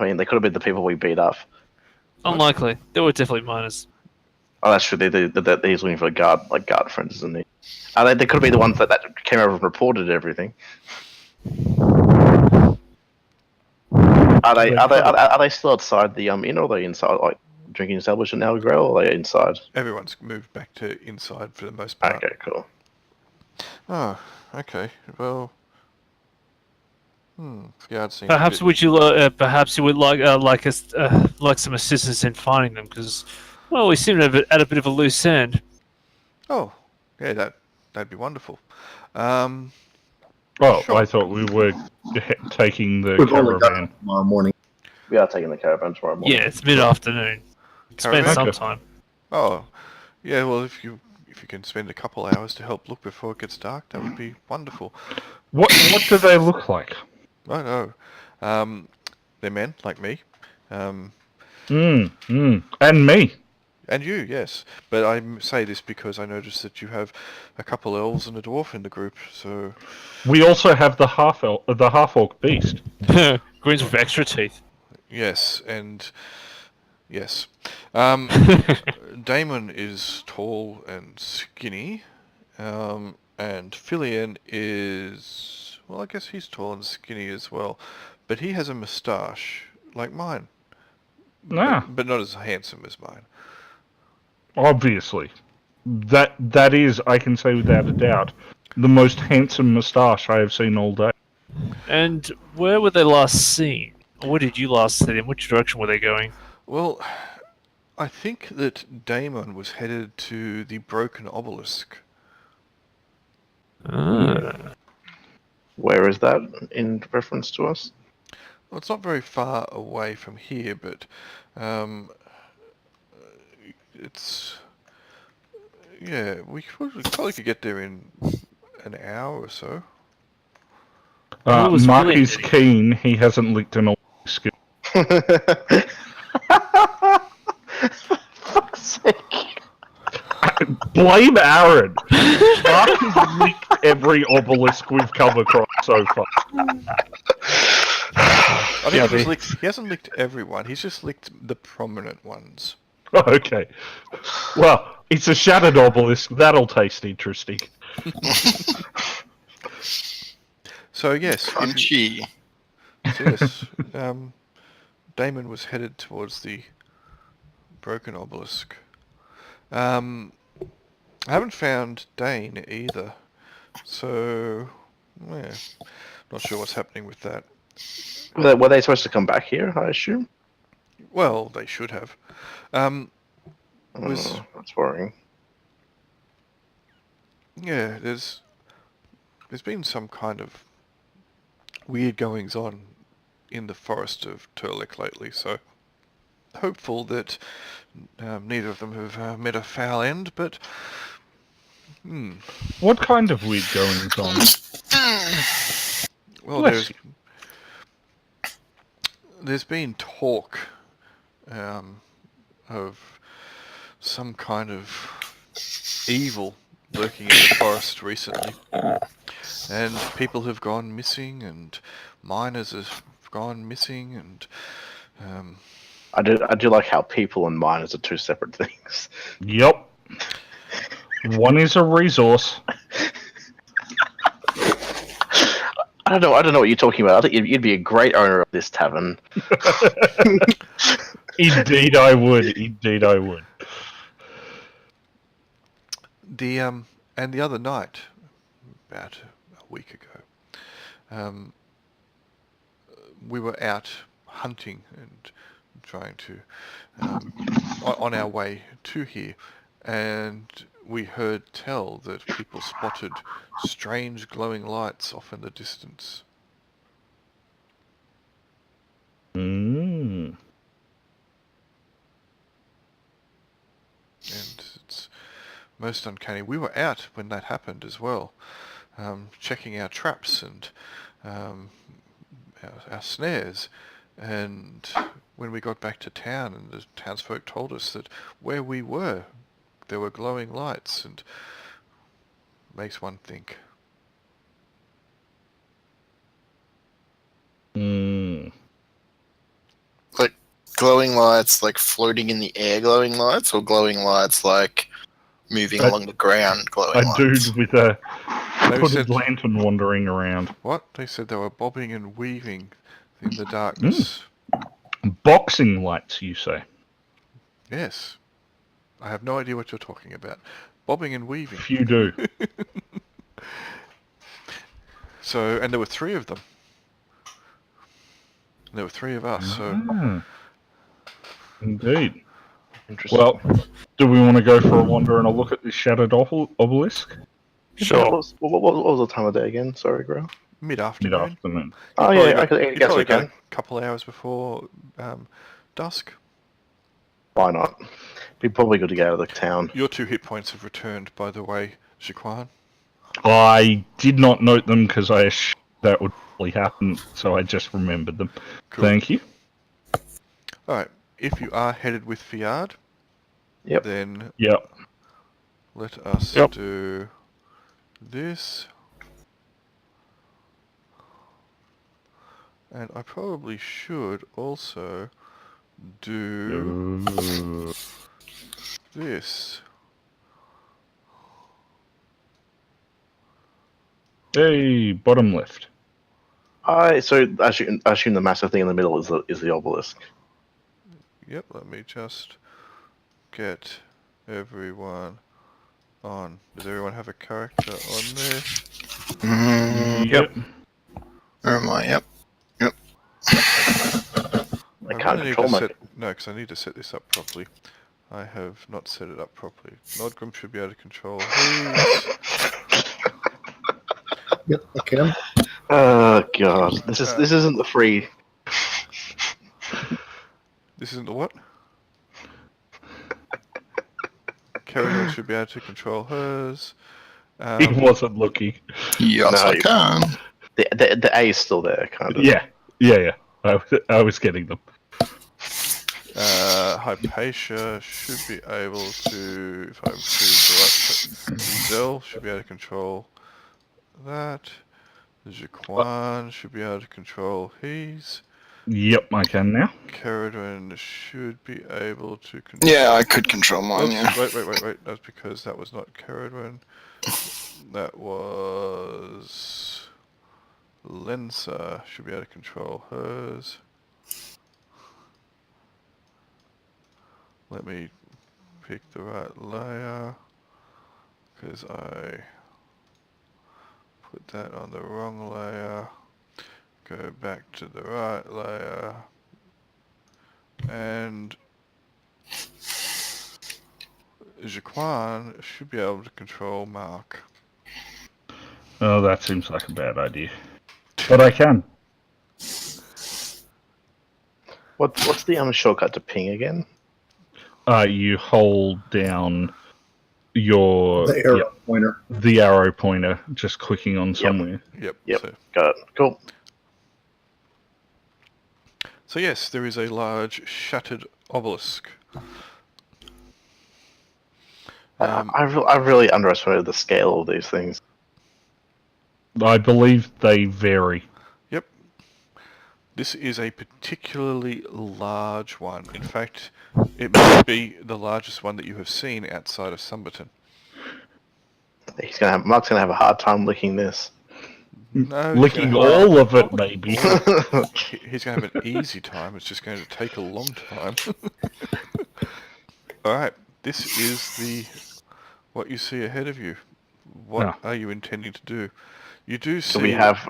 mean, they could have been the people we beat up. Unlikely. They were definitely minors. Oh, that's true. He's looking for a guard friends, isn't he? They could be the ones that came over and reported everything. Are they still outside the inn, or are they inside, like drinking establishment now, Grail, or are they inside? Everyone's moved back to inside for the most part. Okay, cool. Oh, okay. Well, Fiard seems Perhaps a bit... perhaps you would like us like some assistance in finding them, because well, we seem to have at a bit of a loose end. Oh, yeah, that'd be wonderful. Oh, Sure. I thought we were taking the We've only got caravan. it tomorrow morning. We are taking the caravan tomorrow morning. Yeah, it's mid-afternoon. Spend Caravan? some Okay. time. Oh, yeah. Well, if you can spend a couple hours to help look before it gets dark, that would be wonderful. What do they look like? I know. They're men like me. And me. And you, yes. But I say this because I noticed that you have a couple elves and a dwarf in the group, so... We also have the half-orc beast. Grins with extra teeth. Yes, and... Yes. Damon is tall and skinny, and Filian is... Well, I guess he's tall and skinny as well, but he has a moustache, like mine. Ah. But not as handsome as mine. Obviously. That is, I can say without a doubt, the most handsome moustache I have seen all day. And where were they last seen? Or where did you last see them? Which direction were they going? Well, I think that Damon was headed to the broken obelisk. Where is that in reference to us? Well, it's not very far away from here, but it's... Yeah, we probably could get there in an hour or so. Who was Mark Filian is doing? keen. He hasn't licked an all skill. Fuck's sake. Blame Aaron. Mark has licked every obelisk we've come across so far. I think Yeah, he hasn't licked everyone, he's just licked the prominent ones. Okay. Well, it's a shattered obelisk. That'll taste interesting. So yes, Crunchy. yes, Damon was headed towards the broken obelisk. I haven't found Dane either, so yeah, not sure what's happening with that. Were they supposed to come back here, I assume? Well, they should have. Was That's worrying. yeah, there's been some kind of weird goings on in the forest of Turlik lately, so hopeful that neither of them have met a foul end, but What kind of weird goings on? well, Bless there's been talk of some kind of evil lurking in the forest recently, and people have gone missing, and miners have gone missing, and I do like how people and miners are two separate things. Yep. One is a resource. I don't know what you're talking about. I think you'd be a great owner of this tavern. Indeed I would. Indeed I would. and the other night, about a week ago, we were out hunting and trying to on our way to here, and we heard tell that people spotted strange glowing lights off in the distance. Mm. And it's most uncanny. We were out when that happened as well, checking our traps and our snares, and when we got back to town and the townsfolk told us that where we were there were glowing lights, and makes one think. Mm. Like glowing lights, like floating in the air, glowing lights, or glowing lights like moving along the ground, glowing A lights. dude with a They hooded said, lantern wandering around. what? They said they were bobbing and weaving in the darkness. Boxing lights, you say? Yes. I have no idea what you're talking about. Bobbing and weaving. If you do. So, and there were 3 of them. And there were 3 of us, so... Ah, indeed. Interesting. Well, do we want to go for a wander and a look at this shattered obelisk? Sure. What was the time of day again? Sorry, Graham. Mid-afternoon. Mid-afternoon. Oh You yeah, I probably guess we got a can. couple of hours before dusk. Why not? Be probably good to get out of the town. Your 2 hit points have returned, by the way, Shaquan. I did not note them because I assumed that would probably happen, so I just remembered them. Cool. Thank you. Alright, if you are headed with Fiard, Yep. then Yep. let us Yep. do this. And I probably should also do this. Hey, bottom left. So I assume the massive thing in the middle is the obelisk. Yep, let me just get everyone on. Does everyone have a character on there? Yep. Where am I? Yep. I can't control my. No, because I need to set this up properly. I have not set it up properly. Nodgrim should be able to control these. Yep, I can. Oh god, this isn't the free. This isn't the what? Kerrigan should be able to control hers. He wasn't looking. Yes, No. I can. The A is still there, kind of. Yeah. I was getting them. Hypatia should be able to, if I choose the right, Zell should be able to control that. Jaquan should be able to control his. Yep, I can now. Caradwin should be able to control... Yeah, I could control mine, Oops, yeah. wait. That's because that was not Caradwin. That was... Lensa should be able to control hers. Let me pick the right layer, because I put that on the wrong layer. Go back to the right layer, and because Jaquan should be able to control Mark. Oh, that seems like a bad idea. But I can. What's the shortcut to ping again? You hold down your The arrow pointer. the arrow pointer, just clicking on somewhere. Yep. Yep. Got it. Cool. So yes, there is a large shattered obelisk. I really underestimated the scale of these things. I believe they vary. Yep. This is a particularly large one. In fact, it must be the largest one that you have seen outside of Sumberton. Mark's gonna have a hard time licking this. No, Licking all of it, maybe. He's going to have an easy time. It's just going to take a long time. All right. This is what you see ahead of you. What are you intending to do? You do see... Do we have,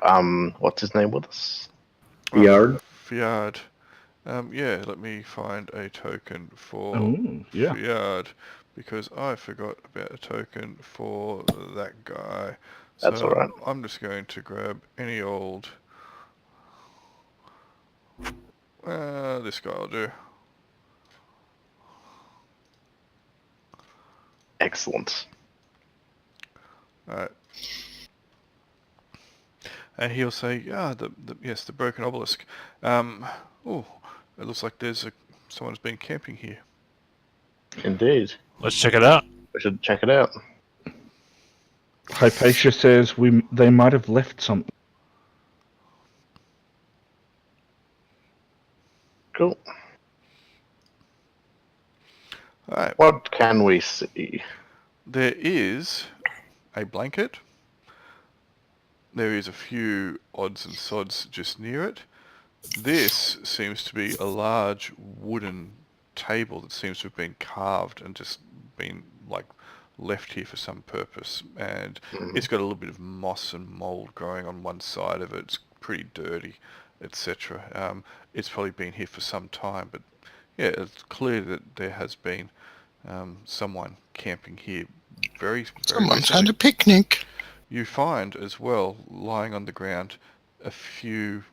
what's his name with us? Fiard. Fiard. Yeah, let me find a token for Fiard, because I forgot about a token for that guy. That's all right. I'm just going to grab any old... this guy will do. Excellent. Alright. And he'll say, yes, the broken obelisk. Oh, it looks like someone's been camping here. Indeed. Let's check it out. We should check it out. Hypatia says they might have left something. Cool. Alright. What can we see? There is a blanket. There is a few odds and sods just near it. This seems to be a large wooden table that seems to have been carved and just been left here for some purpose, and it's got a little bit of moss and mold growing on one side of it. It's pretty dirty, etc. It's probably been here for some time, but yeah, it's clear that there has been someone camping here very Someone's recently. had a picnic. You find as well, lying on the ground, a few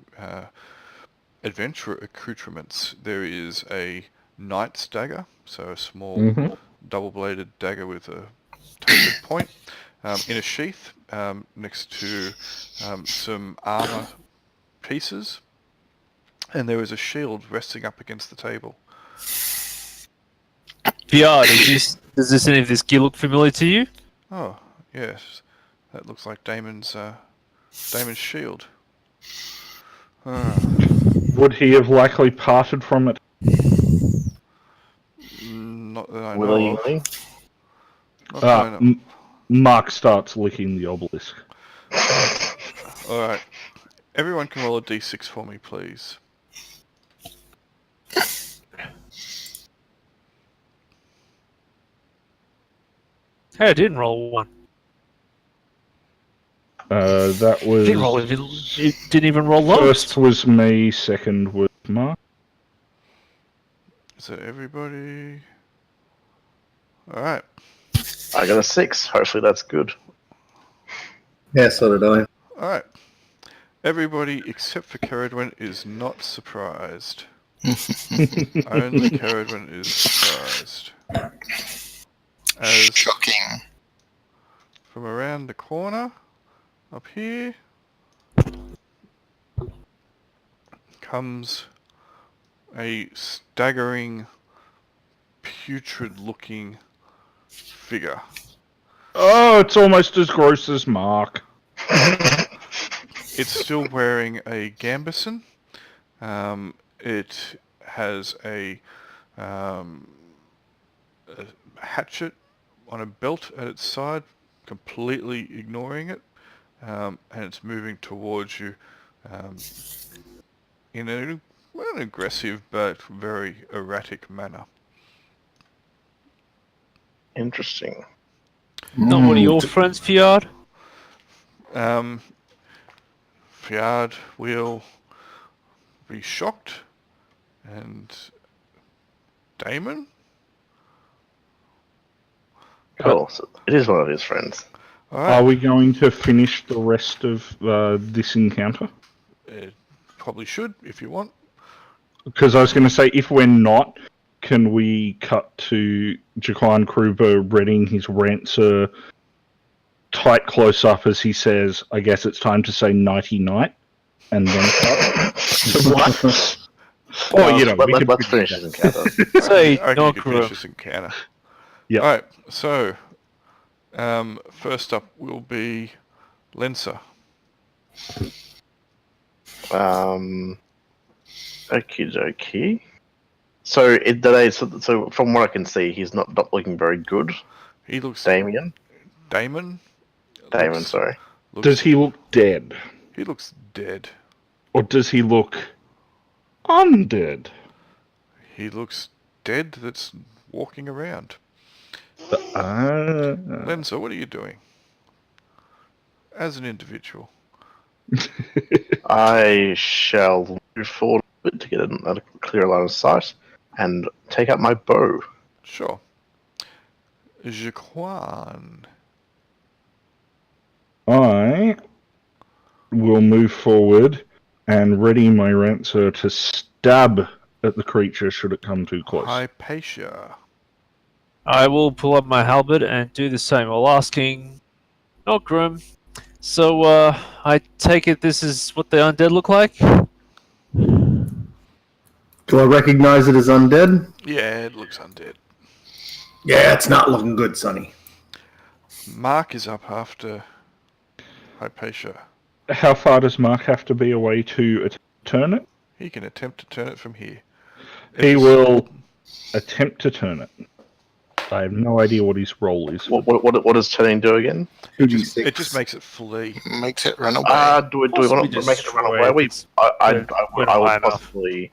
adventurer accoutrements. There is a knight's dagger, so a small double-bladed dagger with a tapered point, in a sheath next to some armor pieces, and there is a shield resting up against the table. VR, does any of this gear look familiar to you? Oh, yes. That looks like Damon's shield. Would he have likely parted from it? Not that I know Willingly? of. Not that I know. Mark starts licking the obelisk. Alright. Everyone can roll a d6 for me, please. Hey, I didn't roll one. That was... Didn't roll. It didn't even roll low. First was me, second was Mark. Is that everybody? Alright. I got a 6. Hopefully that's good. Yeah, so did I. Alright. Everybody except for Caradwin is not surprised. Only Caradwin is surprised. As Shocking. from around the corner, up here, comes a staggering, putrid-looking figure. Oh, it's almost as gross as Mark. It's still wearing a gambeson. It has a hatchet on a belt at its side, completely ignoring it, and it's moving towards you in an aggressive but very erratic manner. Interesting. Not one of your friends, Fjord? Fjord will be shocked, and Damon? Cool. So it is one of his friends. All Are right. we going to finish the rest of this encounter? Probably should if you want. Because I was going to say, if we're not, can we cut to Jaquan Kruber reading his Rancer tight close up as he says, I guess it's time to say nighty night, and then cut to what? Oh, you know, we could let's finish this encounter. Say I reckon you could finish Nogru. this encounter. Yep. All right. So, first up will be Lenser. Okie dokie. So from what I can see, he's not looking very good. He looks Damon. Damon. Sorry. Does he look dead? He looks dead. Or does he look undead? He looks dead. That's walking around. Ah. Lenser, what are you doing? As an individual. I shall move forward a bit to get a clear line of sight and take out my bow. Sure. Jaquan. I will move forward and ready my Rancer to stab at the creature should it come too close. Hypatia. I will pull up my halberd and do the same while asking Nogrum. So, I take it this is what the undead look like? Do I recognize it as undead? Yeah, it looks undead. Yeah, it's not looking good, Sonny. Mark is up after Hypatia. How far does Mark have to be away to turn it? He can attempt to turn it from here. He It's- will attempt to turn it. I have no idea what his role is. What does turning do again? It just makes it flee. Makes it run away. Do we want to make it run destroy away? it. I we're not high would enough. possibly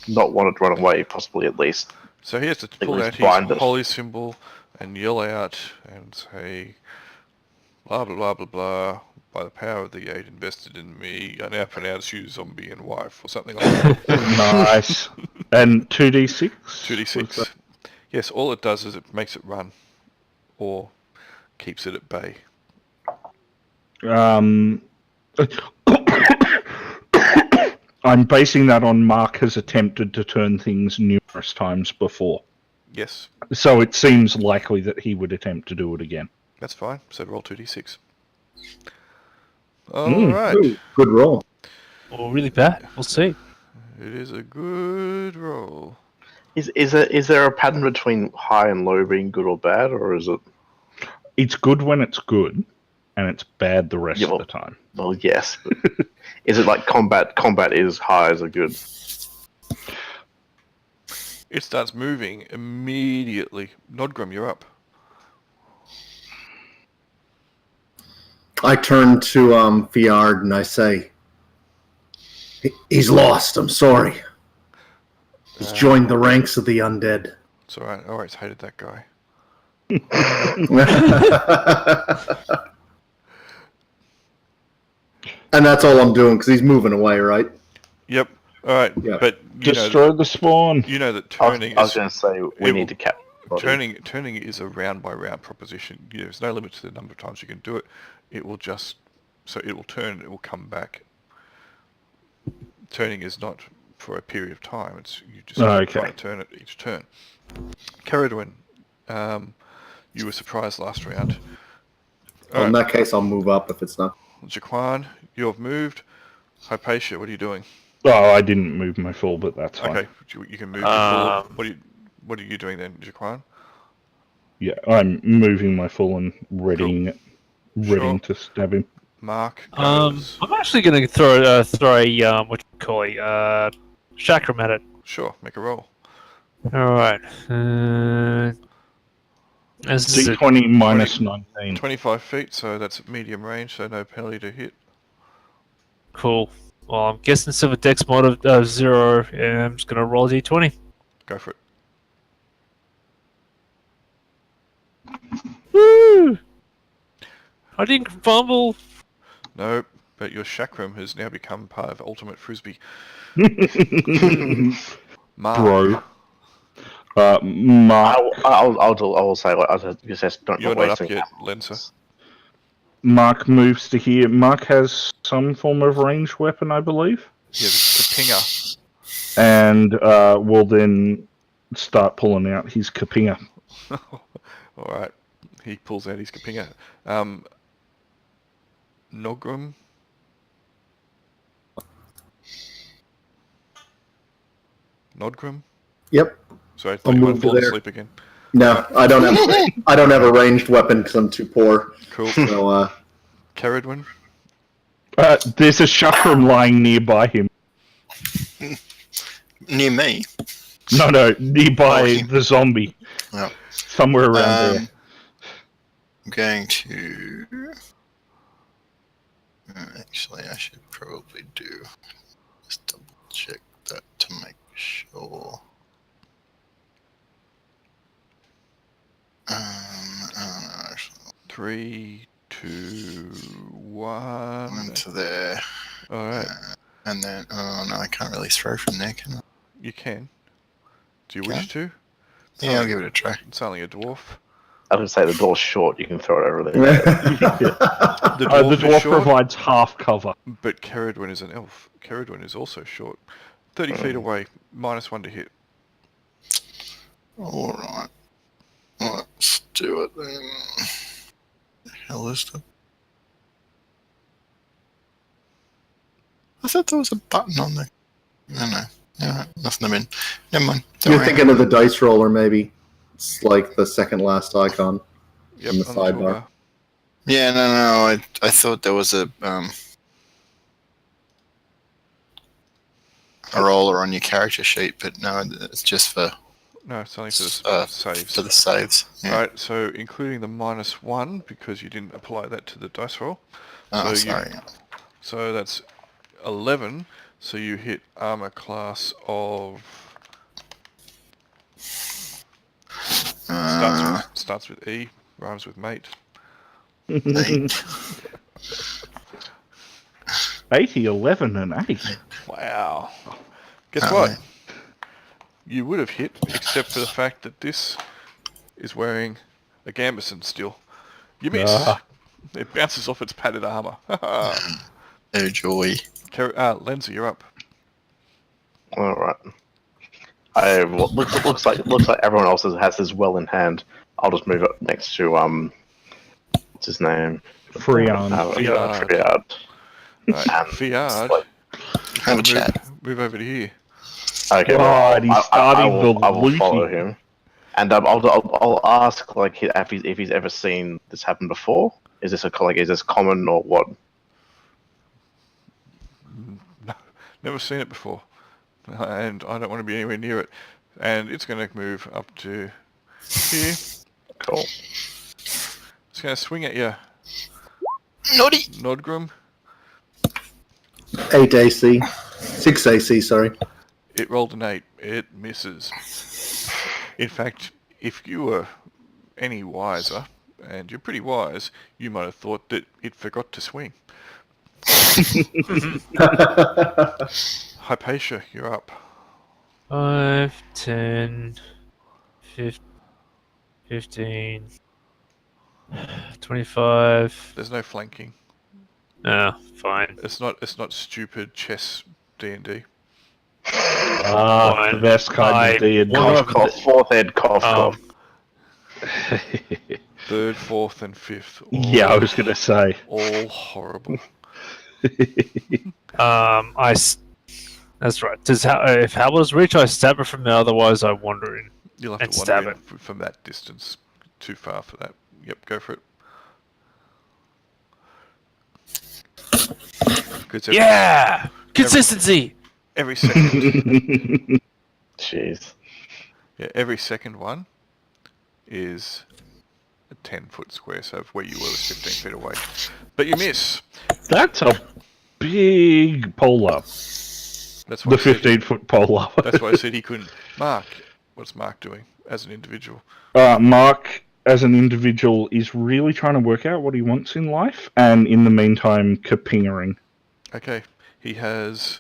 not want it to run away. Possibly at least. So he has to At pull least out bind his it. holy symbol and yell out and say, blah blah blah blah blah. By the power of the aid invested in me, I now pronounce you zombie and wife, or something like that. Nice. And 2d6? 2d6. Yes, all it does is it makes it run, or keeps it at bay. I'm basing that on Mark has attempted to turn things numerous times before. Yes, So it seems likely that he would attempt to do it again. that's fine. So roll 2d6. Alright, Ooh, good roll. Or really bad? We'll see. it is a good roll. Is there a pattern between high and low being good or bad, or is it? It's good when it's good, and it's bad the rest Yeah, of well- the time. Well, yes. But is it like combat? Combat is highs are good. It starts moving immediately. Nodgrim, you're up. I turn to Fiard and I say, he's lost, I'm sorry. He's joined the ranks of the undead. It's alright, I always hated that guy. And that's all I'm doing, because he's moving away, right? Yep, alright, Yeah. but you know, Destroy the spawn. you know that I was turning going to say we it need will- to cap. turning is a round by round proposition. There's no limit to the number of times you can do it. It will just, so it will turn, it will come back. Turning is not for a period of time. It's you just Oh, try okay. to turn it each turn. Caradwin, you were surprised last round. Well, in that case, I'll move up if it's not. Jaquan, you have moved. Hypatia, what are you doing? Oh, I didn't move my full, but that's fine. Okay, you can move. Your full. What are you doing then, Jaquan? Yeah, I'm moving my full and readying to stab him. Mark I'm goes. actually going to throw a what you call a chakram at it. Sure, make a roll. All right. This is it. D20 minus 19. 25 feet, so that's at medium range, so no penalty to hit. Cool. Well, I'm guessing instead of a dex mod of 0, I'm just going to roll a d20. Go for it. Woo! I didn't fumble. No, but your chakram has now become part of Ultimate Frisbee. Mark. Bro. Mark, I will say what I just don't. You're not not up wasting yet, ammo. Lenser. Mark moves to here. Mark has some form of ranged weapon, I believe, He has a Kapinger. and will then start pulling out his Kapinger. Alright. He pulls out his Kapinger. Nogrum. Nodgrum? Yep. Sorry, I I'll thought you might move have to fallen there. asleep again. No, I don't have. I don't have a ranged weapon because I'm too poor. Cool. So, Caradwin? There's a chakram lying nearby him. Near me. No, nearby him. the zombie. Oh. Somewhere around there. I'm going to... Actually, I should probably do... Just double check that to make sure. 3, 2, 1. Into there. Alright. And then... Oh, no, I can't really throw from there, can I? You can. Do you wish to? Yeah, I'll give it a try. It's only a dwarf. I would say the door's short. You can throw it over there. The The dwarf, is dwarf short, provides half cover. but Caradwin is an elf. Caradwin is also short. 30 feet away, -1 to hit. Alright. Let's do it then. The hell is that? I thought there was a button on there. No. Nothing I'm in. Never mind. Don't you're worry. thinking of the dice roller, maybe. It's like the second last icon. Yep, In the on sidebar. toolbar. Yeah, no. I thought there was a roller on your character sheet, but no, it's just for No, it's only for the saves. for the saves. Yeah. Alright, so including the -1, because you didn't apply that to the dice roll. Oh, so sorry. So that's 11. So you hit armor class of... Starts with E, rhymes with mate. 80, 11, and 8. Wow. Guess Oh, what? man. You would have hit, except for the fact that this is wearing a gambeson still. You miss. Ah. It bounces off its padded armor. Oh joy. Lenza, you're up. All right. Looks like everyone else has this well in hand. I'll just move up next to what's his name? Freon. Friard. Right. And Fiard, like- Have a chat. move over to here. Okay. God, he's starting I will the follow looting. him, and I'll ask like if he's ever seen this happen before. Is this is this common or what? No, never seen it before. And I don't want to be anywhere near it. And it's going to move up to here. Cool. It's going to swing at you, Naughty. Nodgrum. 8 AC. 6 AC, sorry. It rolled an 8. It misses. In fact, if you were any wiser, and you're pretty wise, you might have thought that it forgot to swing. Hypatia, you're up. 5, 10, 15, 25. There's no flanking. Oh, fine. It's not stupid chess D&D. The best kind of D&D. Cough. Fourth ed cough. Third, fourth, and fifth. Yeah, I was going to say. All horrible. That's right. If Howler's reach, I stab her from there. Otherwise, I wander in. You'll have And to stab wander in from that distance. Too far for that. Yep, go for it. Yeah! Consistency! Every second. Jeez. Yeah, every second one is a 10-foot square, so where you were was 15 feet away. But you miss. That's a big polar. That's why The 15-foot polar. That's why I said he couldn't. Mark, what's Mark doing as an individual? Mark, as an individual, is really trying to work out what he wants in life, and in the meantime, kapingering. Okay, he has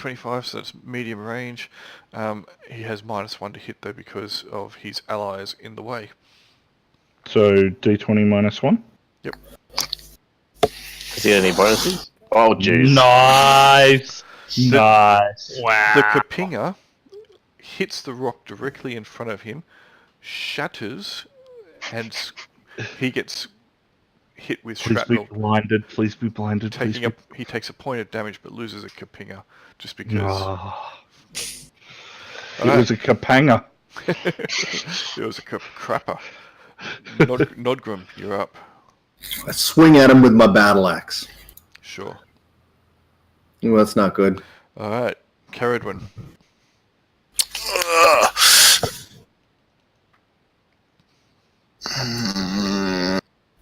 25, so that's medium range. He has -1 to hit though because of his allies in the way. So D20 -1. Is he any bonuses? Oh, jeez. Nice. Nice. Wow. The Kapinga hits the rock directly in front of him, shatters, and he gets hit with Please shrapnel. be blinded. Please be blinded. He takes a point of damage but loses a Kapinga just because. Oh, it Alright. was a Kapanga. It was a crapper. Nodgrim, you're up. I swing at him with my battle axe. Sure. Well, that's not good. Alright, Caradwin.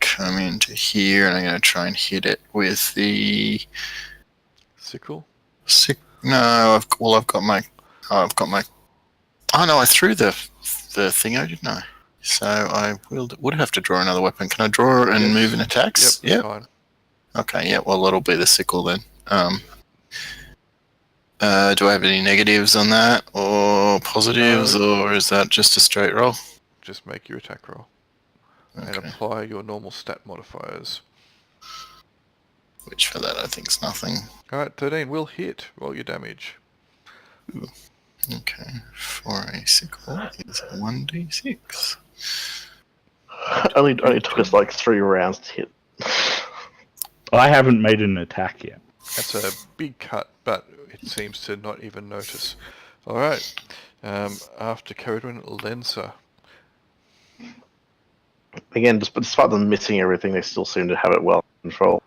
Come into here, and I'm going to try and hit it with the Sickle. No, I've got my. Oh no, I threw the thing out, didn't I? So I would have to draw another weapon. Can I draw and Yes. move in attacks? Yep, fine. Okay, yeah, well, that'll be the sickle then. Do I have any negatives on that, or positives, or is that just a straight roll? Just make your attack roll. And Okay. apply your normal stat modifiers. Which for that I think is nothing. Alright, 13 will hit. Roll your damage. Okay, for a sickle is 1d6. Only took us like 3 rounds to hit. I haven't made an attack yet. That's a big cut, but it seems to not even notice. Alright. After Caradwin, Lensa. Again, despite them missing everything, they still seem to have it well in control.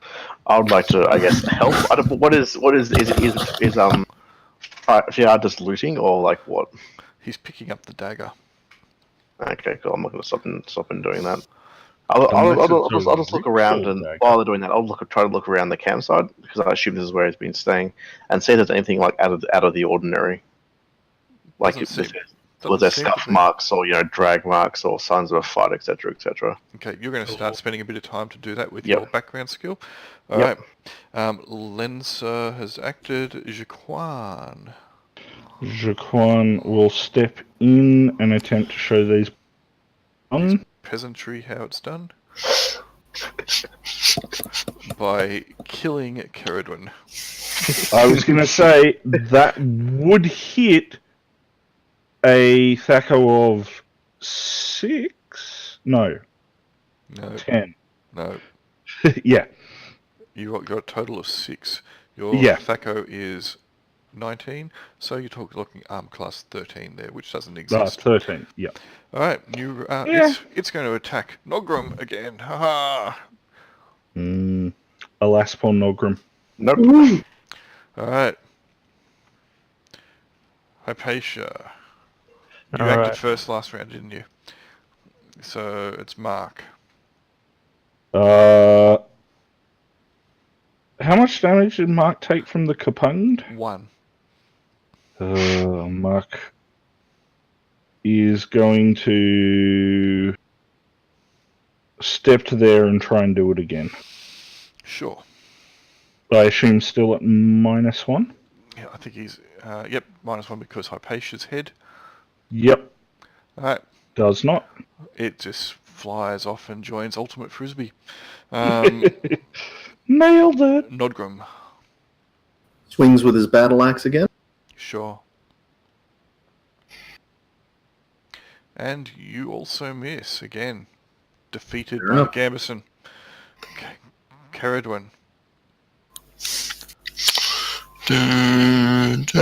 I would like to, I guess, help. What is Fiat just looting or like what? He's picking up the dagger. Okay, cool. I'm not going to stop in doing that. I'll just look around, and while they're doing that, try to look around the campsite because I assume this is where he's been staying, and see if there's anything like out of the ordinary, like was there scuff marks or drag marks or signs of a fight, etc., etc. Okay, you're going to start spending a bit of time to do that with Yep. your background skill. Alright. Lensa has acted. Jaquan. Jaquan will step in and attempt to show these. Peasantry how it's done. By killing Caradwin. I was going to say that would hit a Thaco of 6. No, No, 10. no. Yeah. You got a total of 6. Your Yeah. Thaco is 19, so you're looking arm class 13 there, which doesn't exist. 13. Yeah. Alright, Yeah. it's going to attack Nogrum again. Haha. Alas, poor Nogrim. Nope. Alright. Hypatia. You Alright. acted first last round, didn't you? So it's Mark. How much damage did Mark take from the Kapung? 1. Mark is going to step to there and try and do it again. Sure. I assume still at -1? Yeah, I think he's... yep, -1 because Hypatia's head. Yep. Alright, Does not. it just flies off and joins Ultimate Frisbee. Nailed it. Nodgrim. Swings with his battle axe again. Sure. And you also miss again. Defeated Fair by enough. Gambison. Caradwin. Don't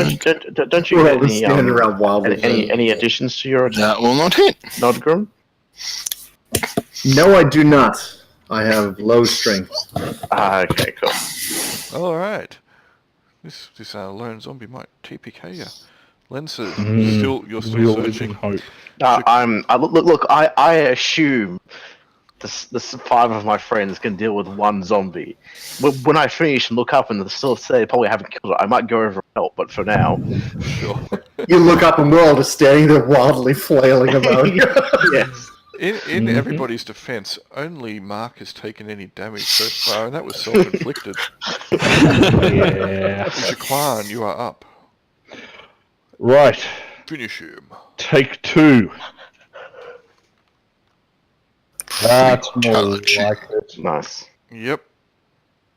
you We're get all just standing around wildly. any additions to your attack, That will not hit. Nodgrim? No, I do not. I have low strength. Okay, cool. Alright. This lone zombie might TPK you. Lensa, you're still We'll live in searching. hope. I assume the 5 of my friends can deal with 1 zombie. When I finish and look up and still say they probably haven't killed it, I might go over and help. But for now, Sure. You look up and we're all just standing there wildly flailing about. yes. In everybody's defense, only Mark has taken any damage so far, and that was self-inflicted. Yeah. Jaquan, you are up. Right. Finish him. Take 2. That's more Charge. like it. Nice. Yep.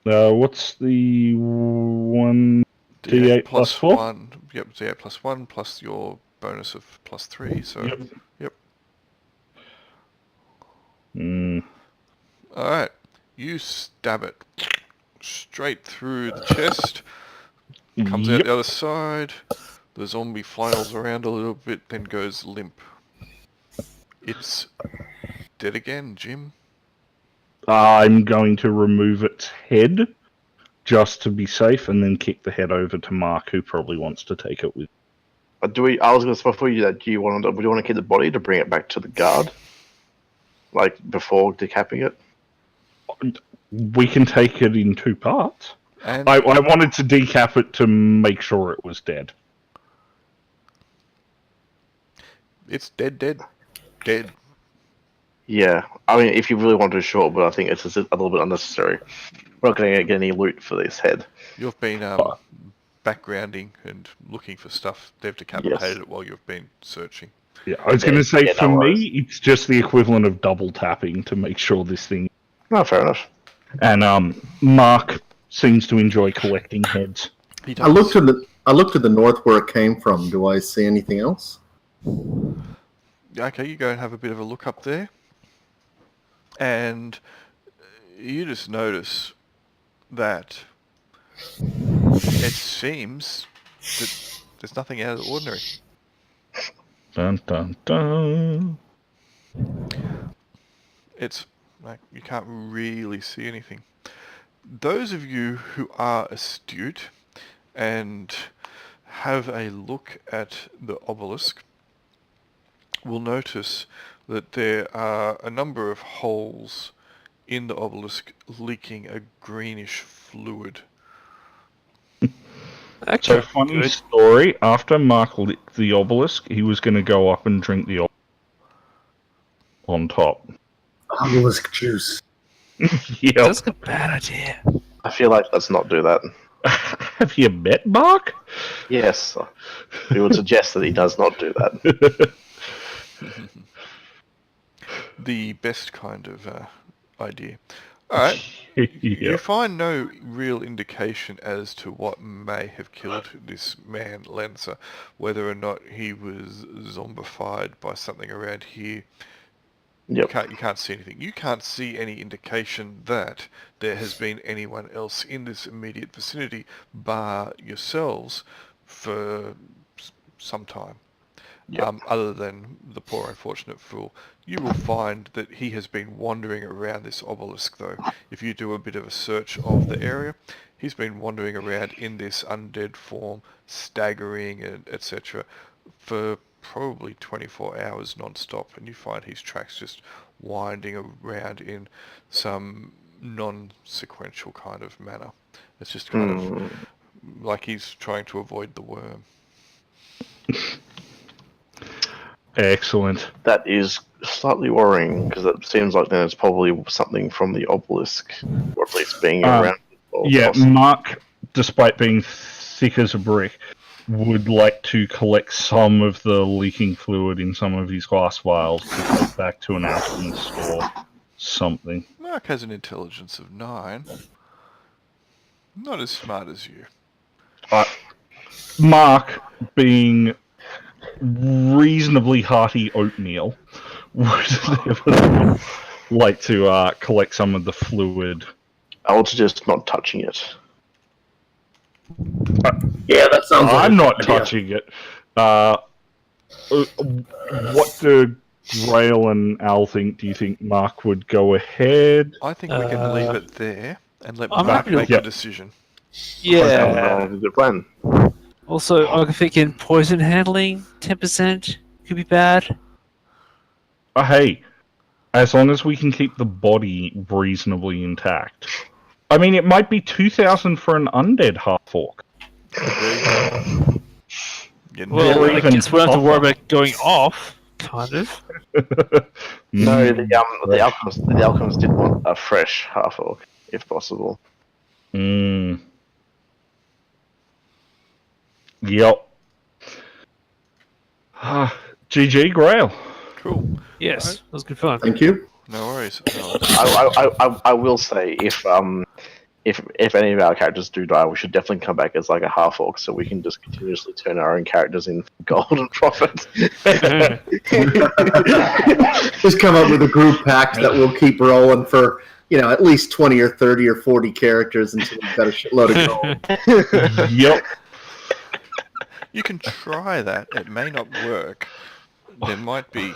What's the 1d8 D8 plus 4? 1. Yep, D8 plus 1 plus your bonus of plus 3. So, Yep. Alright. You stab it straight through the chest. Comes out Yep. the other side. The zombie flails around a little bit, then goes limp. It's dead again, Jim. I'm going to remove its head just to be safe, and then kick the head over to Mark, who probably wants to take it with. Do we? I was going to before you do that. Would you want to keep the body to bring it back to the guard, like before decapping it? We can take it in 2 parts. And I wanted to decap it to make sure it was dead. it's dead. Yeah, I mean, if you really want to, sure, but I think it's just a little bit unnecessary. We're not going to get any loot for this head. You've been backgrounding and looking for stuff. They've decapitated it while you've been searching. Yeah, I was going to say, yeah, for no me, worries. it's just the equivalent of double tapping to make sure this thing... No, fair enough. And Mark seems to enjoy collecting heads. He does. I looked to the north where it came from. Do I see anything else? Okay, you go and have a bit of a look up there. And you just notice that it seems that there's nothing out of the ordinary. Dun, dun, dun. It's like you can't really see anything. Those of you who are astute and have a look at the obelisk will notice that there are a number of holes in the obelisk leaking a greenish fluid. So, Actually, funny good. story, after Mark licked the obelisk, he was going to go up and drink the obelisk on top. Obelisk juice. Yep. That's a bad idea. I feel like let's not do that. Have you met Mark? Yes, we would suggest that he does not do that. The best kind of idea. Alright, you Yep. find no real indication as to what may have killed this man, Lancer, whether or not he was zombified by something around here. Yep. You can't see anything. You can't see any indication that there has been anyone else in this immediate vicinity bar yourselves for some time. Yep. Other than the poor unfortunate fool. You will find that he has been wandering around this obelisk, though. If you do a bit of a search of the area, he's been wandering around in this undead form, staggering and etc. for probably 24 hours non-stop, and you find his tracks just winding around in some non-sequential kind of manner. It's just kind of like he's trying to avoid the worm. Excellent. That is slightly worrying because it seems like there's probably something from the obelisk, or at least being around. Or Yeah, possibly- Mark, despite being thick as a brick, would like to collect some of the leaking fluid in some of his glass vials to take back to an alchemist or something. Mark has an intelligence of 9. Not as smart as you. Mark, being reasonably hearty oatmeal, would like to collect some of the fluid. I would suggest not touching it. Yeah, that sounds like I'm a not good idea. touching it. What do Grail and Al think? Do you think Mark would go ahead? I think we can leave it there and let I'm Mark happy to- make Yep. a decision. Yeah. Good plan. Also, I'm thinking poison handling, 10% could be bad. Hey, as long as we can keep the body reasonably intact. I mean, it might be 2,000 for an undead half-orc. You Well, never- I even guess we don't have to worry tougher. about going off, kind of. No, the alchemist did want a fresh half orc, if possible. Mm. Yep. GG Grail. Cool. Yes, that was good fun. Thank you. No worries. I will say if any of our characters do die, we should definitely come back as like a half orc, so we can just continuously turn our own characters in gold and profit. Just come up with a group pact that we'll keep rolling for, at least 20 or 30 or 40 characters until we've got a shitload of gold. Yep. You can try that. It may not work. There might be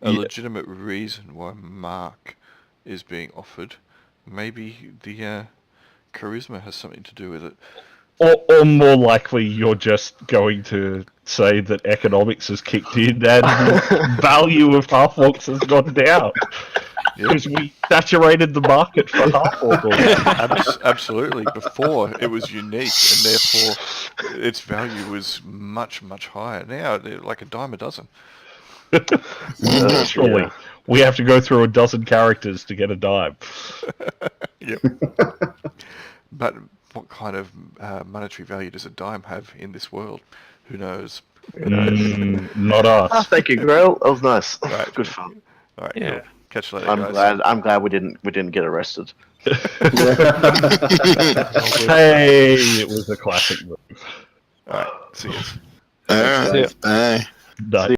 a legitimate reason why Mark is being offered. Maybe the charisma has something to do with it. Or more likely, you're just going to say that economics has kicked in and the value of half-orcs has gone down. Because we saturated the market for half-orcs. Absolutely. Before, it was unique, and therefore its value was much, much higher. Now, they're like a dime a dozen. Literally. We have to go through a dozen characters to get a dime. Yep. But what kind of monetary value does a dime have in this world? Who knows? Not us. Thank you, Grail. That was nice. Right. Good fun. All right. Yeah. Cool. Catch you later, guys. I'm glad we didn't get arrested. Hey, it was a classic move. All right. See you. All right. See ya. Bye. Done.